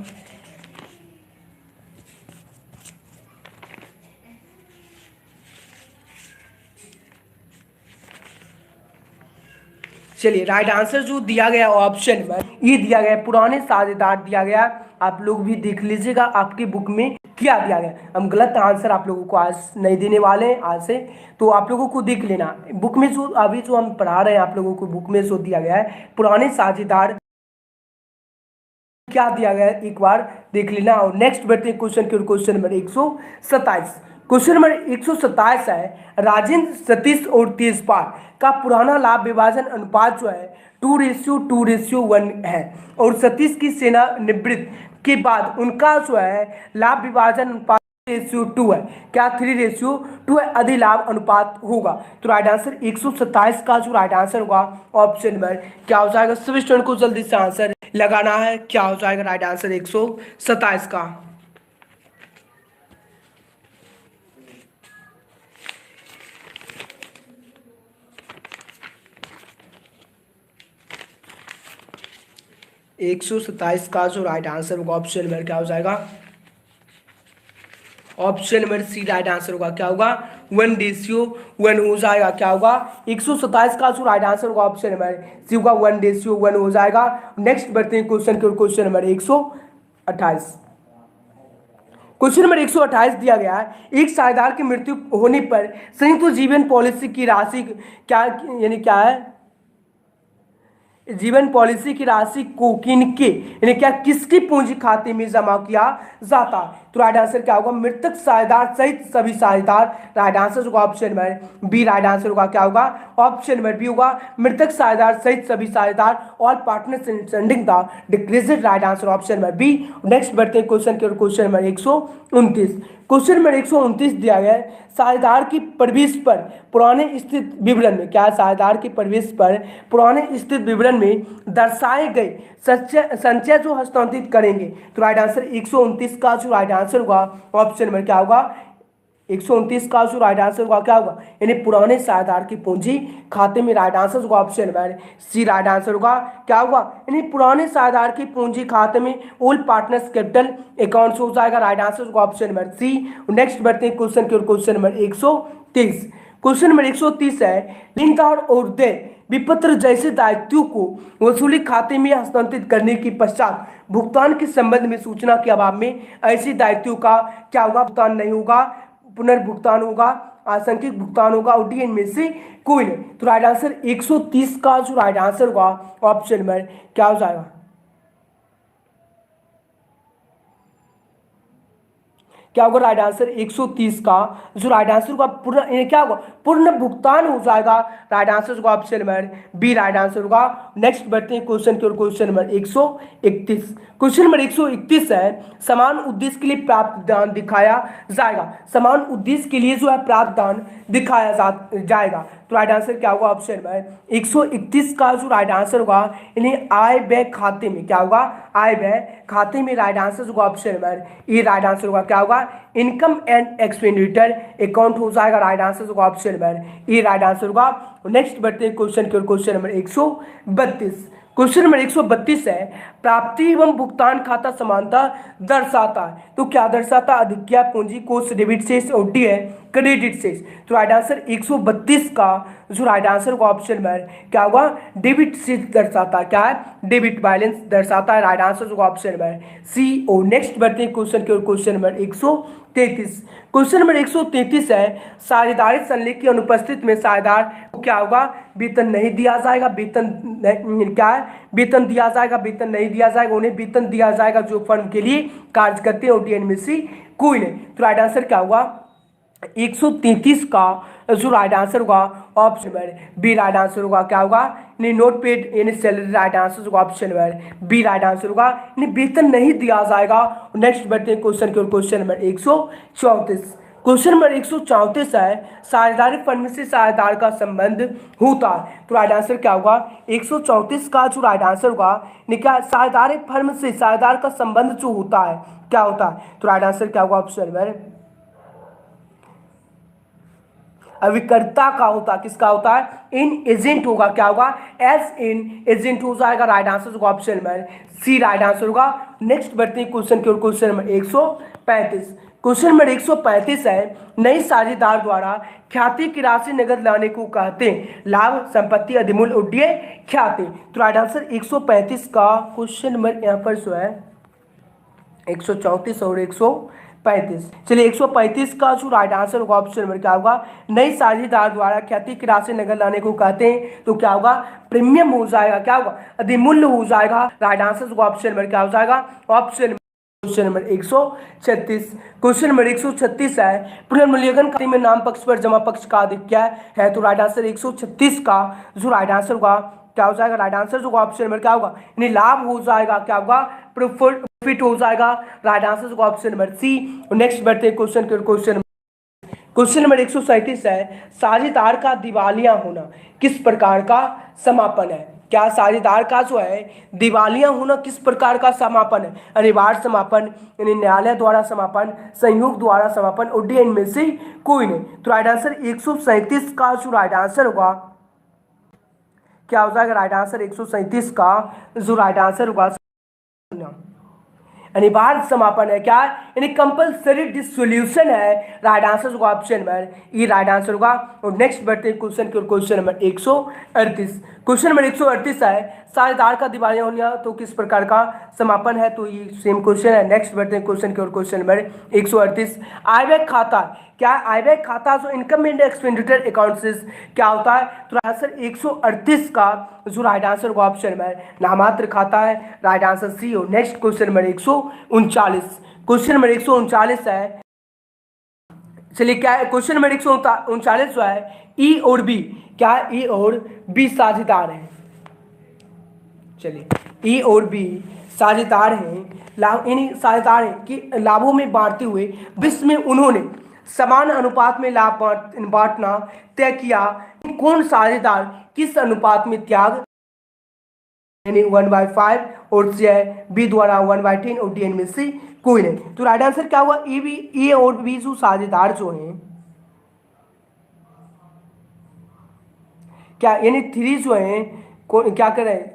चलिए राइट आंसर जो दिया गया ऑप्शन में ये दिया गया, पुराने साझेदार दिया गया। आप लोग भी देख लीजिएगा आपकी बुक में क्या दिया गया, हम गलत आंसर आप लोगों को आज नहीं देने वाले हैं आज से, तो आप लोगों को देख लेना बुक में जो अभी जो हम पढ़ा रहे हैं आप लोगों को बुक में जो दिया गया है पुराने साझेदार क्या दिया गया है एक बार देख लेना। और नेक्स्ट बढ़ते हैं क्वेश्चन के, क्वेश्चन नंबर 127। क्वेश्चन नंबर 127 है, राजेंद्र, सतीश और तेजपाल का पुराना लाभ विभाजन अनुपात जो है 2:2:1 है, और सतीश की सेना निवृत्त के बाद उनका जो है लाभ विभाजन अनुपात 3:2 है, क्या 3:2 है, अधिलाभ अनुपात होगा। तो राइट आंसर 127 का जो राइट आंसर होगा ऑप्शन नंबर क्या हो जाएगा, सभी स्टूडेंट को जल्दी से आंसर लगाना है, क्या हो जाएगा राइट आंसर 127 का। एक 127 का जो राइट आंसर होगा ऑप्शन नंबर क्या हो जाएगा, option number C right answer होगा, क्या होगा 1:1 हो जाएगा, क्या होगा 127 का जो राइट आंसर होगा ऑप्शन नंबर सी होगा 1:1 हो जाएगा। नेक्स्ट बढ़ते हैं क्वेश्चन के, क्वेश्चन नंबर 128। क्वेश्चन नंबर 128 दिया गया है, एक साझेदार की मृत्यु होने पर संयुक्त जीवन पॉलिसी की राशि क्या, यानी क्या है, जीवन पॉलिसी की राशि को किनके यानी क्या किसकी पूंजी खाते में जमा किया जाता है। तो राइट आंसर क्या होगा, मृतक साझेदार सहित सभी साझेदार। राइट आंसर होगा option number B right answer होगा, क्या होगा ऑप्शन नंबर बी होगा, मृतक साझेदार सहित सभी साझेदार, all partners in sending the decreased. Right answer option number B. Next बढ़ते हैं क्वेश्चन के, क्वेश्चन नंबर 129। क्वेश्चन नंबर 129 दिया गया है, साझेदार की प्रवेश पर पुराने स्थित विवरण में, क्या साझेदार की प्रवेश पर पुराने स्थित विवरण में दर्शाए गए संचय जो हस्तांतरित करेंगे। तो राइट आंसर 129 का जो राइट आंसर होगा ऑप्शन नंबर क्या होगा, 129 का जो राइट आंसर होगा क्या होगा, यानी पुराने साझेदार की पूंजी खाते में। राइट आंसर होगा option number C right answer होगा, क्या होगा, यानी पुराने साझेदार की पूंजी खाते में ओल्ड पार्टनर्स कैपिटल अकाउंट हो जाएगा। राइट आंसर होगा ऑप्शन नंबर सी। नेक्स्ट बढ़ते हैं क्वेश्चन के, क्वेश्चन नंबर 130। क्वेश्चन नंबर 130 है, लेनदार और देय विपत्र जैसे दायित्वों को वसूली खाते में हस्तांतरित करने के पश्चात भुगतान के संबंध में सूचना के अभाव में ऐसे दायित्वों का क्या होगा, भुगतान नहीं होगा, पुनर्भुगतान होगा, आंशिक भुगतान होगा, और डी में से कोई नहीं। तो राइट आंसर 130 का जो राइट आंसर होगा ऑप्शन नंबर क्या हो जाएगा, क्या होगा राइट आंसर 130 का जो राइट आंसर होगा पूर्ण, क्या होगा पूर्ण भुगतान हो जाएगा। राइट आंसर होगा option number B right answer होगा। नेक्स्ट बढ़ते हैं क्वेश्चन की ओर, क्वेश्चन नंबर 131। क्वेश्चन नंबर 131 है समान उद्देश्य के लिए प्राप्त दान दिखाया जाएगा। समान उद्देश्य के लिए जो है प्राप्त दान दिखाया जाएगा। तो राइट आंसर क्या होगा ऑप्शन नंबर 131 का जो राइट आंसर होगा इन्हें आय व्यय खाते में, क्या होगा आय व्यय खाते में राइट आंसर होगा option number E right answer होगा। क्या होगा इनकम एंड एक्सपेंडिचर अकाउंट हो जाएगा। राइट आंसर होगा option number E right answer होगा। नेक्स्ट बढ़ते हैं क्वेश्चन की ओर, क्वेश्चन नंबर 132। क्वेश्चन नंबर 132 है प्राप्ति एवं भुगतान खाता समानता दर्शाता है। तो क्या दर्शाता? अधिक्या पूंजी कोष डेबिट शेष और डी है क्रेडिट शेष। तो राइट आंसर 132 का जो राइट आंसर होगा ऑप्शन नंबर क्या होगा डेबिट शेष दर्शाता है। क्या है? डेबिट बैलेंस दर्शाता है। राइट आंसर होगा ऑप्शन नंबर सी। और नेक्स्ट बढ़ते हैं क्वेश्चन की ओर, क्वेश्चन नंबर 133। क्वेश्चन नंबर 133 है साझेदारी संलेख की अनुपस्थित में साझेदार को क्या होगा वेतन नहीं दिया जाएगा। वेतन क्या है? वेतन दिया जाएगा, वेतन नहीं दिया जाएगा, उन्हें वेतन दिया जाएगा जो फर्म के लिए कार्य करते हैं ओडीएन में से कोई नहीं। तो राइट आंसर क्या होगा 133 का जो राइट आंसर होगा option number B right answer होगा। क्या होगा नोट पेड यानी सैलरी राइट आंसर होगा option number B right answer होगा। वेतन नहीं दिया जाएगा। नेक्स्ट बढ़ते हैं क्वेश्चन की ओर, क्वेश्चन नंबर 134। क्वेश्चन नंबर 134 है साझेदारी फर्म से साझेदार का संबंध होता है। तो राइट आंसर क्या होगा 134 का जो राइट आंसर होगा क्या साझेदारी फर्म से साझेदार का संबंध जो होता है क्या होता है। तो राइट आंसर क्या होगा ऑप्शन नंबर अभिकर्ता का होता है। किसका होता है? इन एजेंट होगा। क्या होगा एस इन एजेंट हो जाएगा। राइट आंसर होगा option number C right answer होगा। नेक्स्ट बढ़ते हैं क्वेश्चन की ओर, क्वेश्चन नंबर 135। क्वेश्चन नंबर 135 है नई साझेदार द्वारा ख्याति की राशि नगद लाने को कहते हैं। लाभ संपत्ति अधिमूल्य उड्डीय ख्याति। तो राइट आंसर 135 का क्वेश्चन नंबर यहाँ पर जो है 134 और 135। चलिए 135 का जो राइट आंसर होगा ऑप्शन नंबर क्या होगा नई साझेदार द्वारा ख्याति की राशि नगद लाने को कहते हैं। तो क्या होगा प्रीमियम हो जाएगा। क्या होगा अधिमूल्य हो जाएगा। राइट आंसर होगा ऑप्शन नंबर क्या हो जाएगा option question number 136। Question number 136 है पुनर्मूल्यांकन खाते में नाम पक्ष पर जमा पक्ष का अधिक्य है। तो राइट आंसर 136 का जो राइट आंसर होगा क्या हो जाएगा राइट आंसर होगा ऑप्शन नंबर क्या होगा यानी लाभ हो जाएगा। क्या होगा प्रॉफिट हो जाएगा। राइट आंसर होगा ऑप्शन नंबर सी। नेक्स्ट बढ़ते हैं क्वेश्चन के क्वेश्चन नंबर 137 है साझेदार का दिवालिया होना किस प्रकार का समापन है। क्या साझेदार का जो है दिवालिया होना किस प्रकार का समापन है? अनिवार्य समापन यानी न्यायालय द्वारा समापन, संयोग द्वारा समापन और डी इनमें से कोई नहीं। तो राइट आंसर 137 का जो राइट आंसर होगा क्या हो जाएगा राइट आंसर 137 का जो राइट आंसर होगा अनिवार्य समापन है। क्या यानी कंपलसरी डिसोल्यूशन है। राइट आंसर होगा option number E right answer होगा। और नेक्स्ट बढ़ते हैं क्वेश्चन की ओर, क्वेश्चन नंबर 138। क्वेश्चन नंबर 138 है साझेदार का दिवालिया होना तो किस प्रकार का समापन है। तो ये सेम क्वेश्चन है। नेक्स्ट बढ़ते हैं क्वेश्चन की ओर, क्वेश्चन नंबर 138 आय व्यय खाता। क्या आय व्यय खाता जो इनकम एंड एक्सपेंडिचर अकाउंट से क्या होता है। तो आंसर 138 का जो राइट आंसर होगा ऑप्शन नंबर नामात्र खाता है। Right answer C. और next question number 139। Question number 139 है चलिए क्या है क्वेश्चन नंबर 139 जो है ई और बी। क्या ई और बी साझेदार है। चलिए ई और बी साझेदार हैं लाभ यानी साझेदार हैं कि लाभों में बांटते हुए विश्व में उन्होंने समान अनुपात में लाभ बांटना तय किया। कौन साझेदार किस अनुपात में त्याग यानी 1/5 और बी द्वारा 1/10 और डी इनमें से कोई नहीं। तो राइट आंसर क्या हुआ ए और बी जो साझेदार जो हैं क्या यानी 3 जो हैं क्या कर रहे हैं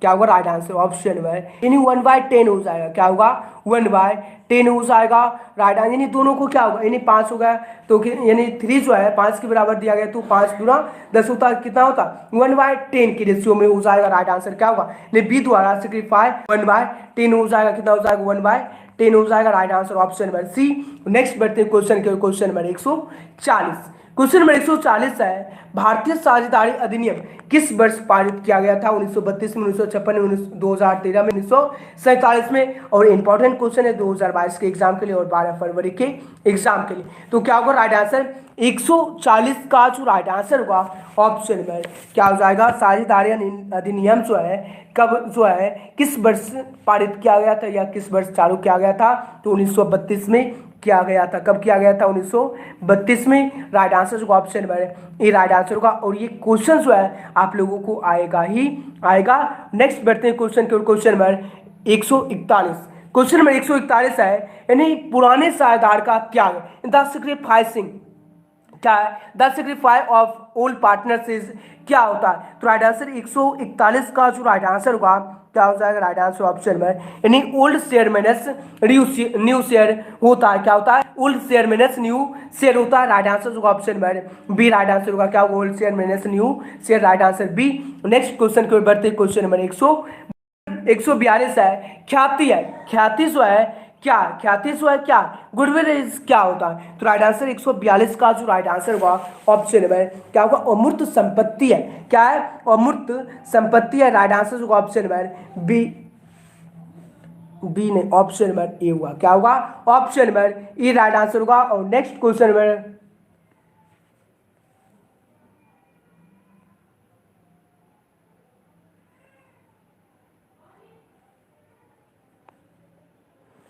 क्या होगा राइट आंसर ऑप्शन नंबर यानी 1/10 हो जाएगा। क्या होगा 1/10 हो जाएगा। राइट आंसर यानी दोनों को क्या होगा यानी 5 हो गया तो यानी 3 जो है 5 के बराबर दिया गया तो 5 गुना 10 होता कितना होता 1/10 की रेशियो में हो जाएगा। राइट आंसर क्या होगा यानी बी द्वारा सिग्निफाई 1/10 हो जाएगा। कितना हो जाएगा 1/10 हो जाएगा। Right answer option number C. Next बढ़ते हैं क्वेश्चन के क्वेश्चन नंबर 140। क्वेश्चन नंबर 140 है, भारतीय साझेदारी अधिनियम किस वर्ष पारित किया गया था? 1932 में, 1956 में, 2013 में, 1947 में। और इंपॉर्टेंट क्वेश्चन है 2022 के एग्जाम के लिए और 12 फरवरी के एग्जाम के लिए। तो क्या होगा राइट आंसर? 140 का जो राइट आंसर होगा ऑप्शन में क्या हो जाएगा? साझेदारी अधिनियम जो है कब जो है किस वर्ष पारित किया गया था या किस वर्ष चालू किया गया था? तो 1932 में किया गया था। कब किया गया था? 1932 में। राइट आंसर जो ऑप्शन में ये राइट आंसर होगा। और ये क्वेश्चन जो है आप लोगों को आएगा ही आएगा। नेक्स्ट बढ़ते हैं क्वेश्चन के। क्वेश्चन नंबर 141, क्वेश्चन नंबर 141 है, यानी पुराने साझेदार का त्याग, द सैक्रिफाइसिंग क्या है? The sacrifice of old partners is क्या होता है? तो राइट आंसर 141 का जो राइट आंसर होगा क्या हो जाएगा? राइट आंसर ऑप्शन में यानी old share minus new share होता है। क्या होता है? Old share minus new share होता है। राइट आंसर होगा ऑप्शन में बी। राइट आंसर होगा क्या? Old share minus new share. Right answer B. Next question के बढ़ते क्वेश्चन नंबर 142 है, ख्याति है। ख्याति जो है क्या? ख्याति जो है क्या? गुडविल इज क्या होता है? तो राइट आंसर 142 का जो राइट आंसर होगा ऑप्शन में क्या होगा? अमूर्त संपत्ति है। क्या है? अमूर्त संपत्ति है। राइट आंसर होगा ऑप्शन में बी। बी नहीं, ऑप्शन में ए हुआ। क्या होगा? ऑप्शन में ए राइट आंसर होगा। और नेक्स्ट क्वेश्चन में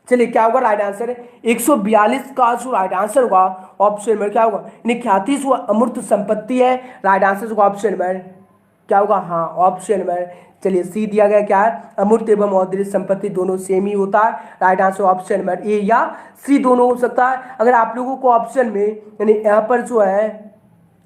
चलिए क्या होगा राइट आंसर? 142 का जो राइट आंसर होगा ऑप्शन में क्या होगा? यानी ख्याति जो अमूर्त संपत्ति है। राइट आंसर होगा ऑप्शन में क्या होगा? हाँ, ऑप्शन में चलिए सी दिया गया। क्या है? अमूर्त एवं मौद्रिक संपत्ति दोनों सेम ही होता है। राइट आंसर ऑप्शन में ए या सी दोनों हो सकता है। अगर आप लोगों को ऑप्शन में यानी यहाँ पर जो है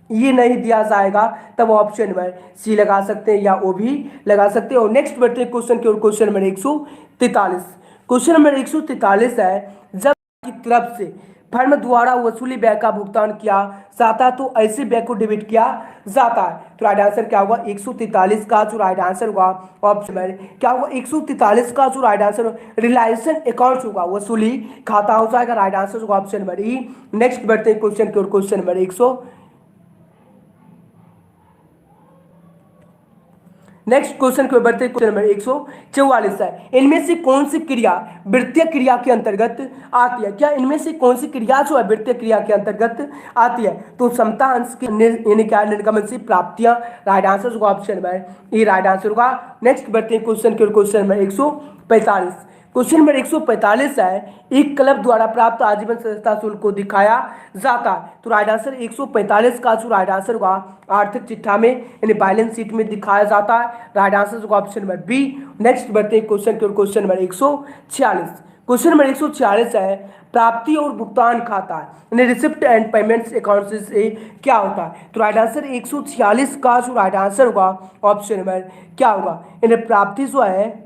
ये नहीं दिया जाएगा तब ऑप्शन में सी लगा सकते हैं या ओ भी लगा सकते हैं। और नेक्स्ट बढ़ते हैं क्वेश्चन की ओर। क्वेश्चन नंबर 143, क्वेश्चन नंबर 143 है, जब की तरफ से फर्म द्वारा वसूली व्यय का भुगतान किया जाता है तो ऐसे व्यय को डेबिट किया जाता है। तो राइट आंसर क्या होगा? 143 का जो राइट आंसर होगा ऑप्शन में क्या होगा? 143 का जो राइट आंसर रिलायंस अकाउंट होगा, वसूली खाता हो जाएगा। राइट आंसर होगा ऑप्शन नंबर ई। नेक्स्ट बढ़ते हैं क्वेश्चन की ओर। क्वेश्चन नंबर नेक्स्ट क्वेश्चन को बढ़ते क्वेश्चन नंबर 144 है, इनमें से कौन सी क्रिया वित्तीय क्रिया के अंतर्गत आती है? क्या इनमें से कौन सी क्रिया जो है वित्तीय क्रिया के अंतर्गत आती है? तो समता अंश की यानी क्या? निर्गमन से प्राप्तियां। राइट आंसर होगा ऑप्शन में ये राइट आंसर होगा। नेक्स्ट बढ़ते हैं क्वेश्चन के। क्वेश्चन नंबर 145, क्वेश्चन नंबर 145 है, एक क्लब द्वारा प्राप्त आजीवन सदस्यता शुल्क को दिखाया जाता है। तो राइट आंसर 145 का जो राइट आंसर होगा आर्थिक चिट्ठा में यानी बैलेंस शीट में दिखाया जाता है। राइट आंसर होगा ऑप्शन नंबर बी। नेक्स्ट बढ़ते हैं क्वेश्चन के। क्वेश्चन नंबर 146, क्वेश्चन नंबर 146 है, प्राप्ति और भुगतान खाता यानी रिसिप्ट एंड पेमेंट्स अकाउंट से क्या होता है? तो राइट आंसर 146 का जो राइट आंसर होगा ऑप्शन नंबर क्या होगा? यानी प्राप्ति जो है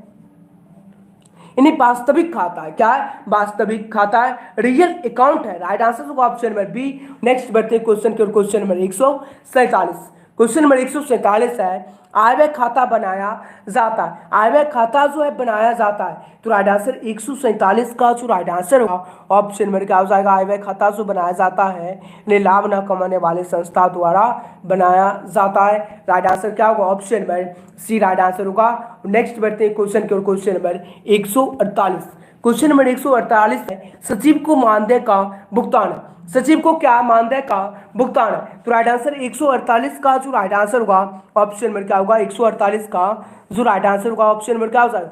यानी वास्तविक खाता है। क्या है? वास्तविक खाता है, रियल अकाउंट है। राइट आंसर होगा ऑप्शन नंबर बी। नेक्स्ट बढ़ते हैं क्वेश्चन के। क्वेश्चन नंबर 147, क्वेश्चन नंबर 147 है, आय व्यय खाता बनाया जाता है। आय व्यय खाता जो है बनाया जाता है। तो राइट आंसर 147 का जो राइट आंसर होगा ऑप्शन नंबर क्या हो जाएगा? आय व्यय खाता जो बनाया जाता है यानी लाभ न कमाने वाले संस्था द्वारा बनाया जाता है। राइट आंसर क्या होगा? Option number C right answer होगा। नेक्स्ट बढ़ते हैं क्वेश्चन के। क्वेश्चन नंबर 148, क्वेश्चन नंबर 148 है, सचिव को मानदेय का भुगतान है। सचिव को क्या? मानदेय का भुगतान है। तो राइट आंसर 148 का जो राइट आंसर होगा ऑप्शन नंबर क्या होगा? 148 का जो राइट आंसर होगा ऑप्शन नंबर क्या हो जाएगा?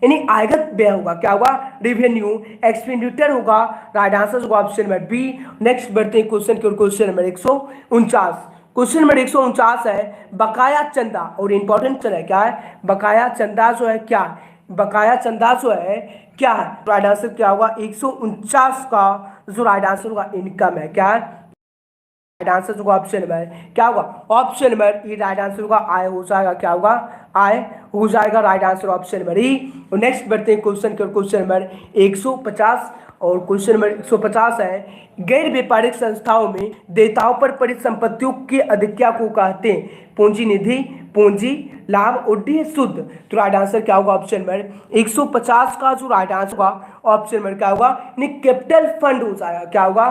यानी आयगत व्यय होगा। क्या होगा? रेवेन्यू एक्सपेंडिचर होगा। राइट आंसर होगा ऑप्शन नंबर बी। नेक्स्ट बढ़ते हैं क्वेश्चन के। क्वेश्चन नंबर 149, क्वेश्चन नंबर 149 है, बकाया चंदा। और इंपॉर्टेंट है क्या है? बकाया चंदा जो है क्या? बकाया चंदा जो है क्या है? राइट आंसर क्या होगा? 149 का जो राइट आंसर होगा इनकम है। क्या है? राइट आंसर होगा ऑप्शन नंबर क्या होगा? Option number E right answer होगा। आय हो जाएगा। क्या होगा? आय हो जाएगा। राइट आंसर ऑप्शन नंबर ई। और नेक्स्ट बढ़ते हैं क्वेश्चन के। क्वेश्चन नंबर 150 और क्वेश्चन नंबर 150 है, गैर व्यापारिक संस्थाओं में देयताओं पर परिसंपत्तियों की अधिक्या को कहते हैं? पूंजी निधि, पूंजी लाभ और डी शुद्ध। तो राइट आंसर क्या होगा? ऑप्शन नंबर 150 का जो राइट आंसर होगा ऑप्शन नंबर क्या होगा? कैपिटल फंड हो जाएगा। क्या होगा?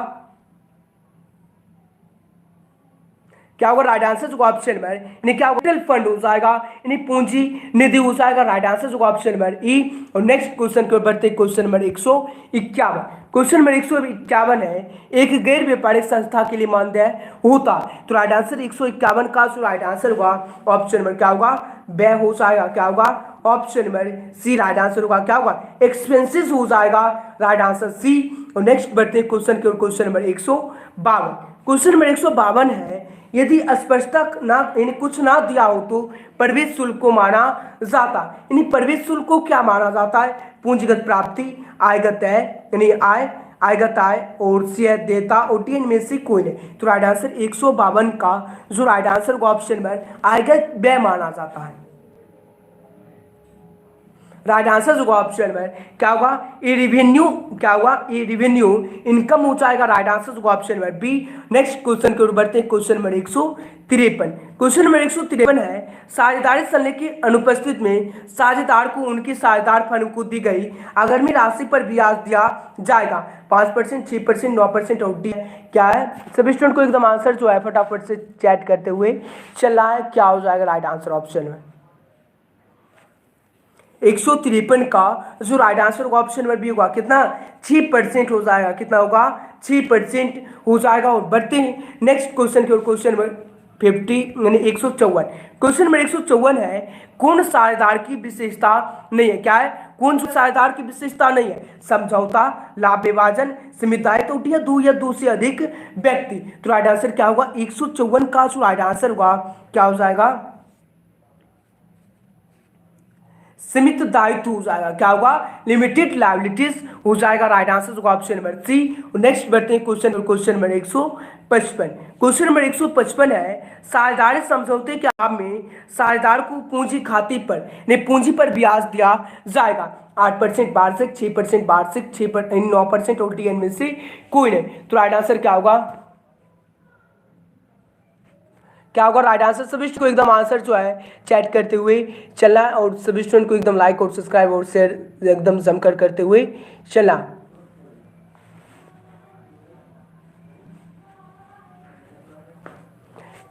क्या होगा राइट आंसर जो ऑप्शन नंबर यानी क्या होगा फंड हो जाएगा यानी पूंजी निधि हो जाएगा राइट आंसर जो ऑप्शन नंबर ई। और नेक्स्ट क्वेश्चन की ओर बढ़ते क्वेश्चन नंबर 151। क्वेश्चन नंबर 151 है एक गैर व्यापारिक संस्था के लिए मानदेय होता है तो राइट आंसर 151 का जो राइट आंसर होगा ऑप्शन नंबर क्या होगा व्यय हो जाएगा क्या होगा option number C right answer होगा क्या होगा एक्सपेंसेस हो जाएगा राइट आंसर सी। और नेक्स्ट बढ़ते हैं क्वेश्चन की ओर क्वेश्चन नंबर 152। क्वेश्चन नंबर 152 है यदि स्पष्टता ना यानी कुछ ना दिया हो तो प्रवेश शुल्क को माना जाता यानी प्रवेश शुल्क को क्या माना जाता है पूंजीगत प्राप्ति आयगत है यानी आय आयगत आय और शेयर देता और टी में से कोई नहीं तो राइट आंसर 152 का जो राइट आंसर को ऑप्शन नंबर आयगत व्यय माना जाता है राइट आंसर जो ऑप्शन में क्या होगा ई रिवेन्यू क्या होगा ई रिवेन्यू इनकम हो जाएगा राइट आंसर जो ऑप्शन में बी। नेक्स्ट क्वेश्चन की ओर बढ़ते हैं क्वेश्चन नंबर 153। क्वेश्चन नंबर 153 है साझेदारी सल्ले की अनुपस्थित में साझेदार को उनकी साझेदार फंड को दी गई अगर में राशि पर ब्याज दिया जाएगा 5%, 6%, 9% और डी क्या है। सभी स्टूडेंट को एकदम आंसर जो है फटाफट से चैट करते हुए चल रहा है क्या हो जाएगा राइट आंसर ऑप्शन में 153 का जो राइट आंसर होगा ऑप्शन नंबर बी होगा कितना 6% हो जाएगा कितना होगा 6% हो जाएगा। और बढ़ते हैं नेक्स्ट क्वेश्चन की ओर क्वेश्चन नंबर 50 यानी 154। क्वेश्चन नंबर 154 है कौन साझेदार की विशेषता नहीं है क्या है कौन साझेदार की विशेषता नहीं है समझौता लाभ विभाजन सीमित दायित्व या दो से अधिक व्यक्ति तो राइट आंसर क्या होगा 154 का जो राइट आंसर होगा क्या हो जाएगा सीमित दायित्व हो जाएगा क्या होगा लिमिटेड लायबिलिटीज हो जाएगा राइट आंसर होगा ऑप्शन नंबर सी। नेक्स्ट बढ़ते हैं क्वेश्चन नंबर 155। क्वेश्चन नंबर 155 है साझेदारी समझौते के आम में साझेदार को पूंजी खाते पर ने पूंजी पर ब्याज दिया जाएगा 8% वार्षिक 6% वार्षिक 9% और डी में से कोई नहीं तो राइट आंसर क्या होगा क्या होगा राइट आंसर। सभी को एकदम आंसर जो है चैट करते हुए चलना और सभी स्टूडेंट को एकदम लाइक और सब्सक्राइब और शेयर एकदम जमकर करते हुए चलना।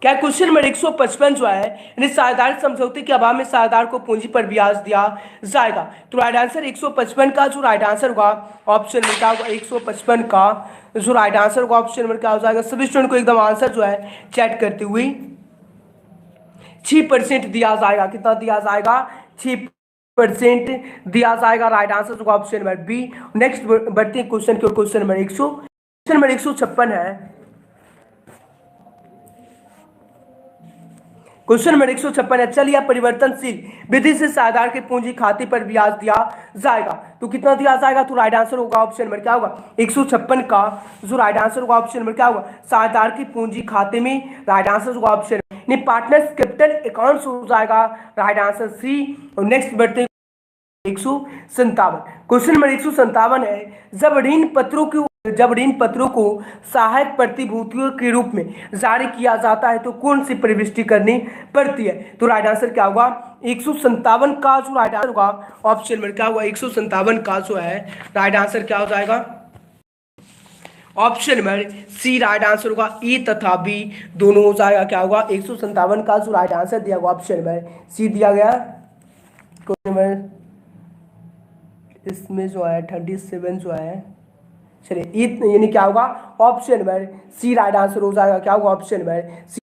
क्या क्वेश्चन नंबर 155 जो है यानी साझेदारी समझौते के अभाव में साझेदार को पूंजी पर ब्याज दिया जाएगा तो राइट आंसर 155 का जो राइट आंसर होगा ऑप्शन में क्या होगा 155 का जो राइट आंसर होगा ऑप्शन में क्या हो जाएगा। सभी स्टूडेंट को एकदम आंसर जो है चैट करते हुए 6% दिया जाएगा कितना दिया जाएगा 6% दिया जाएगा राइट आंसर होगा ऑप्शन नंबर बी। नेक्स्ट बढ़ते हैं क्वेश्चन के क्वेश्चन नंबर 156 है क्वेश्चन नंबर 156 है चलिए परिवर्तनशील विधि से साझेदार के पूंजी खाते पर ब्याज दिया जाएगा तो कितना दिया जाएगा तो राइट आंसर होगा ऑप्शन नंबर क्या होगा 156 का जो राइट आंसर होगा ऑप्शन नंबर क्या होगा साझेदार की पूंजी खाते में राइट आंसर होगा ऑप्शन नहीं पार्टनर्स कैपिटल अकाउंट्स हो जाएगा राइट आंसर सी। और नेक्स्ट बढ़ते 157। क्वेश्चन नंबर 157 है जब ऋण पत्रों को सहायक प्रतिभूतियों के रूप में जारी किया जाता है तो कौन सी प्रविष्टि करनी पड़ती है तो राइट आंसर क्या होगा 157 का जो राइट आंसर होगा ऑप्शन नंबर क्या होगा 157 का जो है राइट आंसर क्या हो जाएगा option number C right answer होगा ई तथा बी दोनों हो जाएगा क्या होगा 157 का जो राइट आंसर दिया होगा ऑप्शन नंबर सी दिया गया। क्वेश्चन नंबर इसमें जो है 37 जो है चलिए यानी क्या होगा option number C right answer हो जाएगा क्या होगा option number C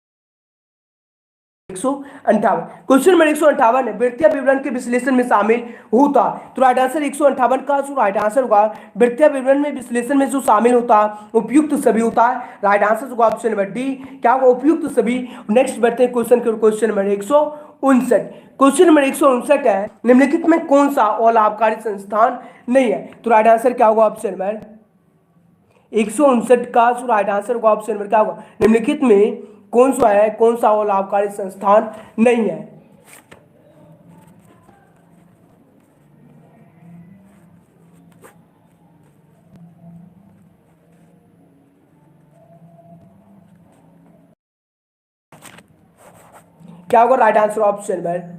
158। Question number 158 है वित्तीय विवरण के विश्लेषण में शामिल होता तो राइट आंसर 158 का जो राइट आंसर होगा वित्तीय विवरण में विश्लेषण में जो शामिल होता उपयुक्त सभी होता है राइट आंसर होगा ऑप्शन नंबर डी क्या होगा उपयुक्त सभी। नेक्स्ट बढ़ते हैं क्वेश्चन नंबर 159। क्वेश्चन नंबर 159 है निम्नलिखित में कौन सा अलाभकारी संस्थान नहीं है तो राइट आंसर क्या होगा ऑप्शन नंबर 159 का जो राइट आंसर होगा ऑप्शन नंबर क्या होगा निम्नलिखित में कौन सा लाभकारी संस्थान नहीं है। क्या होगा राइट आंसर ऑप्शन नंबर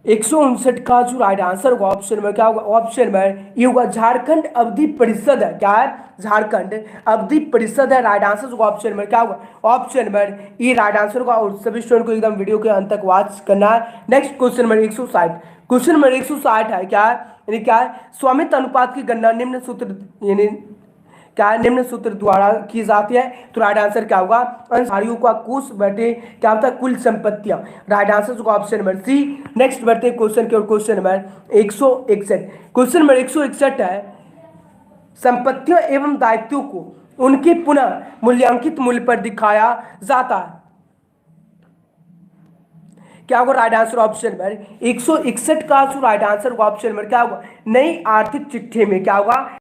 159 का जो राइट आंसर होगा ऑप्शन नंबर क्या होगा, ऑप्शन नंबर ये होगा झारखंड अवधि परिषद है। क्या है, झारखंड अवधि परिषद है। राइट आंसर होगा ऑप्शन नंबर क्या होगा, ऑप्शन नंबर ये राइट आंसर होगा। और सभी स्टूडेंट को एकदम वीडियो के अंत तक वॉच करना है। Next question number 160, question number 160 है क्या है, यानी क्या है, स्वामित्व अनुपात की गणना निम्न सूत्र यानी क्या है, निम्न सूत्र द्वारा की जाती है। तो राइट आंसर क्या होगा, अंशधारियों का कुछ बटे क्या होता है, कुल संपत्तियां। राइट आंसर होगा ऑप्शन नंबर सी। नेक्स्ट बढ़ते हैं क्वेश्चन की ओर, क्वेश्चन नंबर 161, क्वेश्चन नंबर 161 है, संपत्तियों एवं दायित्वों को उनके पुनः मूल्यांकित मूल्य पर दिखाया जाता है। क्या होगा राइट आंसर, ऑप्शन नंबर 161 का जो राइट आंसर होगा ऑप्शन नंबर क्या होगा, नई आर्थिक चिट्ठी में क्या होगा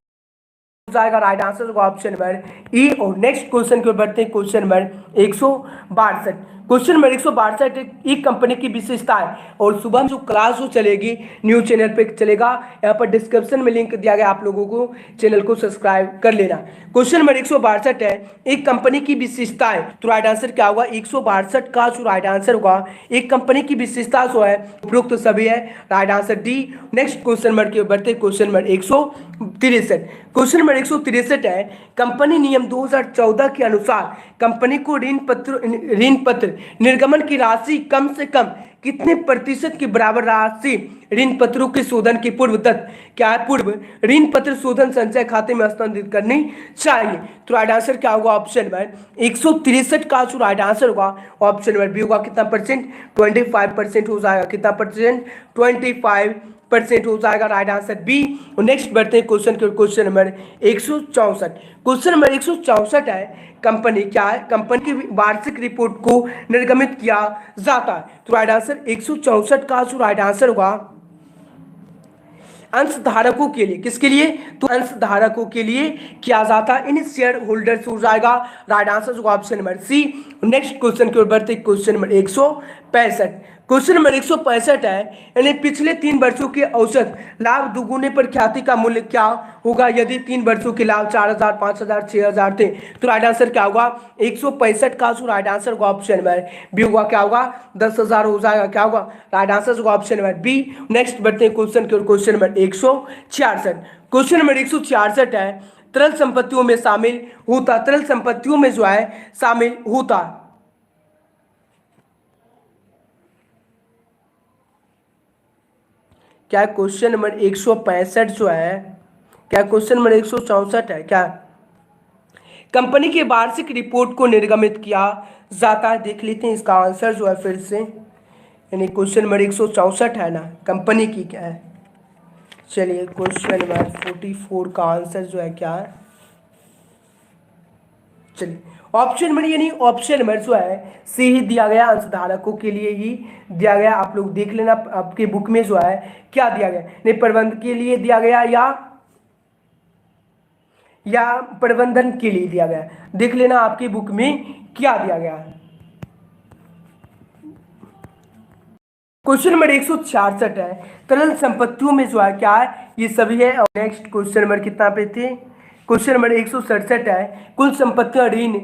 जाएगा। राइट आंसर होगा ऑप्शन नंबर ई। और नेक्स्ट क्वेश्चन की ओर बढ़ते हैं, क्वेश्चन नंबर 162, क्वेश्चन नंबर 162 एक कंपनी की विशेषता है। और सुबह जो क्लास जो चलेगी न्यू चैनल पे चलेगा, यहाँ पर डिस्क्रिप्शन में लिंक दिया गया, आप लोगों को चैनल को सब्सक्राइब कर लेना। क्वेश्चन नंबर 162 है, एक कंपनी की विशेषता है। तो राइट आंसर क्या होगा, 162 का जो राइट आंसर होगा, एक कंपनी की विशेषता जो है उपरोक्त सभी है। Right answer D. Next question number की ओर बढ़ते हैं, क्वेश्चन नंबर 163, क्वेश्चन नंबर 163 है, कंपनी नियम 2014 के अनुसार कंपनी को ऋण पत्र निर्गमन की राशि कम से कम कितने प्रतिशत के बराबर राशि ऋण पत्रों के शोधन के पूर्व तक क्या है, पूर्व ऋण पत्र शोधन संचय खाते में हस्तांतरित करनी चाहिए। तो राइट आंसर क्या होगा, ऑप्शन नंबर 163 का जो राइट आंसर होगा ऑप्शन नंबर बी होगा। कितना परसेंट, 25% हो जाएगा। कितना परसेंट, 25% हो जाएगा। Right answer B. नेक्स्ट बढ़ते हैं क्वेश्चन के, क्वेश्चन नंबर 164, क्वेश्चन नंबर 164 है, कंपनी क्या है, कंपनी की वार्षिक रिपोर्ट को निर्गमित किया जाता है। तो राइट आंसर 164 का जो राइट आंसर होगा अंशधारकों के लिए, किसके लिए, तो अंशधारकों के लिए किया जाता है, इन शेयर होल्डर्स हो जाएगा। राइट आंसर होगा option number C. Next question की ओर बढ़ते क्वेश्चन नंबर 165, क्वेश्चन नंबर 165 है, यानी पिछले 3 वर्षों के औसत लाभ दुगुने पर ख्याति का मूल्य क्या होगा यदि 3 वर्षों के लाभ 4000, 5000, 6000 थे। तो राइट आंसर क्या होगा, 165 का जो राइट आंसर होगा ऑप्शन नंबर बी होगा। क्या होगा, 10,000 हो जाएगा। क्या होगा, राइट आंसर होगा ऑप्शन नंबर बी। नेक्स्ट बढ़ते हैं क्वेश्चन की ओर, क्वेश्चन नंबर 166, क्वेश्चन नंबर 166 है, तरल संपत्तियों में शामिल होता, तरल संपत्तियों में जो है शामिल होता, क्या क्वेश्चन नंबर 165 जो है, क्या क्वेश्चन नंबर 164 है, क्या कंपनी की वार्षिक रिपोर्ट को निर्गमित किया जाता है। देख लेते हैं इसका आंसर जो है फिर से, यानी क्वेश्चन नंबर 164 है ना, कंपनी की क्या है। चलिए क्वेश्चन नंबर 44 का आंसर जो है क्या है, चलिए ऑप्शन नंबर, यानी ऑप्शन नंबर जो है सी ही दिया गया, अंशधारकों के लिए ही दिया गया। आप लोग देख लेना आपके बुक में जो है क्या दिया गया, नहीं प्रबंध के लिए दिया गया या प्रबंधन के लिए दिया गया, देख लेना आपकी बुक में क्या दिया गया है। क्वेश्चन नंबर 166 है, तरल संपत्तियों में जो है क्या है, ये सभी है। और नेक्स्ट क्वेश्चन नंबर कितना पे थे, क्वेश्चन नंबर 167 है, कुल संपत्तियां ऋण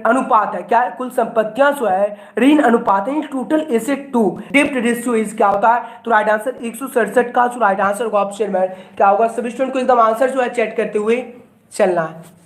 अनुपात है। क्या कुल संपत्तियां जो है ऋण अनुपात है, टोटल एसेट टू डेब्ट रेशियो इज क्या होता है। तो राइट आंसर 167 का जो राइट आंसर होगा ऑप्शन में क्या होगा। सभी स्टूडेंट को एकदम आंसर जो है चेक करते हुए चलना है।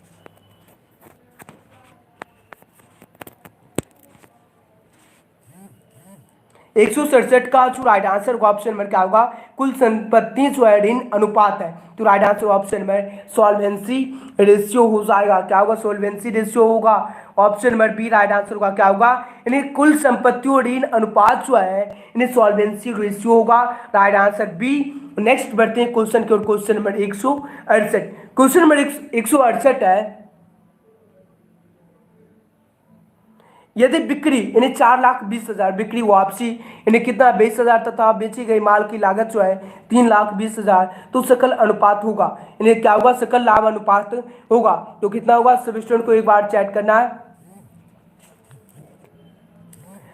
167 का जो राइट आंसर होगा ऑप्शन नंबर क्या होगा, कुल संपत्ति जो है ऋण अनुपात है। तो right answer option number solvency ratio हो जाएगा। क्या होगा, सॉल्वेंसी रेशियो होगा। Option number B right answer होगा। क्या होगा, यानी कुल संपत्तियों ऋण अनुपात जो है यानी सॉल्वेंसी रेशियो होगा। Right answer B. नेक्स्ट बढ़ते हैं क्वेश्चन की ओर, क्वेश्चन नंबर 168, क्वेश्चन नंबर 168 है, यदि बिक्री यानी 4,20,000 बिक्री वापसी यानी कितना 20,000 तथा बेची गई माल की लागत जो है 3,20,000, तो सकल अनुपात होगा, यानी क्या होगा, सकल लाभ अनुपात होगा। तो कितना होगा, सभी स्टूडेंट को एक बार चेक करना है।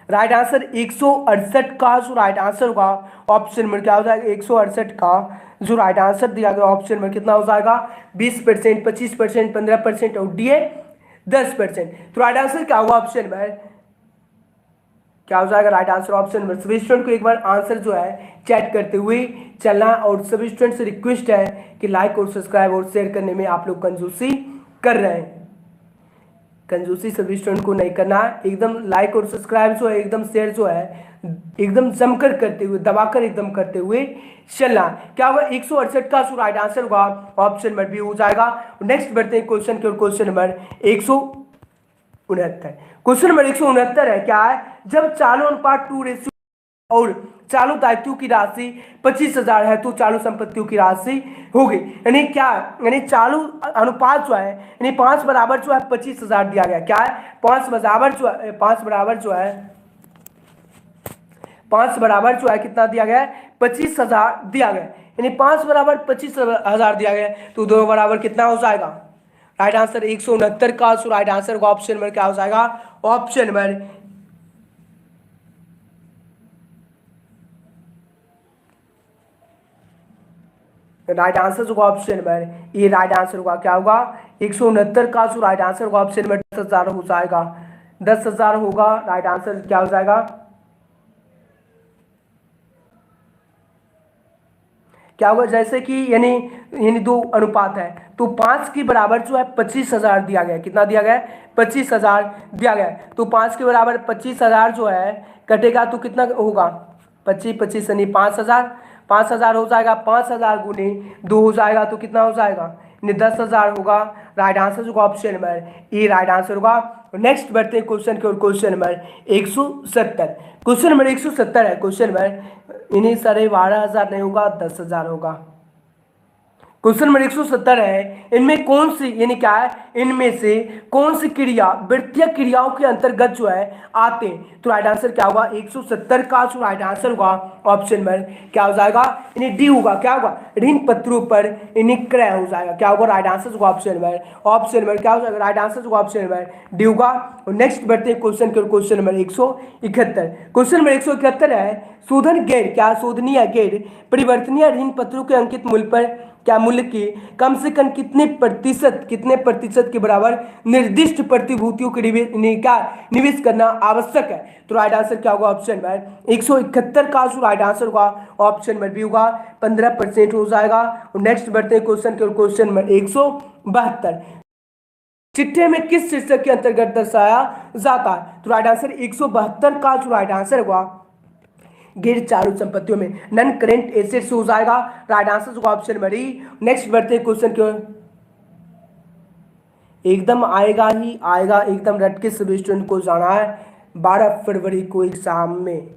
राइट आंसर 168 का जो राइट आंसर होगा ऑप्शन में क्या हो जाएगा, 168 का जो राइट आंसर दिया गया ऑप्शन में कितना हो जाएगा, 20%, 25%, 15% और डी 10%। तो राइट आंसर क्या होगा ऑप्शन में क्या हो जाएगा राइट आंसर ऑप्शन नंबर। सभी स्टूडेंट को एक बार आंसर जो है चैट करते हुए चलना, और सभी स्टूडेंट से रिक्वेस्ट है कि लाइक और सब्सक्राइब और शेयर करने में आप लोग कंजूसी कर रहे हैं। कंजूसी सभी स्टूडेंट को नहीं करना है, एकदम लाइक और सब्सक्राइब जो है, एकदम शेयर जो है एकदम जमकर करते हुए, दबाकर एकदम करते हुए चलना। क्या होगा 168 का राइट आंसर होगा ऑप्शन नंबर बी हो जाएगा। नेक्स्ट बढ़ते हैं क्वेश्चन की ओर, क्वेश्चन नंबर 169। क्वेश्चन नंबर 169 है, क्या है, जब चालू अनुपात 2:, और चालू दायित्व की राशि 25,000 है तो चालू संपत्तियों की राशि होगी, यानी क्या, यानी चालू अनुपात जो है, यानी 5 बराबर जो है 25,000 दिया गया। क्या है, 5 बराबर जो है, 5 बराबर जो है, 5 बराबर जो है कितना दिया गया है, 25,000 दिया गया, यानी 5 बराबर 25,000 दिया गया, तो 2 बराबर कितना हो जाएगा, राइट आंसर 169 का राइट आंसर का ऑप्शन नंबर क्या हो जाएगा, ऑप्शन नंबर राइट आंसर होगा ऑप्शन नंबर ये राइट आंसर होगा। क्या होगा 169 का राइट आंसर होगा ऑप्शन नंबर 10,000 हो जाएगा, 10,000 होगा राइट आंसर। क्या हो जाएगा, क्या होगा, जैसे कि यानी 2 अनुपात है तो 5 के बराबर जो है 25,000 दिया गया, कितना दिया गया है, 25,000 दिया गया, तो 5 के बराबर 25,000 जो है कटेगा तो कितना होगा, 25 यानी 5,000, 5,000 हो जाएगा, 5,000 गुने 2 हो जाएगा तो कितना हो जाएगा, यानी 10,000 होगा, राइट आंसर होगा option number A right answer होगा। नेक्स्ट बढ़ते हैं क्वेश्चन की ओर, क्वेश्चन नंबर 170। क्वेश्चन नंबर 170 है, क्वेश्चन नंबर इन्हीं 12,500 नहीं होगा, 10,000 होगा। क्वेश्चन नंबर 170 है, इनमें कौन सी, यानी क्या है, इनमें से कौन सी क्रिया वृत्तीय क्रियाओं के अंतर्गत जो है आते हैं, तो राइट आंसर क्या होगा 170 का जो राइट आंसर होगा ऑप्शन नंबर क्या हो जाएगा, यानी डी होगा। क्या होगा, ऋण पत्रों पर यानी क्रय हो जाएगा। क्या होगा, राइट आंसर होगा ऑप्शन नंबर, ऑप्शन नंबर क्या हो जाएगा, राइट आंसर होगा ऑप्शन नंबर डी होगा। नेक्स्ट बढ़ते हैं क्वेश्चन के, क्वेश्चन नंबर 171। क्वेश्चन नंबर 171 है, शोधन गैर, क्या शोधनीय गैर परिवर्तनीय ऋण पत्रों के अंकित मूल्य पर, क्या मूल्य की कम से कम कितने प्रतिशत के बराबर निर्दिष्ट प्रतिभूतियों के निवेश करना आवश्यक है, तो राइट आंसर क्या होगा ऑप्शन नंबर 171 का राइट आंसर होगा ऑप्शन नंबर बी होगा, 15% हो जाएगा। नेक्स्ट बढ़ते हैं क्वेश्चन के, क्वेश्चन नंबर 172। चिट्ठे में किस शीर्षक के अंतर्गत दर्शाया जाता है, तो राइट आंसर 172 का जो राइट आंसर होगा गैर चालू संपत्तियों में नॉन करेंट एसेट्स हो जाएगा, राइट आंसर होगा ऑप्शन नंबर ई। नेक्स्ट बढ़ते हैं क्वेश्चन के, एकदम आएगा ही आएगा, एकदम रट के सभी स्टूडेंट को जाना है 12 फरवरी को एग्जाम में,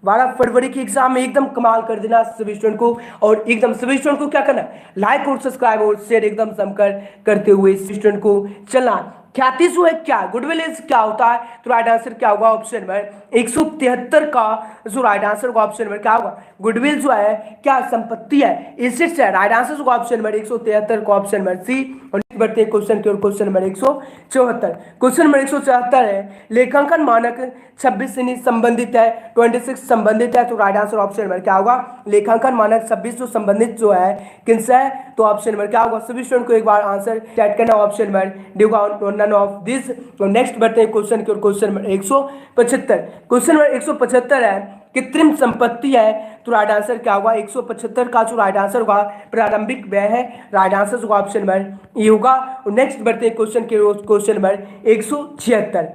12 फरवरी की एग्जाम में एकदम कमाल कर देना सभी स्टूडेंट को, और एकदम सभी स्टूडेंट को क्या करना, लाइक और सब्सक्राइब और शेयर एकदम जमकर करते हुए स्टूडेंट को चलना। ख्याति जो है क्या, गुडविल इज क्या होता है, तो राइट आंसर क्या होगा ऑप्शन नंबर 173 का जो राइट आंसर होगा ऑप्शन नंबर क्या होगा, गुडविल जो है क्या संपत्ति है, एसेट्स है, राइट आंसर होगा ऑप्शन नंबर 173 का ऑप्शन नंबर सी। और बढ़ते हैं क्वेश्चन की ओर, क्वेश्चन नंबर 174। क्वेश्चन नंबर 174 है, लेखांकन मानक 26 से संबंधित है, 26 संबंधित है, तो राइट आंसर ऑप्शन नंबर क्या होगा, लेखांकन मानक 26 जो संबंधित जो है किनसे है, तो ऑप्शन नंबर क्या होगा, सभी स्टूडेंट को एक बार आंसर चैट करना, ऑप्शन नंबर डी होगा नन ऑफ दिस। तो नेक्स्ट बढ़ते हैं क्वेश्चन की ओर, क्वेश्चन नंबर 175। क्वेश्चन नंबर 175 है, कृत्रिम संपत्ति है, तो राइट आंसर क्या होगा 175 का जो राइट आंसर होगा प्रारंभिक व्यय है, राइट आंसर होगा ऑप्शन नंबर ई होगा। नेक्स्ट बढ़ते हैं क्वेश्चन के, क्वेश्चन नंबर 176।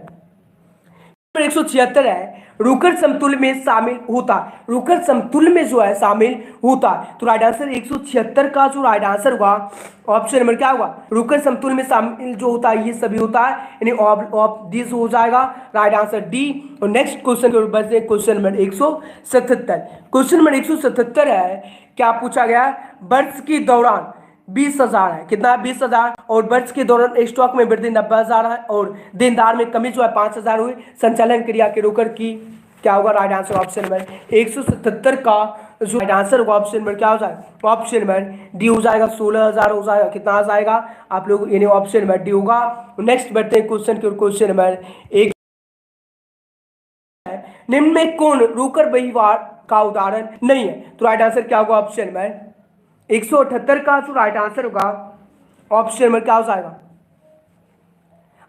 176 है, रुकर समतुल्य में शामिल होता, रुकर समतुल्य में जो है शामिल होता, तो राइट आंसर 176 का जो राइट आंसर होगा ऑप्शन नंबर क्या होगा, रुकर समतुल्य में शामिल जो होता है ये सभी होता है, यानी ऑफ दिस हो जाएगा, राइट आंसर डी। और नेक्स्ट क्वेश्चन के बचते क्वेश्चन नंबर 177। क्वेश्चन नंबर 177 है, क्या पूछा गया है, वर्ष के दौरान 20,000 है, कितना 20,000, और वर्ष के दौरान स्टॉक में वृद्धि 90,000 है, और देनदार में कमी जो है 5,000 हुई, संचालन क्रिया के रोकर की क्या होगा, राइट आंसर ऑप्शन नंबर 177 का जो राइट आंसर होगा ऑप्शन नंबर क्या हो जाएगा, ऑप्शन नंबर डी हो जाएगा, 16,000 हो जाएगा, कितना आ जाएगा आप लोग, यानी ऑप्शन नंबर डी होगा। नेक्स्ट बढ़ते हैं क्वेश्चन के, क्वेश्चन नंबर 1, निम्न में कौन रोकर व्यवहार का उदाहरण नहीं है, तो राइट आंसर क्या होगा ऑप्शन नंबर 178 का जो राइट आंसर होगा ऑप्शन नंबर क्या हो जाएगा,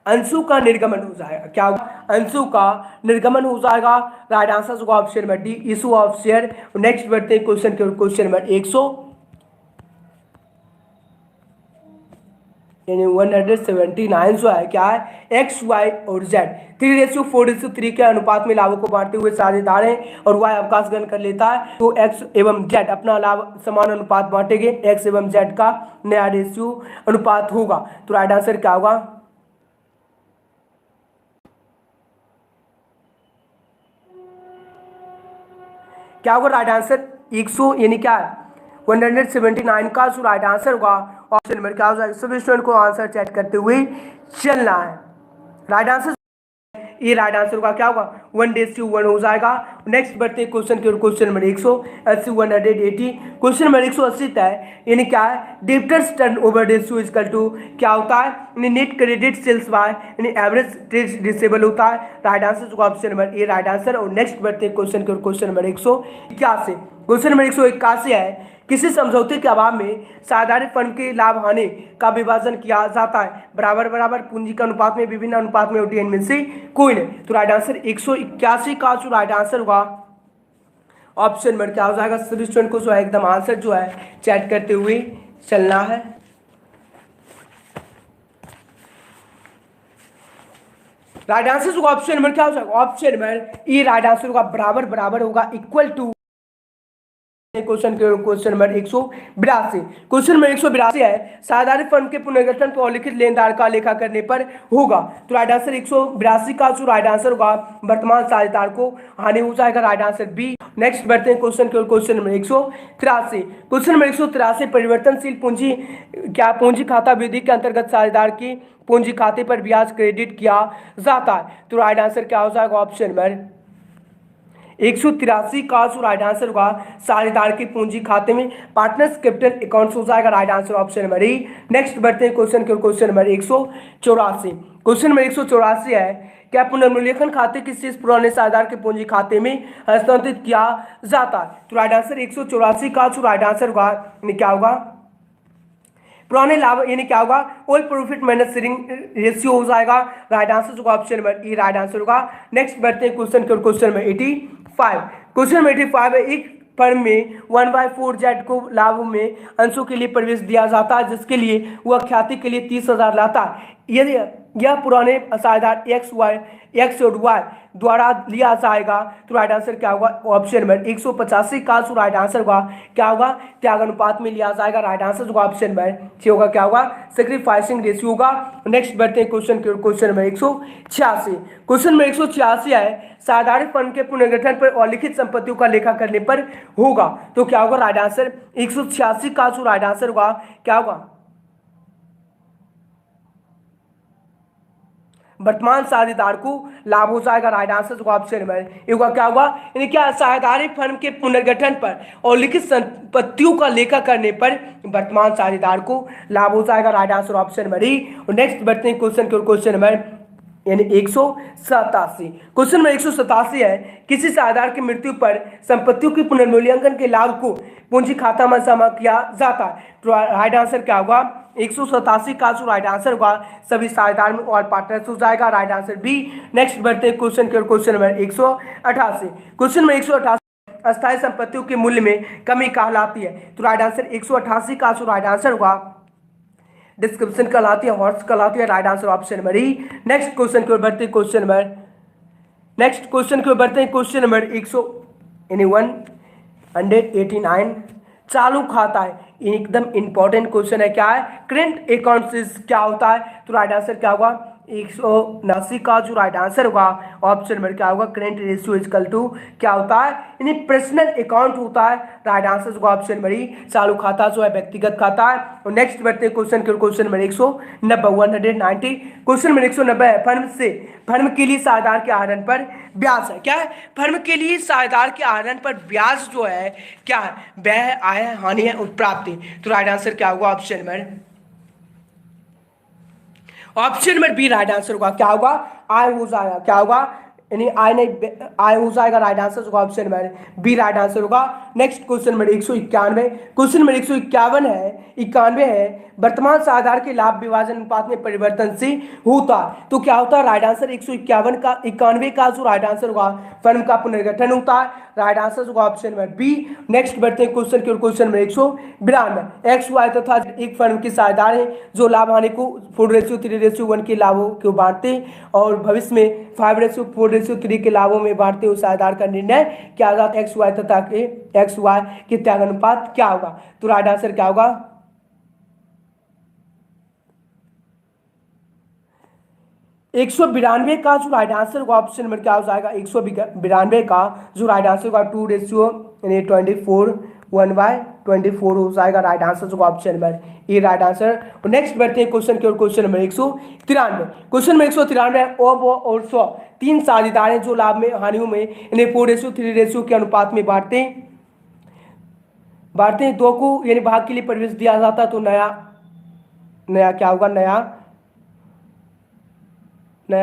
अंशु का निर्गमन हो जाएगा। क्या होगा? अंशु का निर्गमन हो जाएगा। राइट आंसर होगा option number D, issue of share. Next बढ़ते हैं क्वेश्चन के, क्वेश्चन नंबर 179 जो है क्या है, एक्स वाई और जेड 3:4:3 के अनुपात में लाभों को बांटते हुए साझेदार हैं और वाई अवकाश ग्रहण कर लेता है, तो एक्स एवं जेड अपना लाभ समान अनुपात बांटेंगे। एक्स एवं जेड का नया रेशियो अनुपात होगा। तो राइट आंसर क्या होगा? क्या होगा राइट आंसर? 100 यानी क्या है 179 का जो राइट आंसर होगा ऑप्शन नंबर क्या हो जाएगा? सभी स्टूडेंट को आंसर चेक करते हुए चलना है। राइट आंसर ये राइट आंसर होगा क्या होगा? 1:1 हो जाएगा। नेक्स्ट बढ़ते हैं क्वेश्चन के, क्वेश्चन नंबर 180 क्वेश्चन नंबर 180 है, यानी क्या है, debtors turnover ratio equal to क्या होता है? यानी नेट क्रेडिट सेल्स बाय यानी एवरेज ट्रेड रिसीवेबल होता है। राइट आंसर होगा option number A right answer. और नेक्स्ट बढ़ते हैं क्वेश्चन के, क्वेश्चन नंबर 181 क्वेश्चन नंबर 181 है, किसी समझौते के अभाव में साधारण फर्म के लाभ हानि का विभाजन किया जाता है बराबर बराबर पूंजी के अनुपात में, विभिन्न अनुपात में, OTN में से कोई नहीं। तो राइट आंसर 181 का जो राइट आंसर होगा ऑप्शन नंबर क्या हो जाएगा? सभी स्टूडेंट को जो है एकदम आंसर जो है चैट करते हुए चलना है। राइट आंसर होगा ऑप्शन नंबर क्या हो जाएगा? Option number E right answer होगा बराबर बराबर होगा equal to. Question number 182 question number 182 है, साधारण फंड के पुनर्गठन पर लिखित लेनदार का लेखा करने पर होगा। तो राइट आंसर 182 का जो राइट आंसर होगा वर्तमान साझेदार को हानि हो जाएगा। Right answer B. नेक्स्ट बढ़ते हैं क्वेश्चन के, क्वेश्चन नंबर 183 क्वेश्चन नंबर 183 परिवर्तनशील पूंजी क्या पूंजी खाता विधि के अंतर्गत साझेदार की पूंजी खाते पर ब्याज क्रेडिट किया जाता है। तो राइट आंसर क्या हो जाएगा? ऑप्शन नंबर 183 का जो राइट आंसर होगा साझेदार की पूंजी खाते में पार्टनर्स कैपिटल अकाउंट्स हो जाएगा। राइट आंसर ऑप्शन नंबर ई। नेक्स्ट बढ़ते हैं क्वेश्चन के, क्वेश्चन नंबर 184 क्वेश्चन नंबर 184 है, क्या पुनर्मूल्यांकन खाते की शेष पुराने साझेदार के पूंजी खाते में हस्तांतरित किया जाता है। तो राइट आंसर 184 का जो राइट आंसर होगा क्या होगा? पुराने लाभ यानी क्या होगा? All profit minus sharing ratio हो जाएगा। राइट आंसर होगा option number E right answer होगा। नेक्स्ट बढ़ते हैं क्वेश्चन के, क्वेश्चन नंबर 85 क्वेश्चन नंबर 85 है, एक फर्म में 1/4 जेड को लाभ में अंशों के लिए प्रवेश दिया जाता है जिसके लिए वह ख्याति के लिए 30,000 लाता है। यदि यह पुराने साझेदार एक्स और वाई द्वारा लिया जाएगा तो राइट आंसर क्या होगा? ऑप्शन नंबर 185 का जो राइट आंसर होगा क्या होगा? त्याग अनुपात में लिया जाएगा। राइट आंसर होगा ऑप्शन नंबर सी होगा क्या होगा? सेक्रीफाइसिंग रेशियो होगा। नेक्स्ट बढ़ते हैं क्वेश्चन के, क्वेश्चन नंबर 186 क्वेश्चन नंबर 186 है, साधारण फंड के पुनर्गठन पर और लिखित संपत्तियों का लेखा करने पर होगा। तो क्या होगा? राइट आंसर 186 का जो राइट आंसर होगा क्या होगा? वर्तमान साझेदार को लाभ हो जाएगा। राइट आंसर होगा ऑप्शन नंबर ए होगा क्या होगा? यानी क्या साझेदारी फर्म के पुनर्गठन पर और लिखित संपत्तियों का लेखा करने पर वर्तमान साझेदार को लाभ हो जाएगा। राइट आंसर ऑप्शन नंबर ई। और नेक्स्ट बढ़ते हैं क्वेश्चन के, क्वेश्चन नंबर यानी 187 क्वेश्चन नंबर 187 है, किसी साझेदार की मृत्यु पर संपत्तियों के पुनर्मूल्यांकन के लाभ को पूंजी खाता में जमा किया जाता है। तो राइट आंसर क्या होगा? 187 का जो राइट आंसर होगा सभी साझेदार में और पार्टनर्स हो जाएगा। Right answer B. नेक्स्ट बढ़ते हैं क्वेश्चन के, क्वेश्चन नंबर 188 क्वेश्चन नंबर 188 अस्थायी संपत्तियों के मूल्य में कमी कहलाती है। तो राइट आंसर 188 का जो राइट आंसर होगा डिस्क्रिप्शन कहलाती है, हॉर्स कहलाती है। राइट आंसर ऑप्शन नंबर ई। नेक्स्ट क्वेश्चन की ओर बढ़ते हैं क्वेश्चन नंबर क्वेश्चन नंबर 189 चालू खाता है, एकदम इंपॉर्टेंट क्वेश्चन है। क्या है? करेंट अकाउंट्स क्या होता है? तो राइट आंसर क्या होगा? 179 का जो राइट आंसर होगा ऑप्शन नंबर क्या होगा? करेंट रेशियो इक्वल टू क्या होता है? यानी पर्सनल अकाउंट होता है। राइट आंसर होगा ऑप्शन नंबर ई। चालू खाता जो है व्यक्तिगत खाता है। और नेक्स्ट बढ़ते हैं क्वेश्चन के, क्वेश्चन नंबर 190 क्वेश्चन नंबर 190 है, फर्म के लिए साझेदार के आहरण पर ब्याज है। क्या है? फर्म के लिए साझेदार के आहरण पर ब्याज जो है क्या है? व्यय, आय, हानि है, उत्प्राप्ति। तो राइट आंसर क्या होगा? Option number B right answer होगा क्या होगा? आय हो जाएगा। क्या होगा? यानी आय नहीं आय हो जाएगा। राइट आंसर होगा option number B right answer होगा। Next question number 191 question number 151 है, 91 है, वर्तमान साधार के लाभ विभाजन अनुपात में परिवर्तन से होता है। तो क्या होता है, राइट आंसर 151 का 91 का जो राइट आंसर होगा फर्म का पुनर्गठन होता है, राइट आंसर होगा ऑप्शन नंबर बी। नेक्स्ट बढ़ते हैं क्वेश्चन की ओर, क्वेश्चन नंबर 192। एक्स वाई तथा एक फर्म के साझेदार हैं जो लाभ हानि को 4:3:1 के लाभों को बांटते और भविष्य में 5:4:3 के लाभों में बांटते हुए साझेदार का निर्णय क्या होगा, एक्स वाई तथा के एक्स वाई के त्याग अनुपात क्या होगा। तो राइट आंसर क्या होगा, 192 का जो राइट आंसर होगा ऑप्शन नंबर क्या हो जाएगा, 192 का जो राइट आंसर होगा 2:24 हो जाएगा, राइट आंसर होगा option number A right answer. Next बढ़ते हैं क्वेश्चन की ओर, क्वेश्चन नंबर 193। क्वेश्चन नंबर 193 और 100 तीन साझेदार हैं जो लाभ में हानियों में इन्हें 4:3 के अनुपात में बांटते हैं, दो को यानी भाग के लिए परिवेश दिया जाता है। तो नया क्या होगा, नया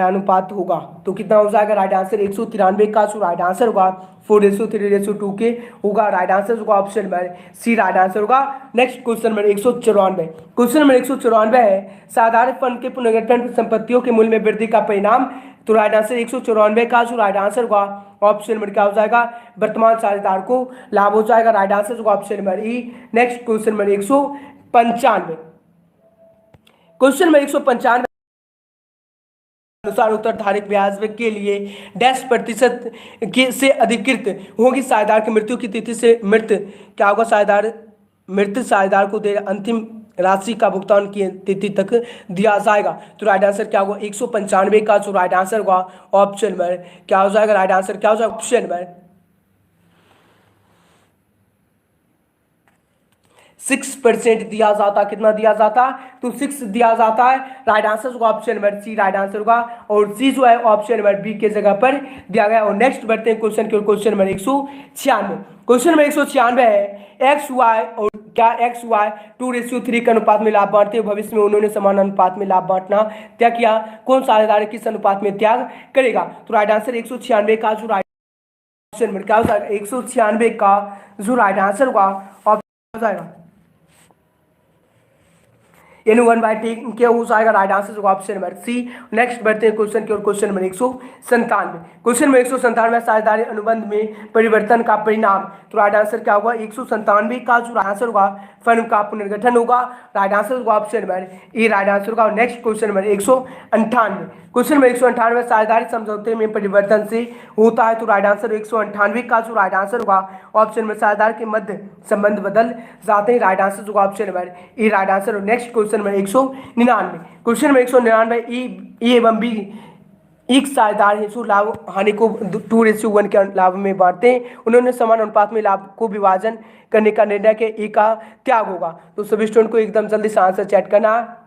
अनुपात होगा। तो कितना हो जाएगा राइट आंसर, 193 का जो राइट आंसर होगा 4:3:2 के होगा, राइट आंसर होगा option number C right answer होगा। Next question number 194। Question number 194 है साधारण फंड के पुनर्गठन संपत्तियों के मूल्य में वृद्धि का परिणाम। तो राइट आंसर 194 का जो राइट आंसर होगा ऑप्शन नंबर क्या हो जाएगा, वर्तमान साझेदार को लाभ हो जाएगा, राइट आंसर होगा ऑप्शन नंबर ई। Next question number 195। Question number 195 अनुसार उत्तरधारित ब्याज के लिए डैश प्रतिशत से अधिकृत होगी साझेदार की मृत्यु की तिथि से मृत क्या होगा, मृत साझेदार को दे अंतिम राशि का भुगतान की तिथि तक दिया जाएगा। तो राइट आंसर क्या होगा, 195 का जो राइट आंसर होगा ऑप्शन नंबर क्या हो जाएगा, राइट आंसर क्या हो जाएगा ऑप्शन नंबर 6% दिया जाता। कितना दिया जाता, तो 6 दिया जाता है, राइट आंसर होगा option number C right answer होगा, और सी जो है ऑप्शन नंबर बी के जगह पर दिया गया। और नेक्स्ट बढ़ते हैं क्वेश्चन की, क्वेश्चन नंबर 196। क्वेश्चन नंबर 196 है एक्स वाई और क्या एक्स वाई 2:3 के अनुपात में लाभ बांटते हैं, भविष्य में उन्होंने समान अनुपात में लाभ बांटना त्याग किया, कौन साझेदार किस अनुपात में त्याग करेगा। तो राइट आंसर 196 का जो राइट ऑप्शन नंबर क्या हो जाएगा, 196 का जो राइट आंसर होगा ऑप्शन हो जाएगा यानी 1/10 क्या हो जाएगा, राइट आंसर होगा ऑप्शन नंबर सी। नेक्स्ट बढ़ते हैं क्वेश्चन की ओर, क्वेश्चन नंबर 197। क्वेश्चन नंबर 197 साझेदारी अनुबंध में परिवर्तन का परिणाम। तो राइट आंसर क्या होगा, 197 का जो आंसर होगा फर्म का पुनर्गठन होगा, राइट आंसर होगा option number A right answer होगा। Next question number 198। Question number 198 साझेदारी समझौते में परिवर्तन से होता है। तो राइट आंसर 198 का जो राइट आंसर होगा ऑप्शन नंबर साझेदार के मध्य संबंध बदल जाते हैं, राइट आंसर होगा option number A right answer. Next question number 199। Question number 199 ए एवं बी एक साझेदार है जो लाभ हानि को 2:1 के लाभ में बांटते हैं, उन्होंने समान अनुपात में लाभ को विभाजन करने का निर्णय के ए का त्याग होगा। तो सभी स्टूडेंट को एकदम जल्दी से आंसर चैट करना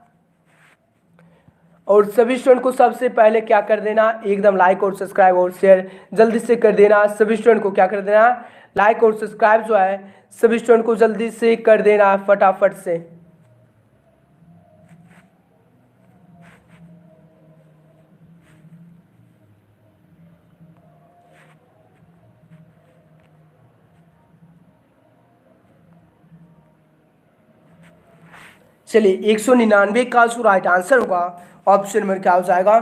और सभी स्टूडेंट को सबसे पहले क्या कर देना, एकदम लाइक और सब्सक्राइब और शेयर जल्दी से कर देना। सभी स्टूडेंट को क्या कर देना, लाइक और सब्सक्राइब जो है सभी स्टूडेंट को जल्दी से कर देना फटाफट से। चलिए 199 का जो राइट आंसर होगा ऑप्शन नंबर क्या हो जाएगा,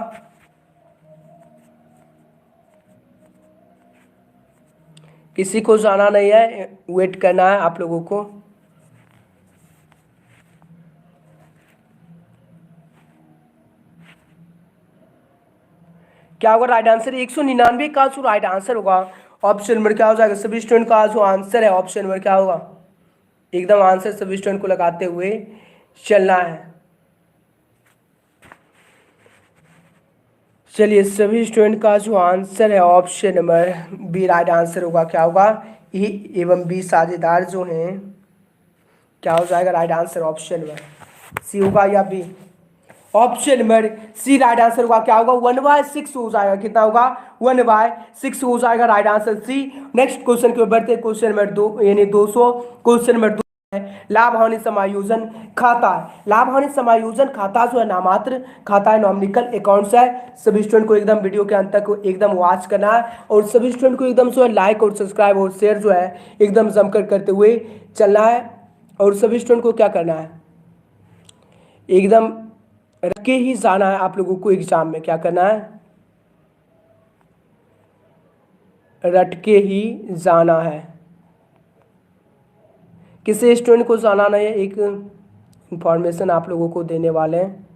किसी को जाना नहीं है, वेट करना है आप लोगों को। क्या होगा राइट आंसर, 199 का जो राइट आंसर होगा ऑप्शन नंबर क्या हो जाएगा। सभी स्टूडेंट का जो आंसर है ऑप्शन नंबर क्या होगा, एकदम आंसर सभी स्टूडेंट को लगाते हुए चलना है। चलिए सभी स्टूडेंट का जो आंसर है option number B right answer होगा। क्या होगा, ए एवं बी साझेदार जो हैं क्या हो जाएगा, right answer option number C होगा या B, option number C right answer होगा। क्या होगा, 1/6 हो जाएगा, कितना होगा 1/6 हो जाएगा, right answer C. Next question के बढ़ते क्वेश्चन नंबर 2 यानी 200। क्वेश्चन नंबर 2 लाभ हानि समायोजन खाता। लाभ हानि समायोजन खाता जो है नामात्र खाता है, नॉमिनिकल अकाउंट्स है। सभी स्टूडेंट को एकदम वीडियो के अंत तक एकदम वॉच करना है और सभी स्टूडेंट को एकदम जो है लाइक और सब्सक्राइब और शेयर जो है एकदम जमकर करते हुए चलना है। और सभी स्टूडेंट को क्या करना है, एकदम रट के ही जाना है आप लोगों को एग्जाम में। क्या करना है? रट के ही जाना है। किसी स्टूडेंट को जाना नहीं है, एक इंफॉर्मेशन आप लोगों को देने वाले हैं।